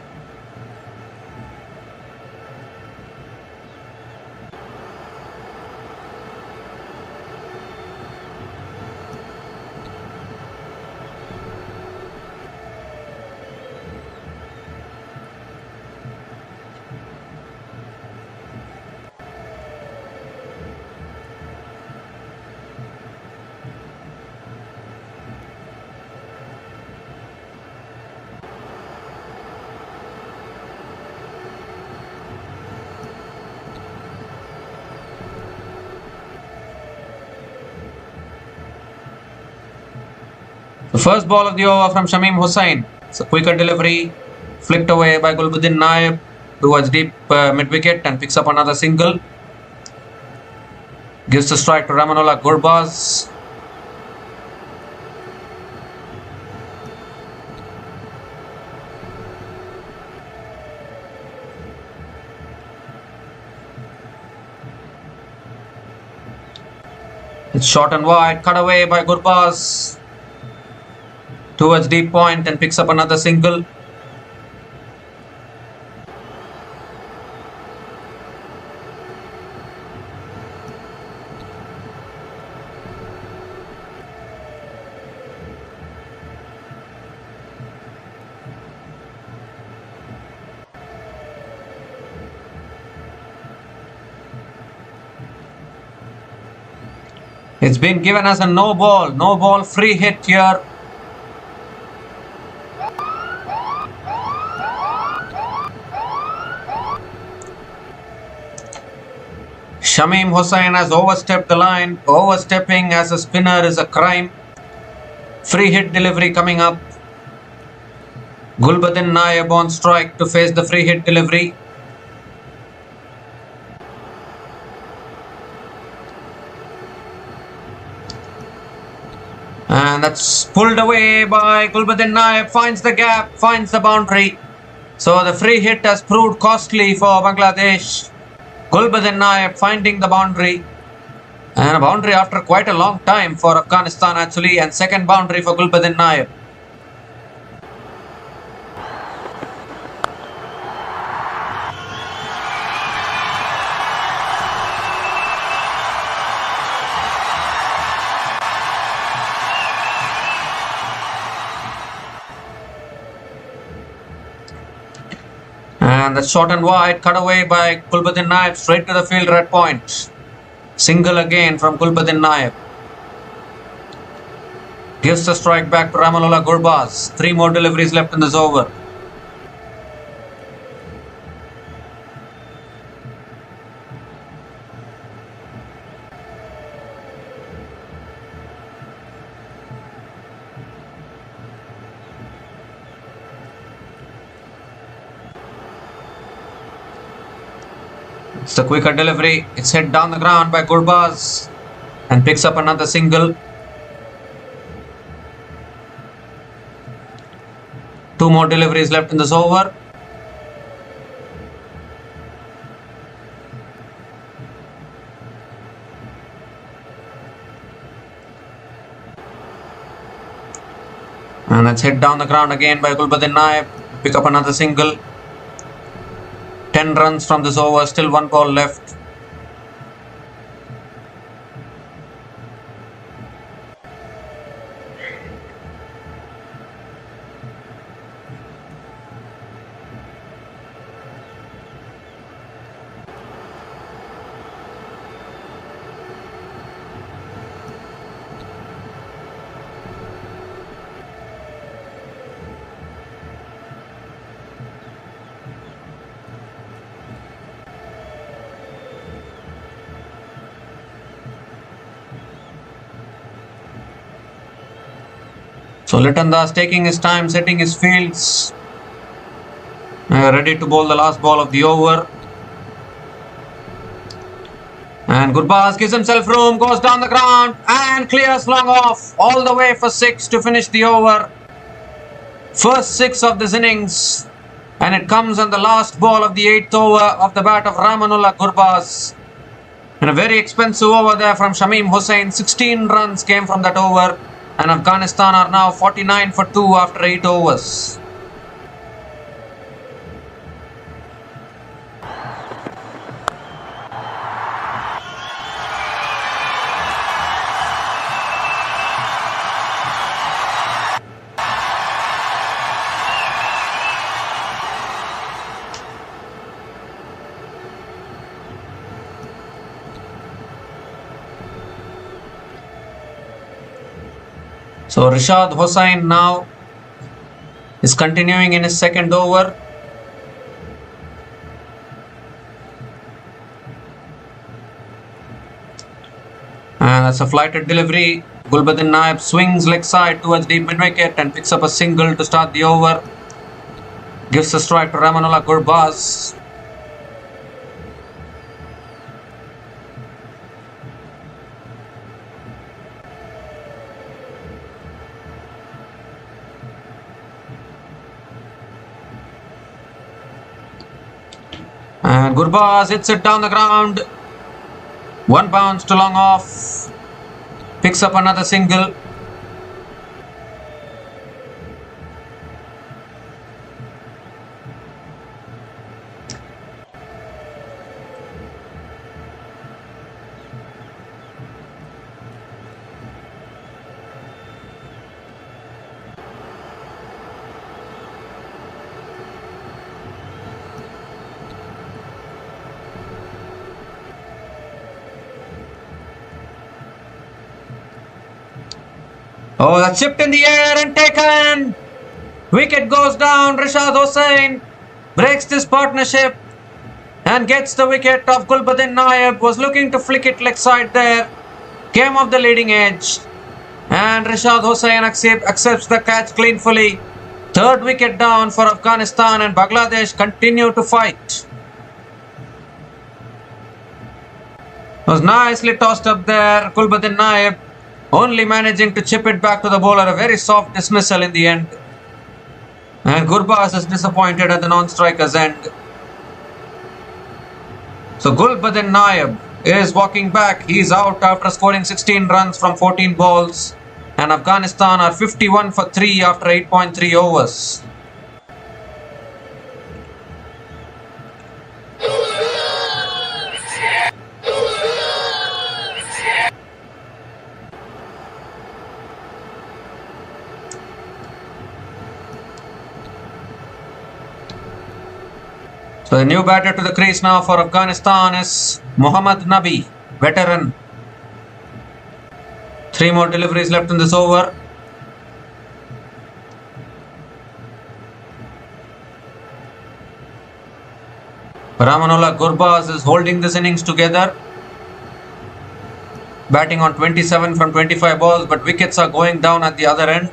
The first ball of the over from Shamim Hossain. It's a quicker delivery, flicked away by Gulbuddin Naib towards deep mid-wicket and picks up another single. Gives the strike to Ramanullah Gurbas. It's short and wide, cut away by Gurbas towards deep point and picks up another single. It's been given as a no ball free hit here. Shamim Hossain has overstepped the line. Overstepping as a spinner is a crime. Free hit delivery coming up. Gulbuddin Naib on strike to face the free hit delivery. And that's pulled away by Gulbuddin Naib. Finds the gap, finds the boundary. So the free hit has proved costly for Bangladesh. Gulbuddin Naib finding the boundary, and a boundary after quite a long time for Afghanistan actually, and second boundary for Gulbuddin Naib. And that's short and wide, cut away by Gulbuddin Naib, straight to the fielder at point. Single again from Gulbuddin Naib. Gives the strike back to Ramanullah Gurbas. 3 more deliveries left in this over. It's the quicker delivery. It's hit down the ground by Gurbas and picks up another single. 2 more deliveries left in this over. And that's hit down the ground again by Gulbuddin Naib. Pick up another single. 10 runs from this over, still 1 ball left. So Litan Das taking his time, setting his fields, ready to bowl the last ball of the over. And Gurbas gives himself room, goes down the ground and clears long off all the way for 6 to finish the over. First 6 of this innings, and it comes on the last ball of the 8th over of the bat of Ramanullah Gurbas. And a very expensive over there from Shamim Hussain. 16 runs came from that over, and Afghanistan are now 49 for 2 after 8 overs. So Rishad Hossain now is continuing in his second over. And that's a flighted delivery. Gulbuddin Naib swings leg side towards deep mid-wicket and picks up a single to start the over. Gives a strike to Ramanullah Gurbas. And Gurbas hits it down the ground. One bounce to long off. Picks up another single. Oh, that's chipped in the air and taken. Wicket goes down. Rishad Hossain breaks this partnership and gets the wicket of Gulbuddin Naib. Was looking to flick it leg side there. Came off the leading edge. And Rishad Hossain accepts the catch cleanly. Third wicket down for Afghanistan, and Bangladesh continue to fight. Was nicely tossed up there. Gulbuddin Naib only managing to chip it back to the bowler. A very soft dismissal in the end. And Gurbas is disappointed at the non-striker's end. So Gulbuddin Naib is walking back. He is out after scoring 16 runs from 14 balls. And Afghanistan are 51 for 3 after 8.3 overs. So the new batter to the crease now for Afghanistan is Mohammad Nabi, veteran. 3 more deliveries left in this over. Ramanullah Gurbas is holding this innings together. Batting on 27 from 25 balls, but wickets are going down at the other end.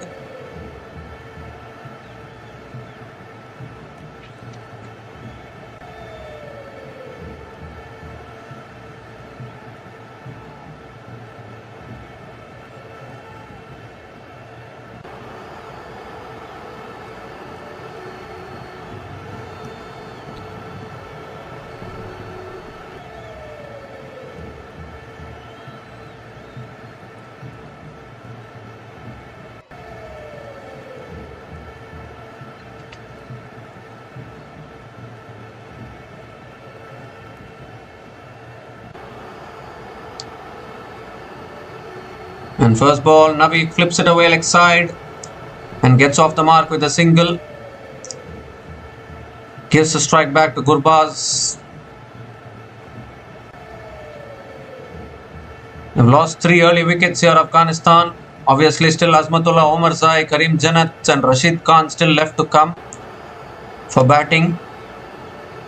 And first ball, Nabi flips it away leg side and gets off the mark with a single. Gives a strike back to Gurbas. They've lost 3 early wickets here, Afghanistan. Obviously still Azmatullah Omarzai, Karim Janat and Rashid Khan still left to come for batting.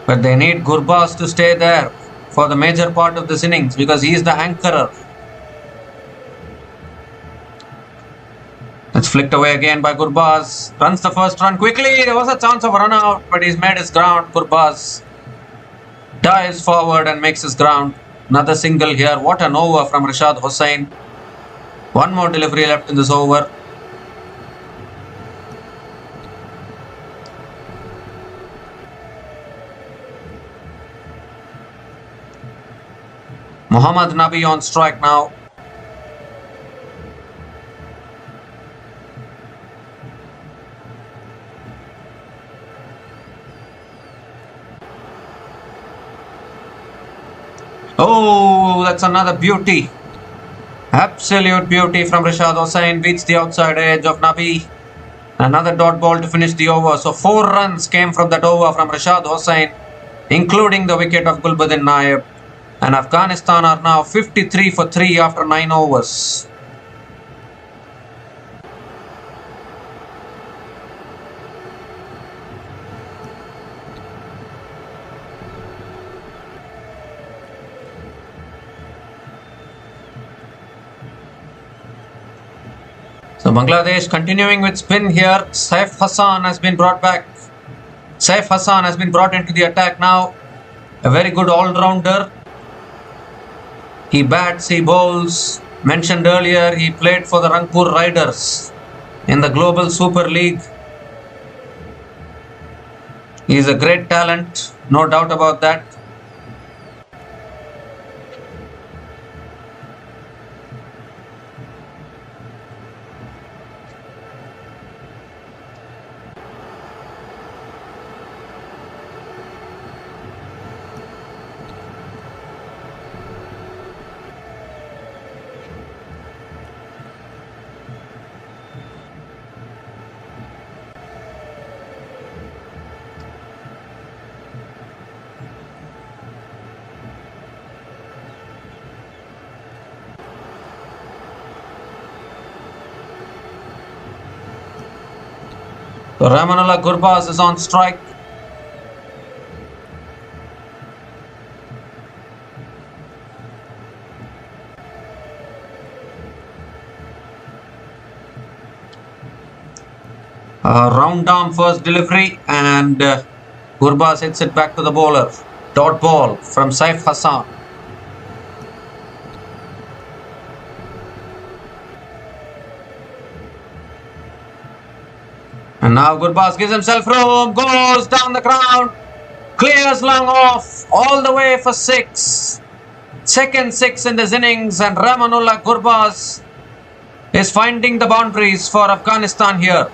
But they need Gurbas to stay there for the major part of this innings because he is the anchorer. It's flicked away again by Gurbas. Runs the first run quickly. There was a chance of a run out, but he's made his ground. Gurbas dives forward and makes his ground. Another single here. What an over from Rashad Hossain. One more delivery left in this over. Mohammad Nabi on strike now. Oh, that's another beauty. Absolute beauty from Rashad Hossain. Beats the outside edge of Nabi. Another dot ball to finish the over. So 4 runs came from that over from Rashad Hossain, including the wicket of Gulbuddin Naib. And Afghanistan are now 53 for 3 after 9 overs. So Bangladesh continuing with spin here. Saif Hassan has been brought back. Saif Hassan has been brought into the attack now. A very good all-rounder. He bats, he bowls. Mentioned earlier, he played for the Rangpur Riders in the Global Super League. He is a great talent, no doubt about that. So Ramanullah Gurbas is on strike. Round arm first delivery, and Gurbas hits it back to the bowler. Dot ball from Saif Hassan. And now Gurbas gives himself room, goes down the ground, clears long off, all the way for 6. Second 6 in this innings, and Ramanullah Gurbas is finding the boundaries for Afghanistan here.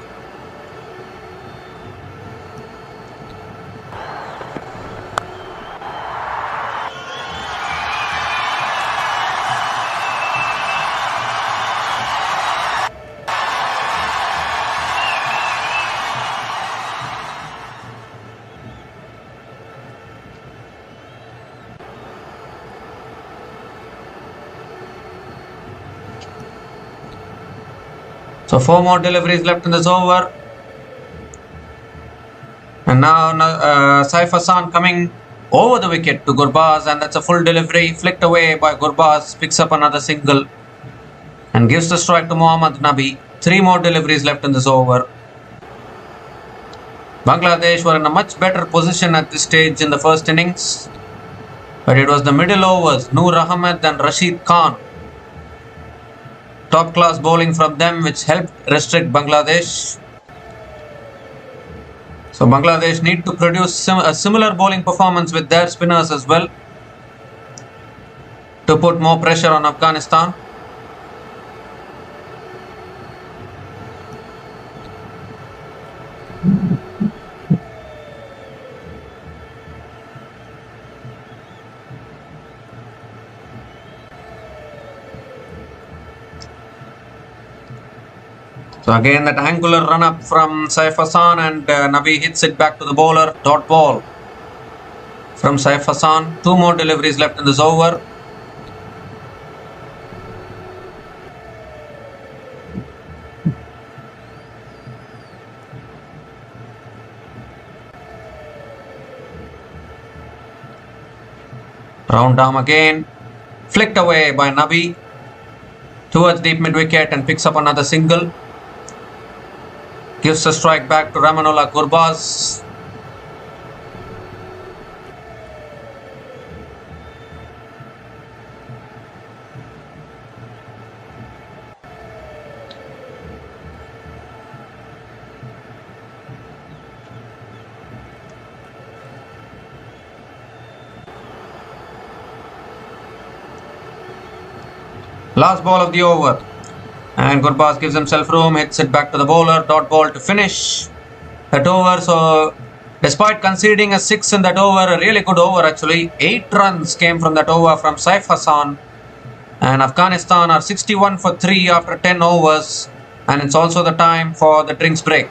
So 4 more deliveries left in this over. And now Saif Hassan coming over the wicket to Gurbas, and that's a full delivery. Flicked away by Gurbas, picks up another single and gives the strike to Mohammad Nabi. 3 more deliveries left in this over. Bangladesh were in a much better position at this stage in the first innings, but it was the middle overs, Noor Ahmed and Rashid Khan. Top class bowling from them, which helped restrict Bangladesh. So Bangladesh need to produce a similar bowling performance with their spinners as well to put more pressure on Afghanistan. So again that angular run up from Saif Hassan, and Nabi hits it back to the bowler. Dot ball from Saif Hassan. 2 more deliveries left in this over. Round arm again. Flicked away by Nabi towards deep mid wicket and picks up another single. Gives a strike back to Ramanullah Gurbas. Last ball of the over. And Gurbas gives himself room, hits it back to the bowler, dot ball to finish that over. So despite conceding a 6 in that over, a really good over actually, 8 runs came from that over from Saif Hassan. And Afghanistan are 61 for 3 after 10 overs. And it's also the time for the drinks break.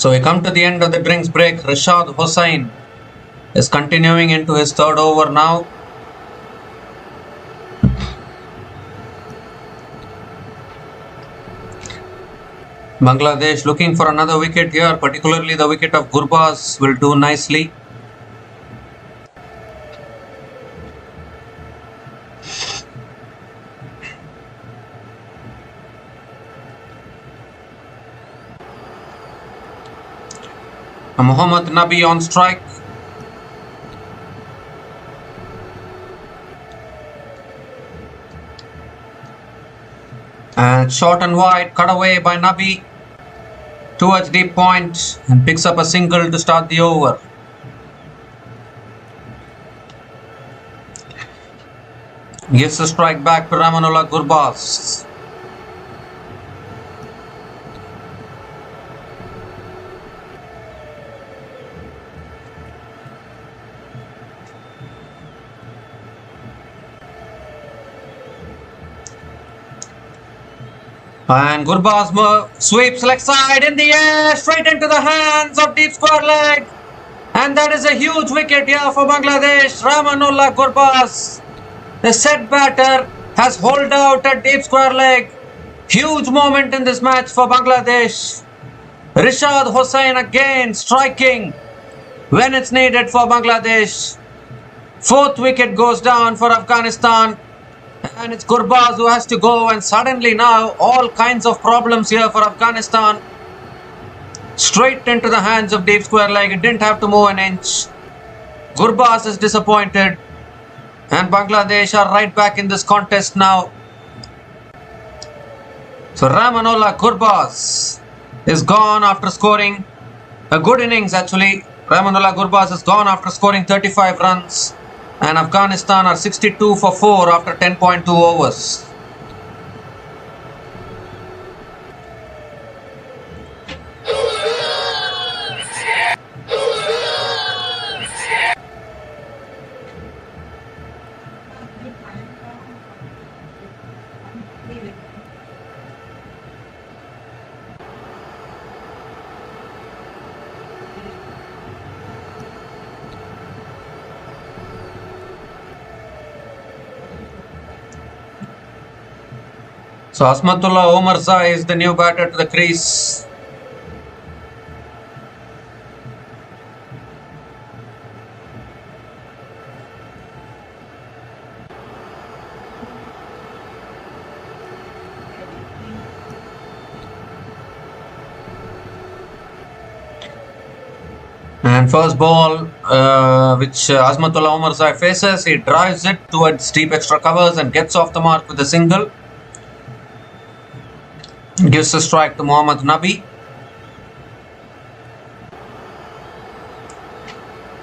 So we come to the end of the drinks break. Rashad Hossain is continuing into his third over now. Bangladesh looking for another wicket here, particularly the wicket of Gurbas will do nicely. Mohammad Nabi on strike. And short and wide, cut away by Nabi towards deep point and picks up a single to start the over. Gives a strike back to Ramanullah Gurbas. And Gurbas sweeps leg side in the air, straight into the hands of deep square leg. And that is a huge wicket here for Bangladesh. Ramanullah Gurbas, the set batter, has holed out at deep square leg. Huge moment in this match for Bangladesh. Rashad Hossain again striking when it's needed for Bangladesh. Fourth wicket goes down for Afghanistan. And it's Gurbas who has to go, and suddenly now all kinds of problems here for Afghanistan. Straight into the hands of deep square leg. It didn't have to move an inch. Gurbas is disappointed. And Bangladesh are right back in this contest now. So Ramanullah Gurbas is gone after scoring a good innings actually. Rahmanullah Gurbas is gone after scoring 35 runs, and Afghanistan are 62 for 4 after 10.2 overs. So Asmatullah Omarzai is the new batter to the crease. And first ball which Asmatullah Omarzai faces, he drives it towards deep extra covers and gets off the mark with a single. Gives a strike to Mohammad Nabi.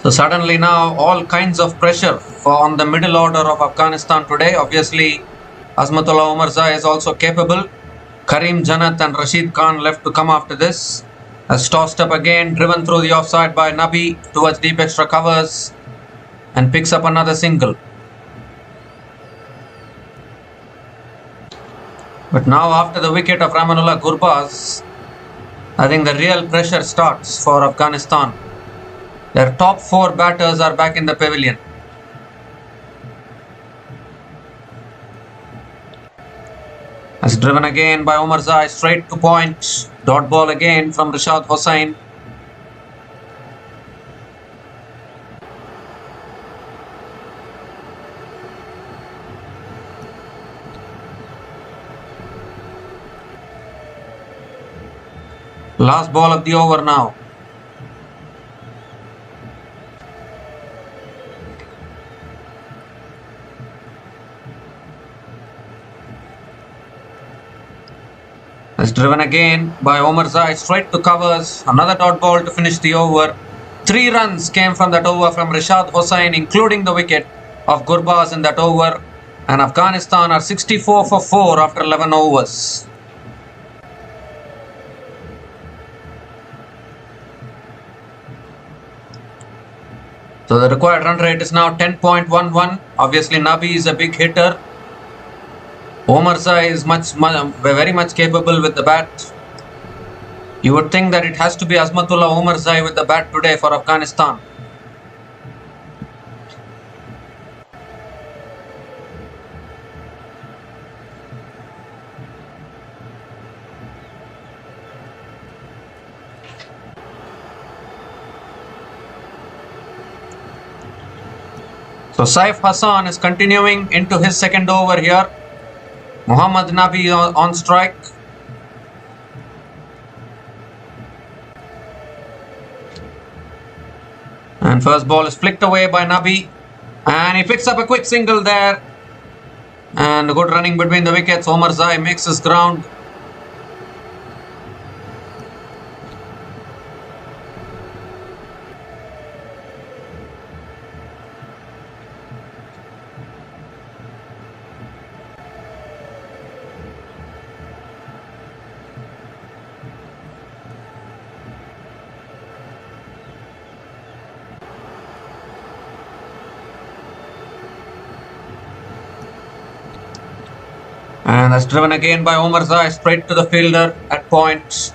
So suddenly now all kinds of pressure on the middle order of Afghanistan today. Obviously Asmatullah Omarzai is also capable. Karim Janat and Rashid Khan left to come after this. Has tossed up again, driven through the offside by Nabi towards deep extra covers and picks up another single. But now after the wicket of Rahmanullah Gurbas, I think the real pressure starts for Afghanistan. Their top 4 batters are back in the pavilion. As driven again by Omarzai straight to point. Dot ball again from Rashad Hossain. Last ball of the over now. As driven again by Omarzai straight to covers. Another dot ball to finish the over. 3 runs came from that over from Rashad Hossain, including the wicket of Gurbas in that over. And Afghanistan are 64 for 4 after 11 overs. So the required run rate is now 10.11. Obviously Nabi is a big hitter. Omarzai is very much capable with the bat. You would think that it has to be Asmatullah Omarzai with the bat today for Afghanistan. So Saif Hassan is continuing into his second over here. Mohammad Nabi on strike. And first ball is flicked away by Nabi. And he picks up a quick single there. And good running between the wickets. Omarzai makes his ground. And that's driven again by Omarzai straight to the fielder at point.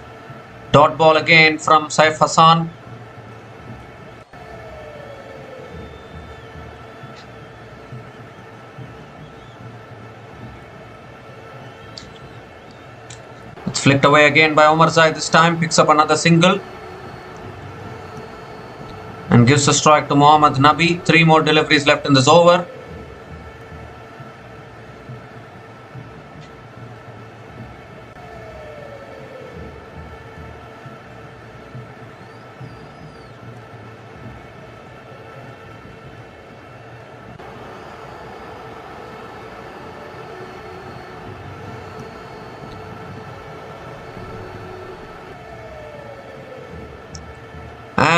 Dot ball again from Saif Hassan. It's flicked away again by Omarzai this time. Picks up another single. And gives a strike to Mohammad Nabi. 3 more deliveries left in this over.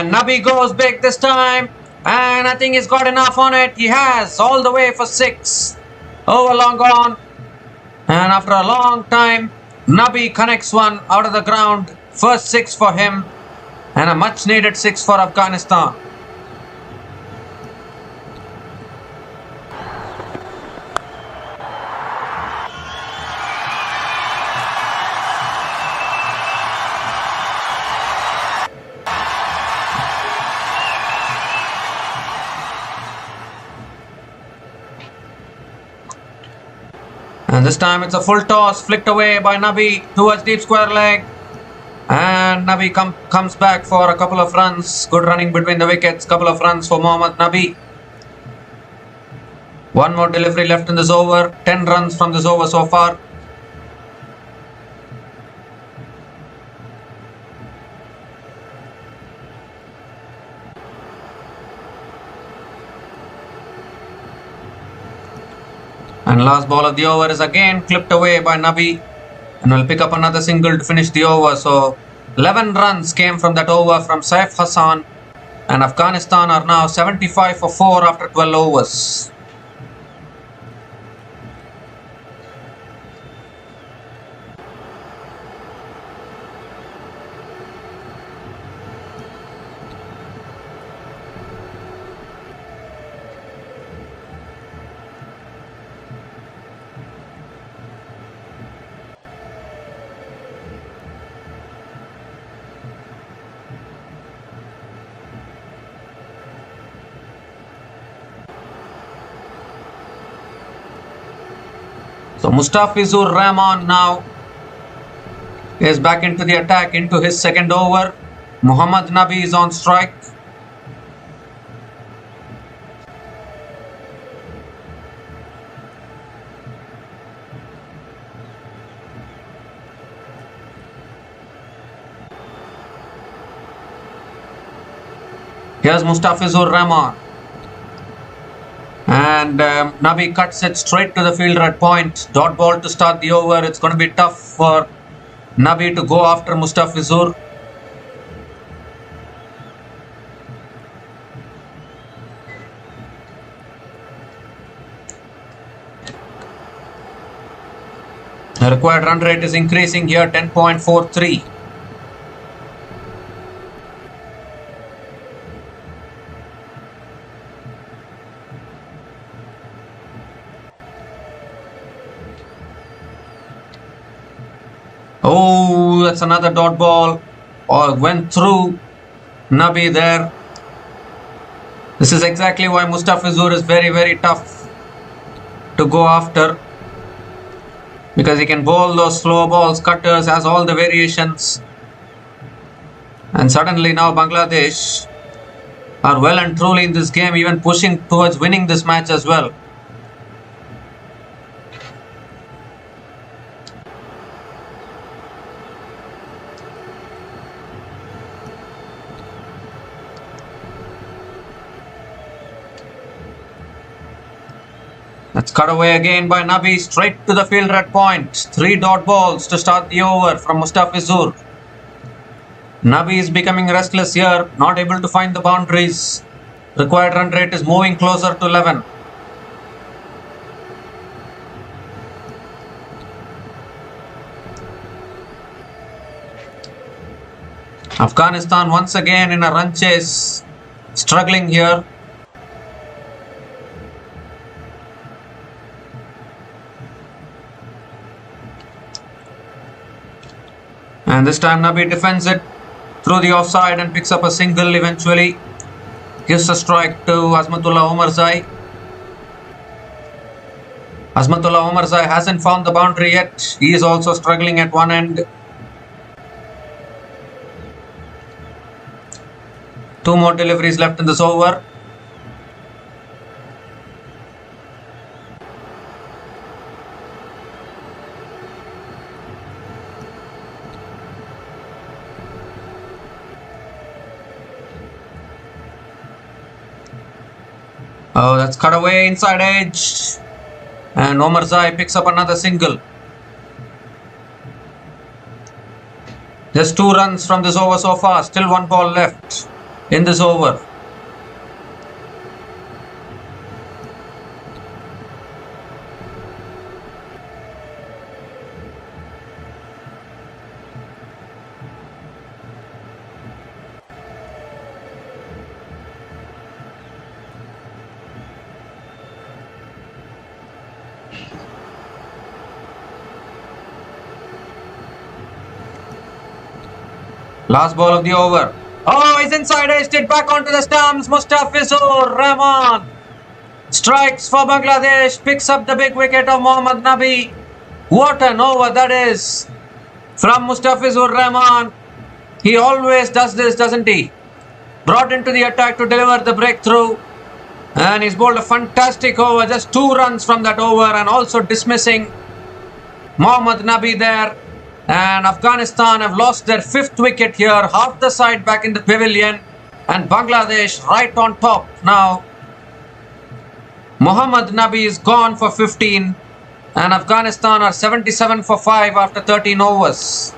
And Nabi goes big this time. And I think he's got enough on it. He has, all the way for 6. Over long gone. And after a long time, Nabi connects one out of the ground. First 6 for him. And a much needed 6 for Afghanistan. And this time it's a full toss, flicked away by Nabi towards deep square leg. And Nabi comes back for a couple of runs. Good running between the wickets. Couple of runs for Mohammad Nabi. One more delivery left in this over. 10 runs from this over so far. And last ball of the over is again clipped away by Nabi. And will pick up another single to finish the over. So 11 runs came from that over from Saif Hassan. And Afghanistan are now 75 for 4 after 12 overs. So Mustafizur Rahman now is back into the attack into his second over. Mohammad Nabi is on strike. Here's Mustafizur Rahman. And Nabi cuts it straight to the fielder at point. Dot ball to start the over. It's going to be tough for Nabi to go after Mustafizur. The required run rate is increasing here, 10.43. Oh, that's another dot ball. Or went through Nabi there. This is exactly why Mustafizur is very, very tough to go after. Because he can bowl those slow balls, cutters, has all the variations. And suddenly now Bangladesh are well and truly in this game, even pushing towards winning this match as well. That's cut away again by Nabi, straight to the fielder at point. 3 dot balls to start the over from Mustafizur. Nabi is becoming restless here, not able to find the boundaries. Required run rate is moving closer to 11. Afghanistan once again in a run chase, struggling here. And this time Nabi defends it through the offside and picks up a single eventually. Gives a strike to Azmatullah Omarzai. Azmatullah Omarzai hasn't found the boundary yet. He is also struggling at one end. 2 more deliveries left in this over. Oh, that's cut away inside edge. And Omarzai picks up another single. Just 2 runs from this over so far. Still 1 ball left. in this over. Last ball of the over. Oh, he's inside edged it back onto the stumps. Mustafizur Rahman strikes for Bangladesh, picks up the big wicket of Mohammad Nabi. What an over that is from Mustafizur Rahman. He always does this, doesn't he? Brought into the attack to deliver the breakthrough. And he's bowled a fantastic over, just 2 runs from that over, and also dismissing Mohammad Nabi there. And Afghanistan have lost their 5th wicket here, half the side back in the pavilion, and Bangladesh right on top now. Mohammad Nabi is gone for 15, and Afghanistan are 77 for 5 after 13 overs.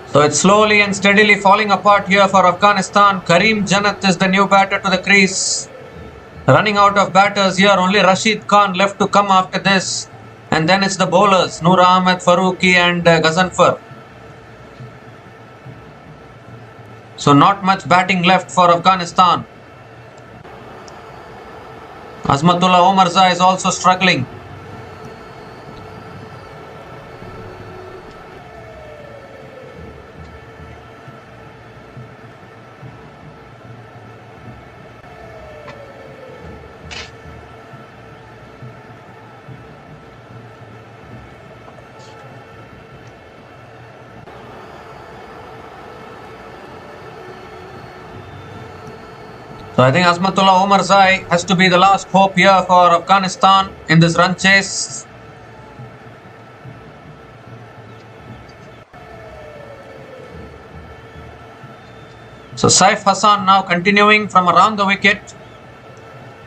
So it's slowly and steadily falling apart here for Afghanistan. Karim Janat is the new batter to the crease. Running out of batters here, only Rashid Khan left to come after this. And then it's the bowlers, Noor Ahmed, Farooqi and Ghazanfar. So not much batting left for Afghanistan. Azmatullah Omarzai is also struggling. So I think Azmatullah Omarzai has to be the last hope here for Afghanistan in this run chase. So Saif Hassan now continuing from around the wicket.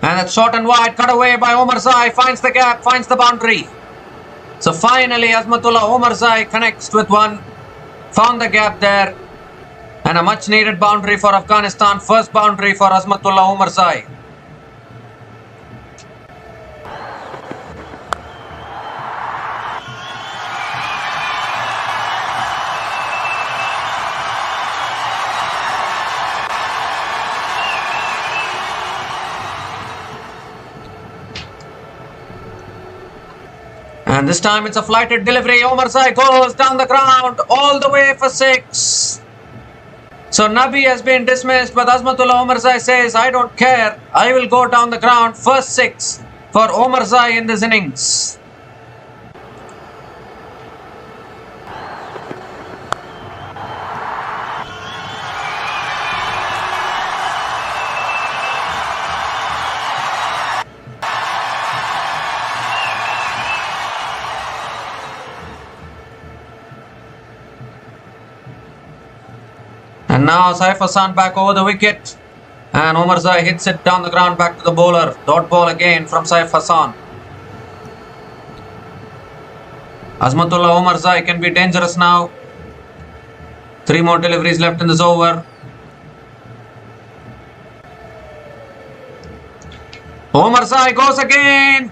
And that's short and wide, cut away by Omarzai, finds the gap, finds the boundary. So finally Azmatullah Omarzai connects with one, found the gap there. And a much needed boundary for Afghanistan. First boundary for Azmatullah Omarzai. And this time it's a flighted delivery. Omarzai goes down the ground all the way for 6. So Nabi has been dismissed, but Azmatullah Omarzai says, I don't care, I will go down the ground. First 6 for Omarzai in this innings. And now Saif Hassan back over the wicket, and Omarzai hits it down the ground back to the bowler. Dot ball again from Saif Hassan. Azmatullah Omarzai can be dangerous now. 3 more deliveries left in this over. Omarzai goes again,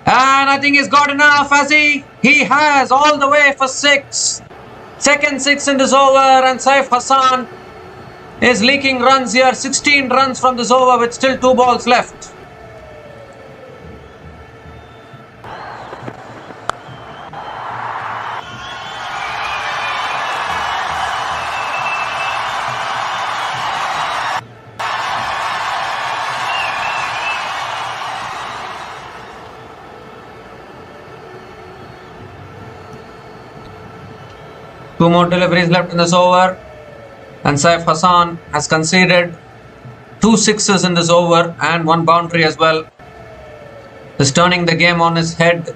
and I think he's got enough, has he? He has, all the way for 6. Second 6 in this over, and Saif Hassan is leaking runs here. 16 runs from this over with still 2 balls left. Two more deliveries left in this over, and Saif Hassan has conceded 2 sixes in this over and 1 boundary as well. is turning the game on his head.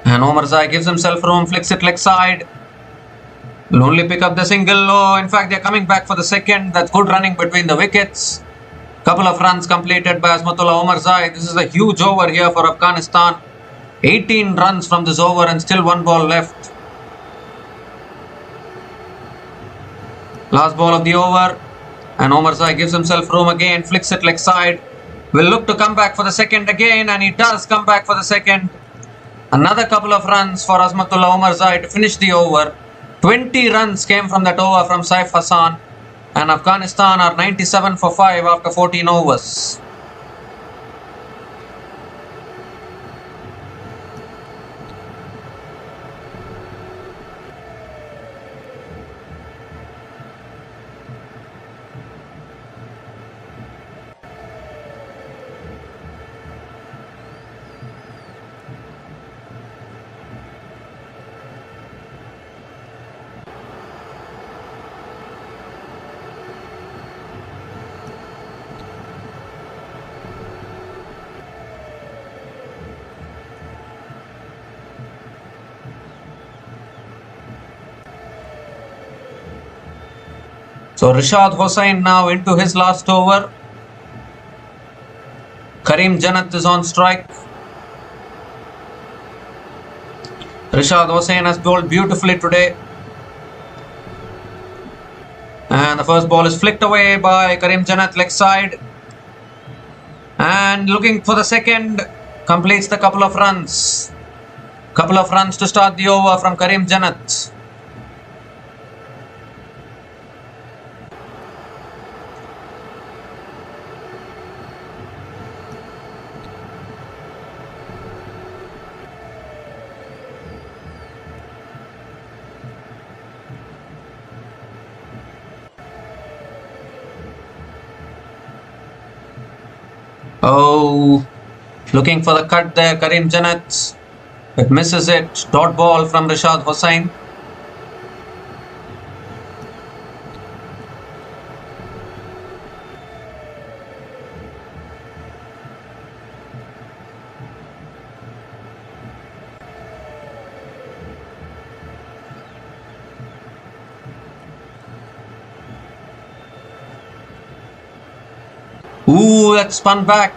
And Omar Zai gives himself room, flicks it leg side. Will only pick up the single. Oh, in fact, they're coming back for the second. That's good running between the wickets. Couple of runs completed by Azmatullah Omar Zai. This is a huge over here for Afghanistan. 18 runs from this over and still one ball left. Last ball of the over. And Omar Zai gives himself room again, flicks it leg side. Will look to come back for the second again, and he does come back for the second. Another couple of runs for Azmatullah Omar Zai to finish the over. 20 runs came from that over from Saif Hassan, and Afghanistan are 97 for 5 after 14 overs. So Rishad Hossain now into his last over. Karim Janat is on strike. Rishad Hossain has bowled beautifully today. And the first ball is flicked away by Karim Janat, leg side. And looking for the second, completes the couple of runs. Couple of runs to start the over from Karim Janat. Oh, looking for the cut there, Karim Janat. It misses it. Dot ball from Rishad Hossain. Ooh, that spun back.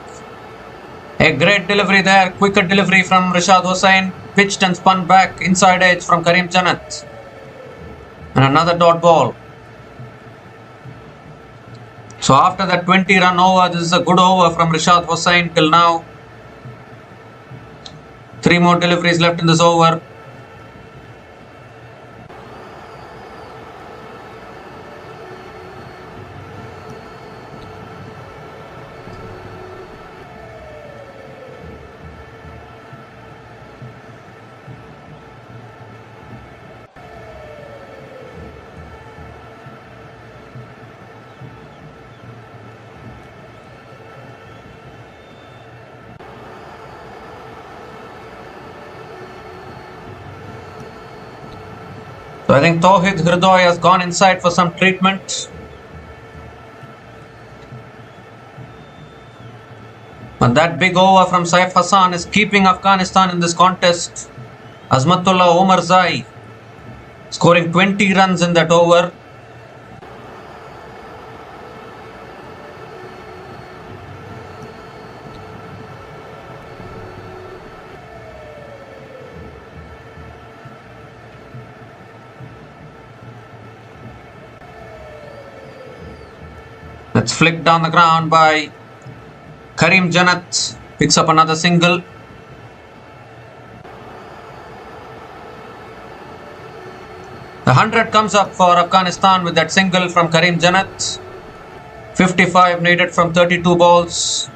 A great delivery there. Quicker delivery from Rishad Hossain. Pitched and spun back. Inside edge from Karim Janat. And another dot ball. So after that 20 run over, this is a good over from Rishad Hossain till now. 3 more deliveries left in this over. So I think Tawhid Hridoy has gone inside for some treatment. And that big over from Saif Hassan is keeping Afghanistan in this contest. Azmatullah Omar Zai scoring 20 runs in that over. That's flicked down the ground by Karim Janat. Picks up another single. The 100 comes up for Afghanistan with that single from Karim Janat. 55 needed from 32 balls.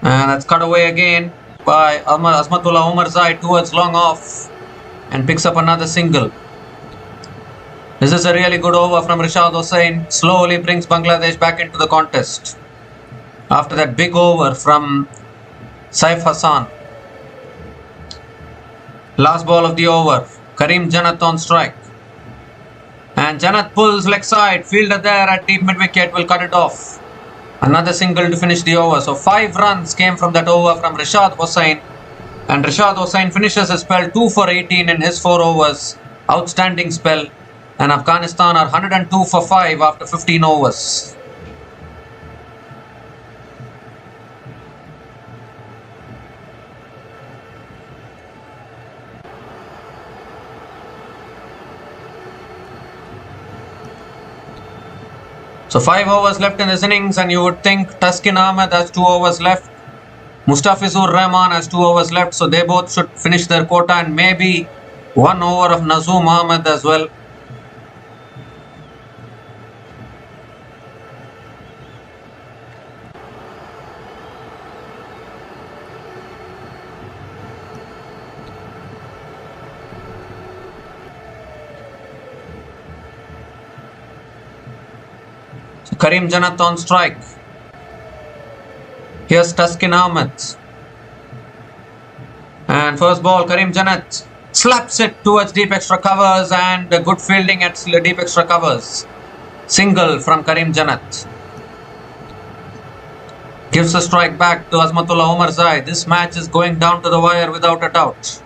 And that's cut away again by Azmatullah Omar Zai towards long off and picks up another single. This is a really good over from Rashad Hussain. Slowly brings Bangladesh back into the contest. After that big over from Saif Hassan. Last ball of the over. Karim Janat on strike. And Janat pulls leg side. Fielder there at deep mid wicket will cut it off. Another single to finish the over. So 5 runs came from that over from Rashad Hussain. And Rashad Hussain finishes his spell 2 for 18 in his 4 overs. Outstanding spell. And Afghanistan are 102 for 5 after 15 overs. So 5 overs left in this innings, and you would think Taskin Ahmed has 2 overs left. Mustafizur Rahman has 2 overs left, so they both should finish their quota, and maybe 1 over of Nazoom Ahmed as well. Karim Janat on strike. Here's Taskin Ahmed. And first ball, Karim Janat slaps it towards deep extra covers, and good fielding at deep extra covers. Single from Karim Janat. Gives a strike back to Azmatullah Omarzai. This match is going down to the wire without a doubt.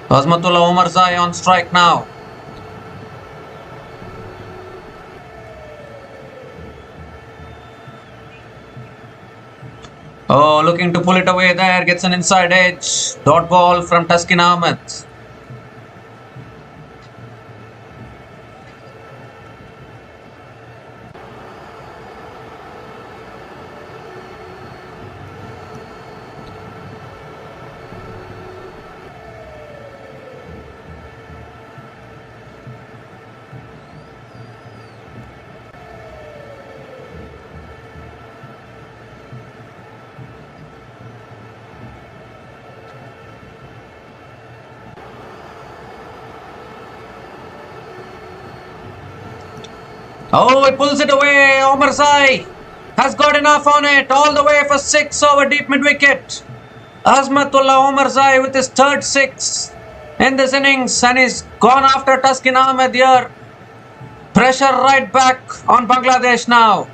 Azmatullah Omarzai on strike now. Oh, looking to pull it away there. Gets an inside edge. Dot ball from Taskin Ahmed. Oh, he pulls it away. Omarzai has got enough on it. All the way for 6 over deep mid wicket. Azmatullah Omarzai with his third 6 in this innings, and he's gone after Taskin Ahmed here. Pressure right back on Bangladesh now.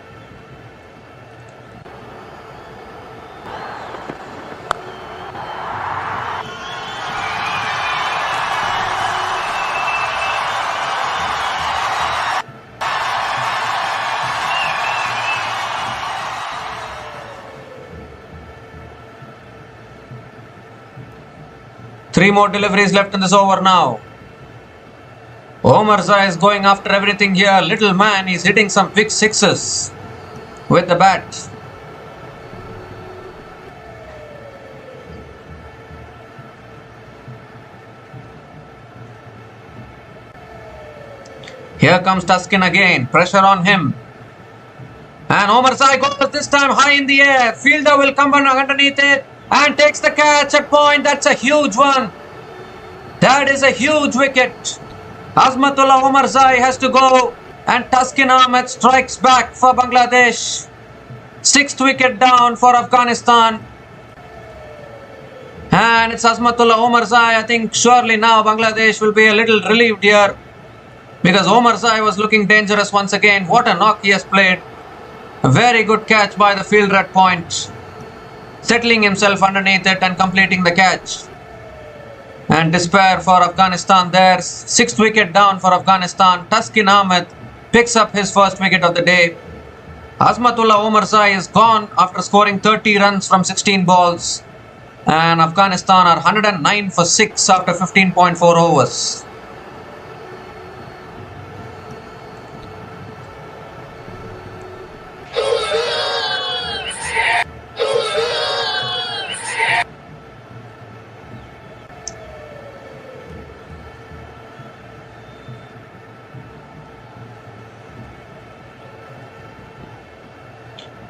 Three more deliveries left in this over now. Omarzai is going after everything here. Little man, he's hitting some big sixes with the bat. Here comes Taskin again. Pressure on him. And Omarzai goes this time high in the air. Fielder will come underneath it and takes the catch at point. That's a huge one. That is a huge wicket. Azmatullah Omarzai has to go, and Taskin Ahmed strikes back for Bangladesh. 6th wicket down for Afghanistan. And it's Azmatullah Omarzai. I think surely now Bangladesh will be a little relieved here, because Omarzai was looking dangerous once again. What a knock he has played. A very good catch by the fielder at point, settling himself underneath it and completing the catch. And despair for Afghanistan there. 6th wicket down for Afghanistan. Taskin Ahmed picks up his first wicket of the day. Azmatullah Omarzai is gone after scoring 30 runs from 16 balls. And Afghanistan are 109 for 6 after 15.4 overs.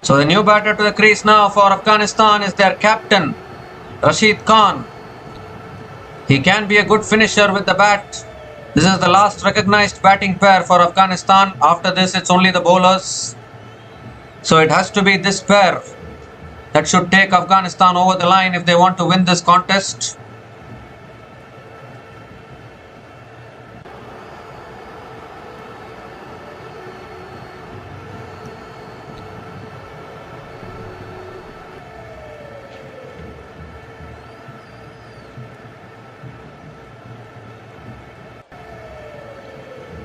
So the new batter to the crease now for Afghanistan is their captain, Rashid Khan. He can be a good finisher with the bat. This is the last recognized batting pair for Afghanistan. After this, it's only the bowlers. So it has to be this pair that should take Afghanistan over the line if they want to win this contest.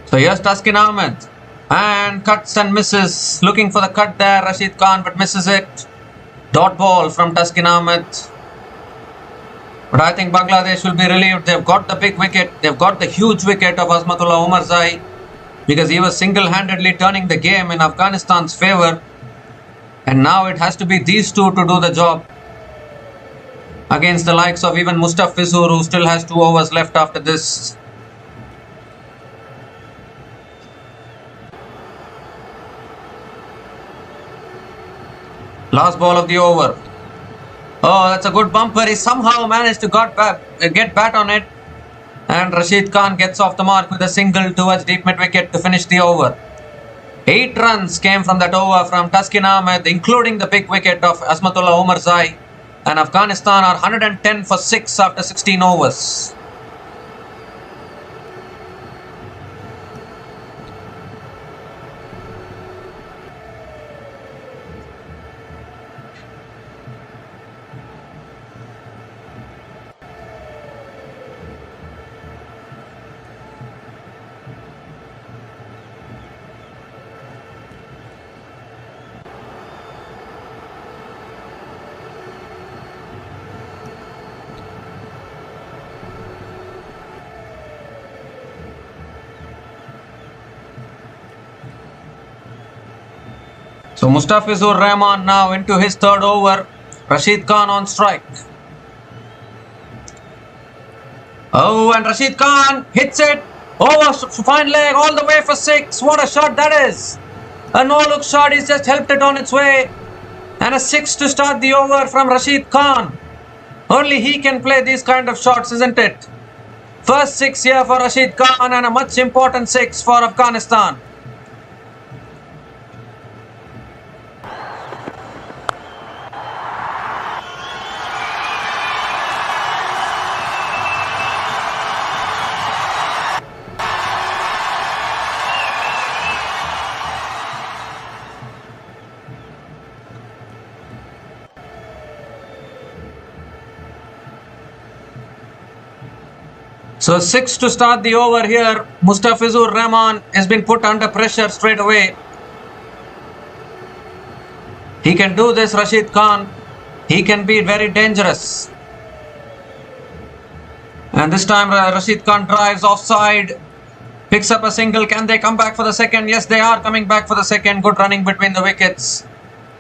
So here's Taskin Ahmed, and cuts and misses, looking for the cut there, Rashid Khan, but misses it. Dot ball from Taskin Ahmed. But I think Bangladesh will be relieved. They've got the big wicket, they've got the huge wicket of Azmatullah Omarzai, because he was single-handedly turning the game in Afghanistan's favour, and now it has to be these two to do the job against the likes of even Mustafizur, who still has 2 overs left after this. Last ball of the over. Oh, that's a good bumper. He somehow managed to get bat on it. And Rashid Khan gets off the mark with a single towards deep mid-wicket to finish the over. 8 runs came from that over from Taskin Ahmed, including the big wicket of Azmatullah Omarzai. And Afghanistan are 110 for 6 after 16 overs. So Mustafizur Rahman now into his 3rd over. Rashid Khan on strike. Oh, and Rashid Khan hits it. Over fine leg all the way for 6. What a shot that is. A no-look shot. He's just helped it on its way. And a 6 to start the over from Rashid Khan. Only he can play these kind of shots, isn't it? First 6 here for Rashid Khan, and a much important 6 for Afghanistan. So 6 to start the over here. Mustafizur Rahman has been put under pressure straight away. He can do this, Rashid Khan. He can be very dangerous. And this time Rashid Khan drives offside. Picks up a single. Can they come back for the second? Yes, they are coming back for the second. Good running between the wickets.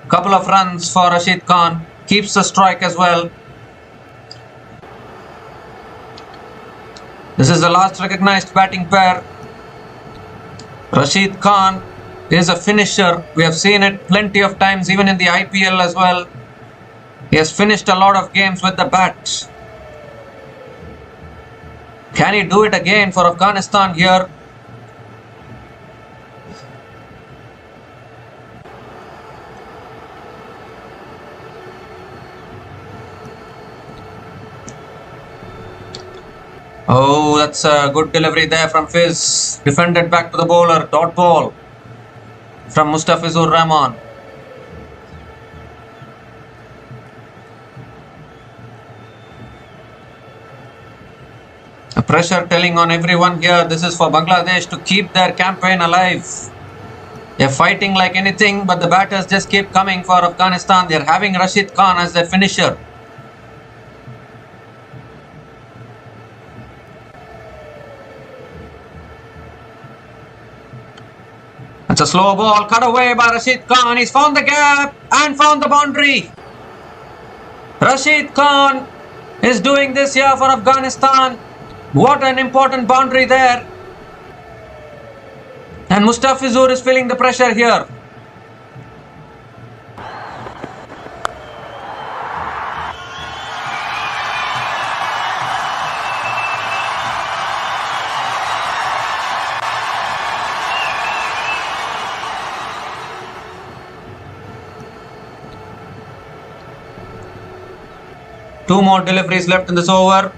Couple of runs for Rashid Khan. Keeps the strike as well. This is the last recognized batting pair. Rashid Khan is a finisher. We have seen it plenty of times, even in the IPL as well. He has finished a lot of games with the bat. Can he do it again for Afghanistan here? Oh, that's a good delivery there from Fizz. Defended back to the bowler. Dot ball from Mustafizur Rahman. A pressure telling on everyone here. This is for Bangladesh to keep their campaign alive. They're fighting like anything, but the batters just keep coming for Afghanistan. They're having Rashid Khan as their finisher. It's a slow ball cut away by Rashid Khan. He's found the gap and found the boundary. Rashid Khan is doing this here for Afghanistan. What an important boundary there. And Mustafizur is feeling the pressure here. Two more deliveries left in this over.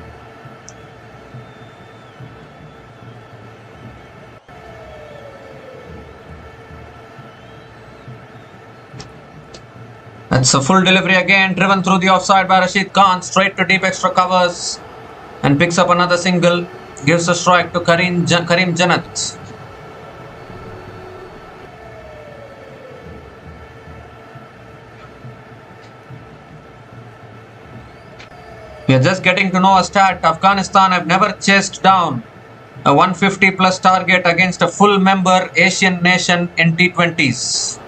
That's a full delivery again, driven through the offside by Rashid Khan, straight to deep extra covers, and picks up another single, gives a strike to Karim Janat. We are just getting to know a stat. Afghanistan have never chased down a 150 plus target against a full member Asian nation in T20s.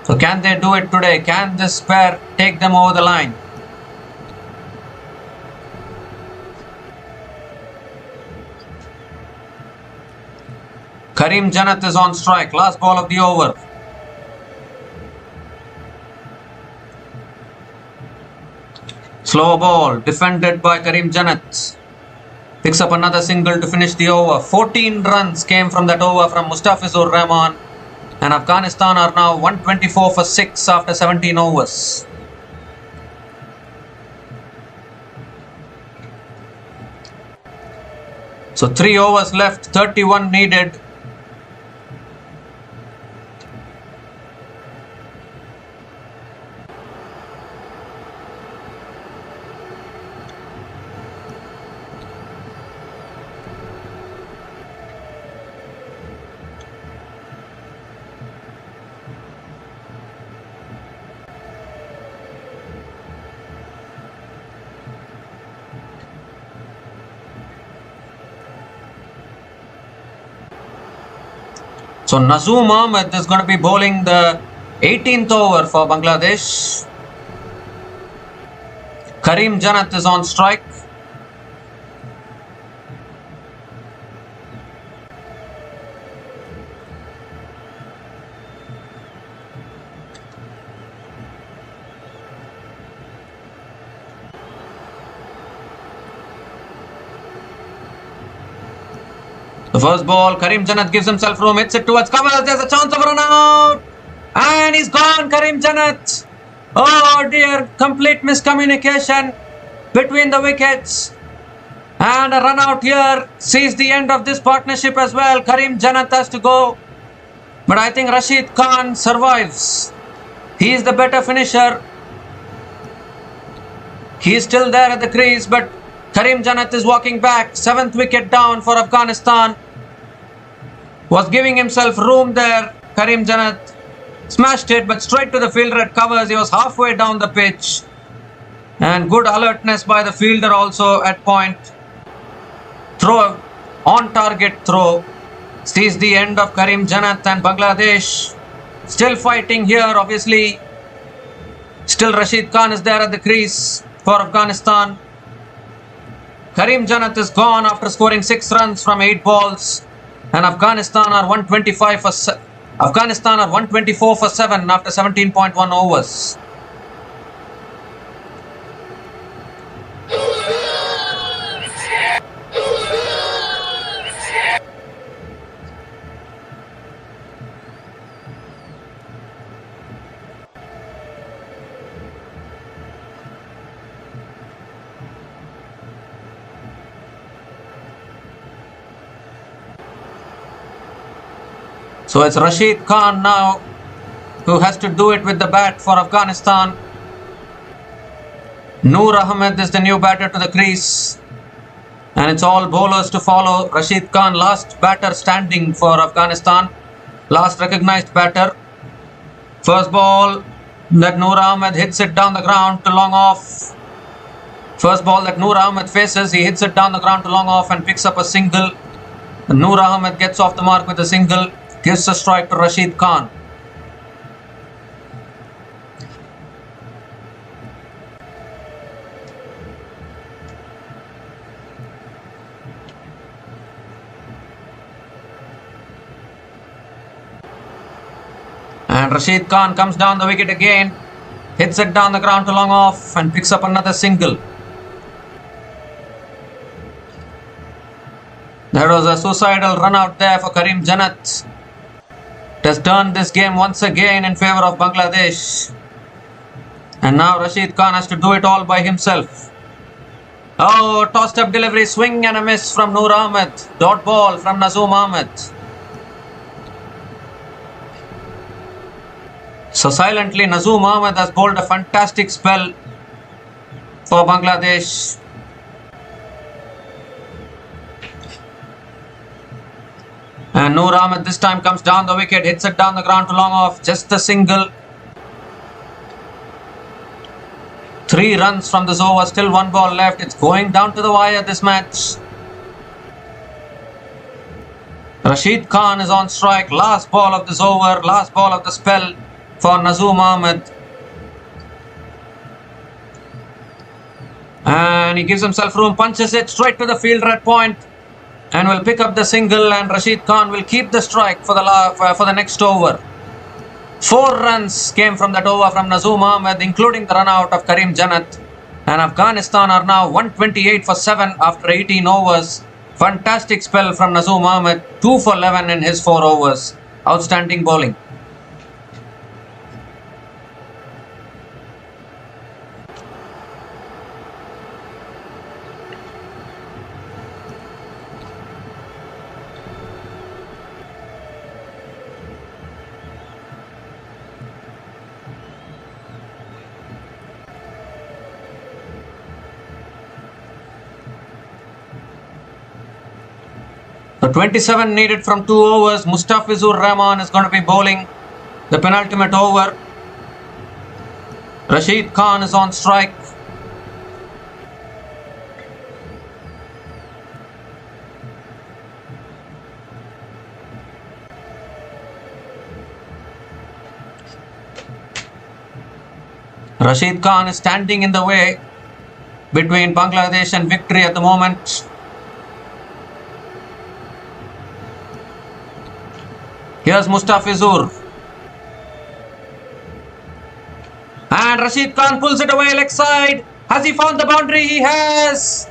So can they do it today? Can this pair take them over the line? Karim Janat is on strike. Last ball of the over. Slow ball defended by Karim Janat. Picks up another single to finish the over. 14 runs came from that over from Mustafizur Rahman. And Afghanistan are now 124 for 6 after 17 overs. So 3 overs left, 31 needed. So Nazoom Ahmed is going to be bowling the 18th over for Bangladesh. Karim Janat is on strike. The first ball, Karim Janat gives himself room, hits it towards covers, there's a chance of a run out. And he's gone, Karim Janat. Oh dear, complete miscommunication between the wickets. And a run out here sees the end of this partnership as well. Karim Janat has to go. But I think Rashid Khan survives. He is the better finisher. He is still there at the crease, but Karim Janat is walking back. 7th wicket down for Afghanistan. Was giving himself room there. Karim Janat smashed it, but straight to the fielder at covers. He was halfway down the pitch. And good alertness by the fielder also at point. Throw, on target throw. Sees the end of Karim Janat, and Bangladesh still fighting here, obviously. Still Rashid Khan is there at the crease for Afghanistan. Karim Janat is gone after scoring 6 runs from 8 balls, and Afghanistan are 124 for 7 after 17.1 overs. So it's Rashid Khan now who has to do it with the bat for Afghanistan. Noor Ahmed is the new batter to the crease. And it's all bowlers to follow. Rashid Khan, last batter standing for Afghanistan. Last recognized batter. First ball that Noor Ahmed hits it down the ground to long off. First ball that Noor Ahmed faces, he hits it down the ground to long off and picks up a single. Noor Ahmed gets off the mark with a single. Gives a strike to Rashid Khan. And Rashid Khan comes down the wicket again. Hits it down the ground to long off and picks up another single. There was a suicidal run out there for Karim Janat. It has turned this game once again in favour of Bangladesh. And now Rashid Khan has to do it all by himself. Oh, tossed up delivery, swing and a miss from Noor Ahmed. Dot ball from Nazoom Ahmed. So silently, Nazoom Ahmed has bowled a fantastic spell for Bangladesh. And Noor Ahmed this time comes down the wicket, hits it down the ground to long off. Just a single. 3 runs from this over, still 1 ball left. It's going down to the wire this match. Rashid Khan is on strike. Last ball of this over, last ball of the spell for Nazoom Ahmed. And he gives himself room, punches it straight to the field red point and will pick up the single, and Rashid Khan will keep the strike for the next over. 4 runs came from that over from Nazoom Ahmed, including the run out of Karim Janat. And Afghanistan are now 128 for 7 after 18 overs. Fantastic spell from Nazoom Ahmed, 2 for 11 in his 4 overs. Outstanding bowling. The 27 needed from 2 overs. Mustafizur Rahman is going to be bowling the penultimate over. Rashid Khan is on strike. Rashid Khan is standing in the way between Bangladesh and victory at the moment. Here's Mustafizur. And Rashid Khan pulls it away leg side. Has he found the boundary? He has.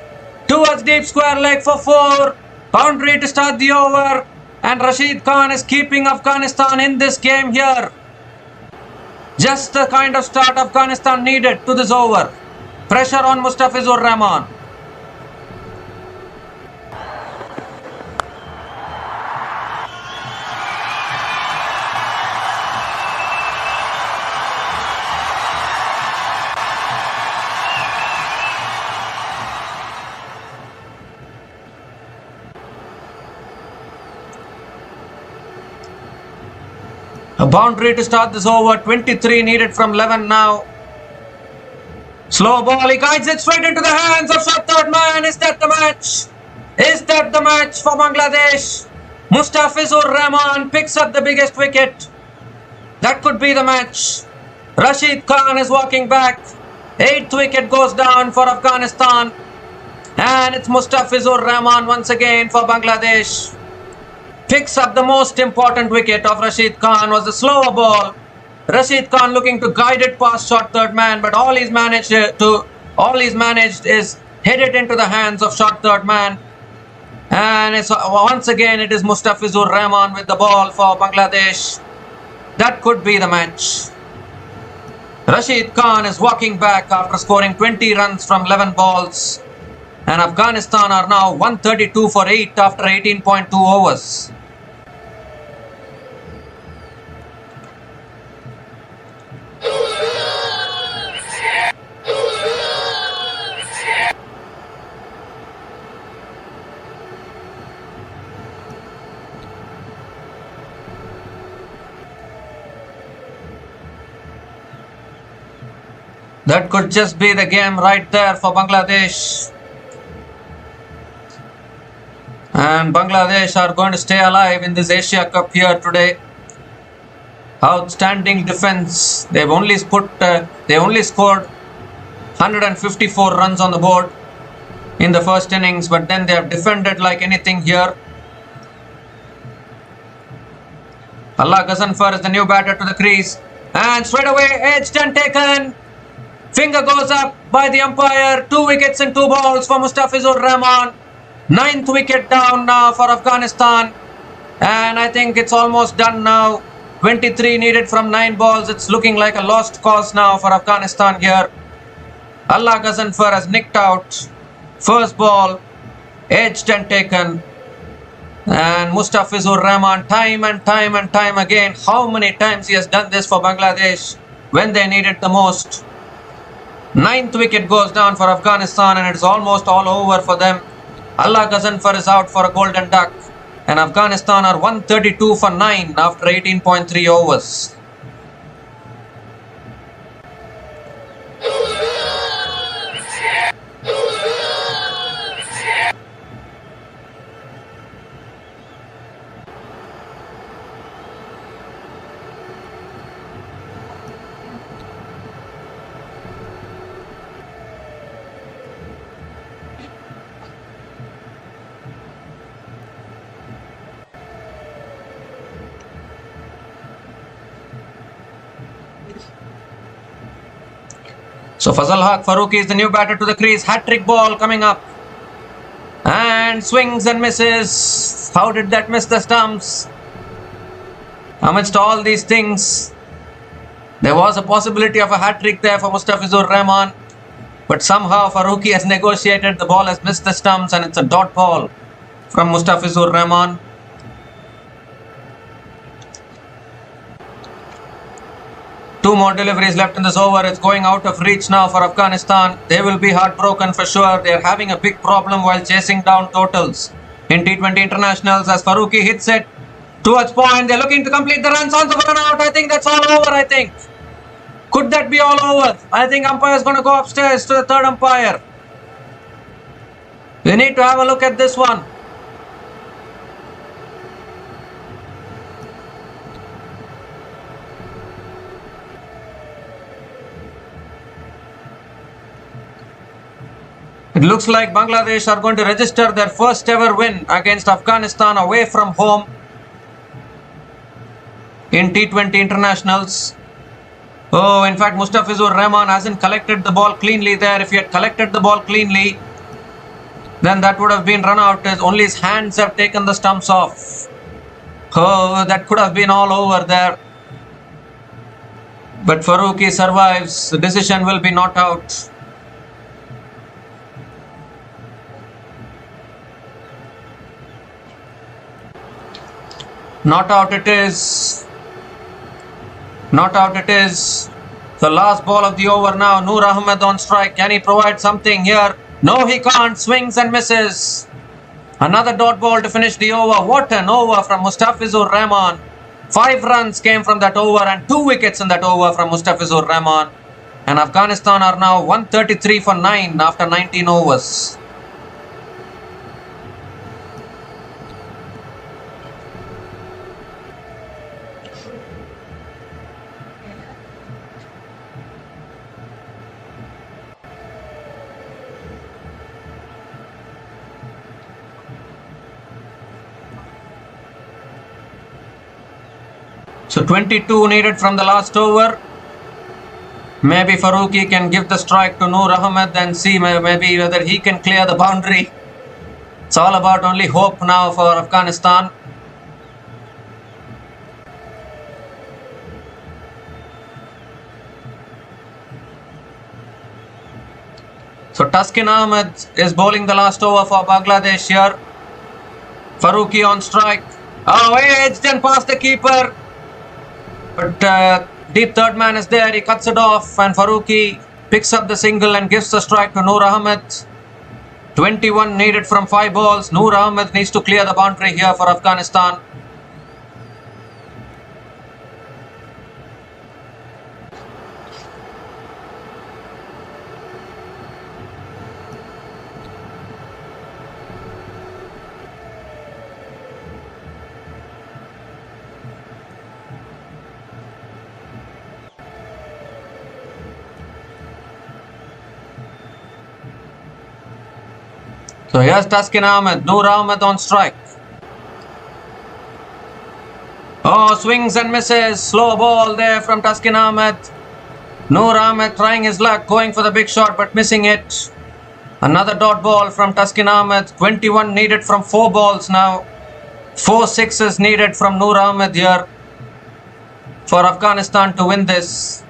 Towards deep square leg for 4. Boundary to start the over. And Rashid Khan is keeping Afghanistan in this game here. Just the kind of start Afghanistan needed to this over. Pressure on Mustafizur Rahman. A boundary to start this over. 23 needed from 11 now. Slow ball. He guides it straight into the hands of shot third man. Is that the match? Is that the match for Bangladesh? Mustafizur Rahman picks up the biggest wicket. That could be the match. Rashid Khan is walking back. 8th wicket goes down for Afghanistan. And it's Mustafizur Rahman once again for Bangladesh. Picks up the most important wicket of Rashid Khan. Was a slower ball. Rashid Khan looking to guide it past shot third man, but all he's managed is hit it into the hands of shot third man. And once again it is Mustafizur Rahman with the ball for Bangladesh. That could be the match. Rashid Khan is walking back after scoring 20 runs from 11 balls. And Afghanistan are now 132 for 8 after 18.2 overs. That could just be the game right there for Bangladesh. And Bangladesh are going to stay alive in this Asia Cup here today. Outstanding defense. They only scored 154 runs on the board in the first innings, but then they have defended like anything here. Allah Ghazanfar is the new batter to the crease. And straight away edged and taken. Finger goes up by the umpire. 2 wickets and 2 balls for Mustafizur Rahman. 9th wicket down now for Afghanistan. And I think it's almost done now. 23 needed from 9 balls. It's looking like a lost cause now for Afghanistan here. Allah Ghazanfar has nicked out First ball, edged and taken. And Mustafizur Rahman, time and time again. How many times he has done this for Bangladesh when they need it the most? 9th wicket goes down for Afghanistan and it's almost all over for them. Allah Ghazanfar is out for a golden duck. And Afghanistan are 132 for 9 after 18.3 overs. So Fazal Haq Farooqi is the new batter to the crease. Hat-trick ball coming up. And swings and misses. How did that miss the stumps? Amidst all these things, there was a possibility of a hat-trick there for Mustafizur Rahman. But somehow Farooqi has negotiated. The ball has missed the stumps and it's a dot ball from Mustafizur Rahman. Two more deliveries left in this over. It's going out of reach now for Afghanistan. They will be heartbroken for sure. They're having a big problem while chasing down totals in T20 internationals as Farooqi hits it towards point. They're looking to complete the runs on the run out. I think that's all over, I think. Could that be all over? I think umpire is going to go upstairs to the third umpire. We need to have a look at this one. It looks like Bangladesh are going to register their first ever win against Afghanistan away from home in T20 internationals. Oh, in fact, Mustafizur Rahman hasn't collected the ball cleanly there. If he had collected the ball cleanly, then that would have been run out as only his hands have taken the stumps off. Oh, that could have been all over there. But Farooqi survives. The decision will be not out. Not out it is. Not out it is. The last ball of the over now. Noor Ahmed on strike. Can he provide something here? No, he can't. Swings and misses. Another dot ball to finish the over. What an over from Mustafizur Rahman. 5 runs came from that over and 2 wickets in that over from Mustafizur Rahman. And Afghanistan are now 133 for 9 after 19 overs. So 22 needed from the last over. Maybe Farooqi can give the strike to Noor Ahmed and see maybe whether he can clear the boundary. It's all about only hope now for Afghanistan. So Taskin Ahmed is bowling the last over for Bangladesh here. Farooqi on strike. Oh, edged and past the keeper. But deep third man is there. He cuts it off and Farooqi picks up the single and gives the strike to Noor Ahmed. 21 needed from 5 balls. Noor Ahmed needs to clear the boundary here for Afghanistan. So here's Taskin Ahmed, Noor Ahmed on strike. Oh, swings and misses. Slow ball there from Taskin Ahmed. Noor Ahmed trying his luck, going for the big shot but missing it. Another dot ball from Taskin Ahmed. 21 needed from 4 balls now. 4 sixes needed from Noor Ahmed here for Afghanistan to win this.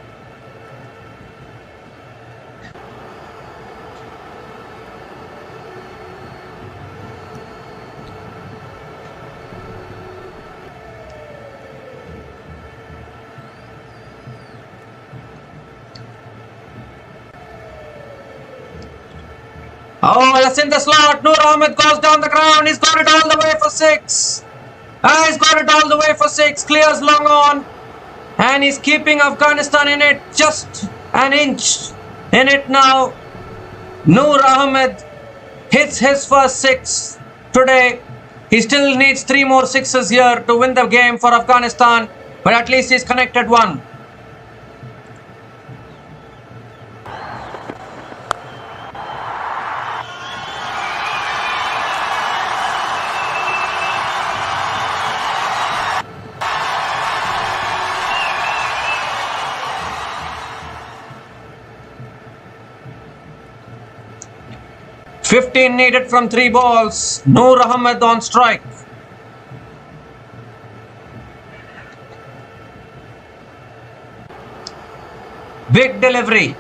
Oh, that's in the slot. Noor Ahmed goes down the ground. He's got it all the way for 6. He's got it all the way for 6. Clears long on. And he's keeping Afghanistan in it. Just an inch in it now. Noor Ahmed hits his first 6 today. He still needs 3 more 6s here to win the game for Afghanistan. But at least he's connected one. "15 needed from 3 balls. Noor Ahmed on strike. Big delivery.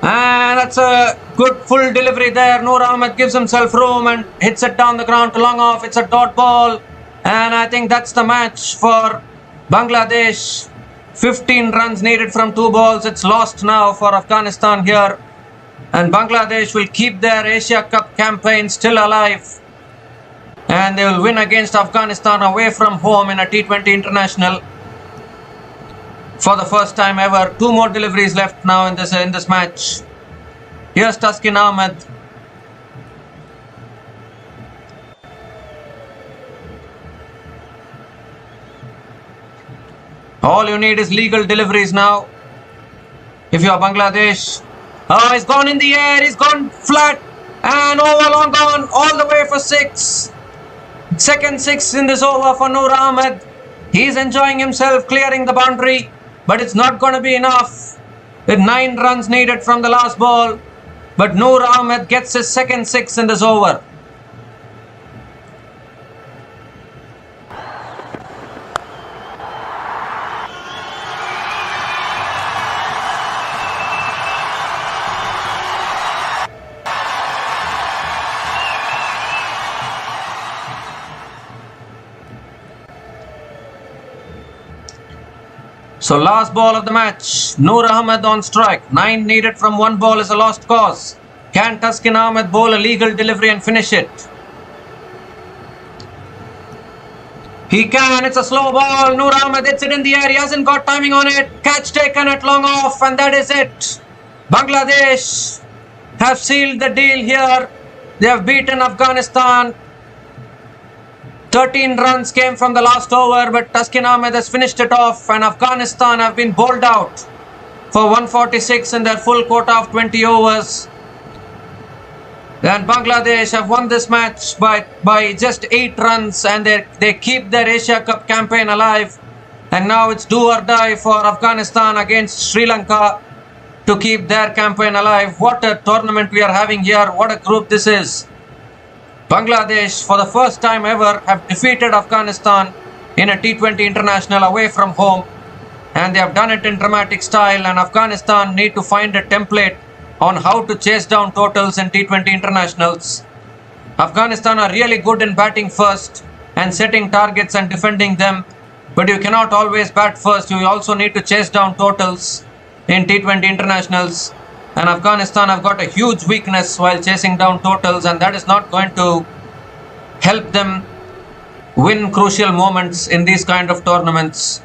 And that's a good full delivery there. Noor Ahmed gives himself room and hits it down the ground to long off. It's a dot ball. And I think that's the match for Bangladesh. 15 runs needed from 2 balls. It's lost now for Afghanistan here. And Bangladesh will keep their Asia Cup campaign still alive. And they will win against Afghanistan away from home in a T20 international. For the first time ever. 2 more deliveries left now in this match. Here's Taskin Ahmed. All you need is legal deliveries now. If you are Bangladesh. Oh, he's gone in the air. He's gone flat. And over long gone. All the way for 6. Second 6 in this over for Noor Ahmed. He's enjoying himself clearing the boundary. But it's not going to be enough. With 9 runs needed from the last ball. But Noor Ahmed gets his second 6 in this over. So last ball of the match, Noor Ahmed on strike. 9 needed from 1 ball is a lost cause. Can Taskin Ahmed bowl a legal delivery and finish it? He can. It's a slow ball. Noor Ahmed hits it in the air. He hasn't got timing on it. Catch taken at long off, and that is it. Bangladesh have sealed the deal here. They have beaten Afghanistan. 13 runs came from the last over, but Taskin Ahmed has finished it off, and Afghanistan have been bowled out for 146 in their full quota of 20 overs. And Bangladesh have won this match by just 8 runs, and they keep their Asia Cup campaign alive. And now it's do or die for Afghanistan against Sri Lanka to keep their campaign alive. What a tournament we are having here. What a group this is. Bangladesh, for the first time ever, have defeated Afghanistan in a T20 international away from home. And they have done it in dramatic style, and Afghanistan need to find a template on how to chase down totals in T20 internationals. Afghanistan are really good in batting first and setting targets and defending them. But you cannot always bat first. You also need to chase down totals in T20 internationals. And Afghanistan have got a huge weakness while chasing down totals, and that is not going to help them win crucial moments in these kind of tournaments.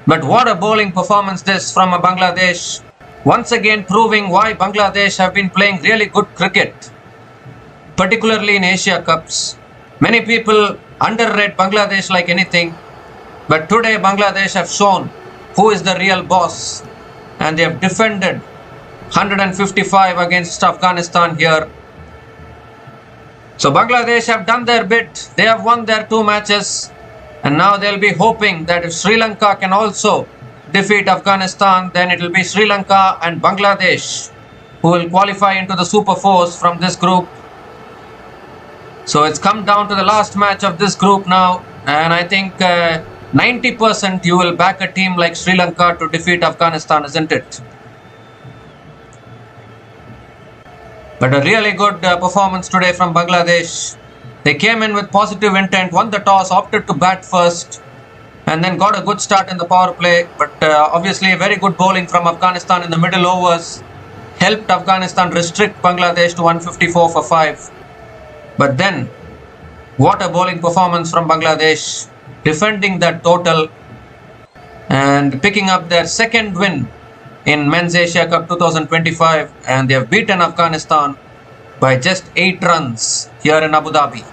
But what a bowling performance this from a Bangladesh. Once again proving why Bangladesh have been playing really good cricket, particularly in Asia Cups. Many people underrate Bangladesh like anything, but today Bangladesh have shown who is the real boss, and they have defended 155 against Afghanistan here. So Bangladesh have done their bit. They have won their 2 matches, and now they'll be hoping that if Sri Lanka can also defeat Afghanistan, then it will be Sri Lanka and Bangladesh who will qualify into the Super Fours from this group. So it's come down to the last match of this group now, and I think 90% you will back a team like Sri Lanka to defeat Afghanistan, isn't it? But a really good performance today from Bangladesh. They came in with positive intent, won the toss, opted to bat first, and then got a good start in the power play. But obviously very good bowling from Afghanistan in the middle overs helped Afghanistan restrict Bangladesh to 154 for 5. But then, what a bowling performance from Bangladesh, defending that total and picking up their second win in Men's Asia Cup 2025, and they have beaten Afghanistan by just 8 runs here in Abu Dhabi.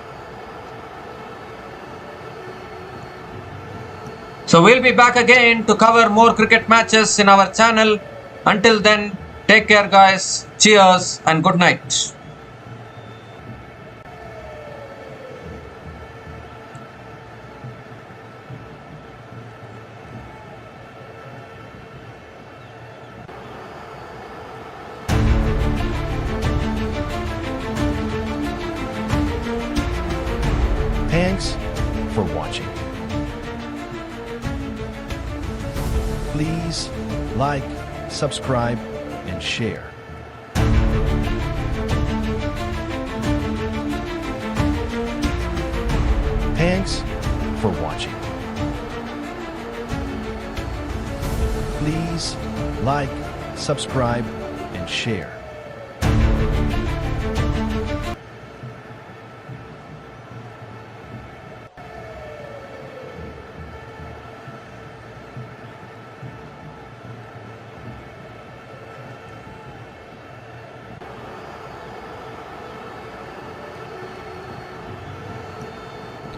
So we'll be back again to cover more cricket matches in our channel. Until then, take care guys, cheers and good night. Thanks for watching. Please like, subscribe, and share. Thanks for watching. Please like, subscribe, and share.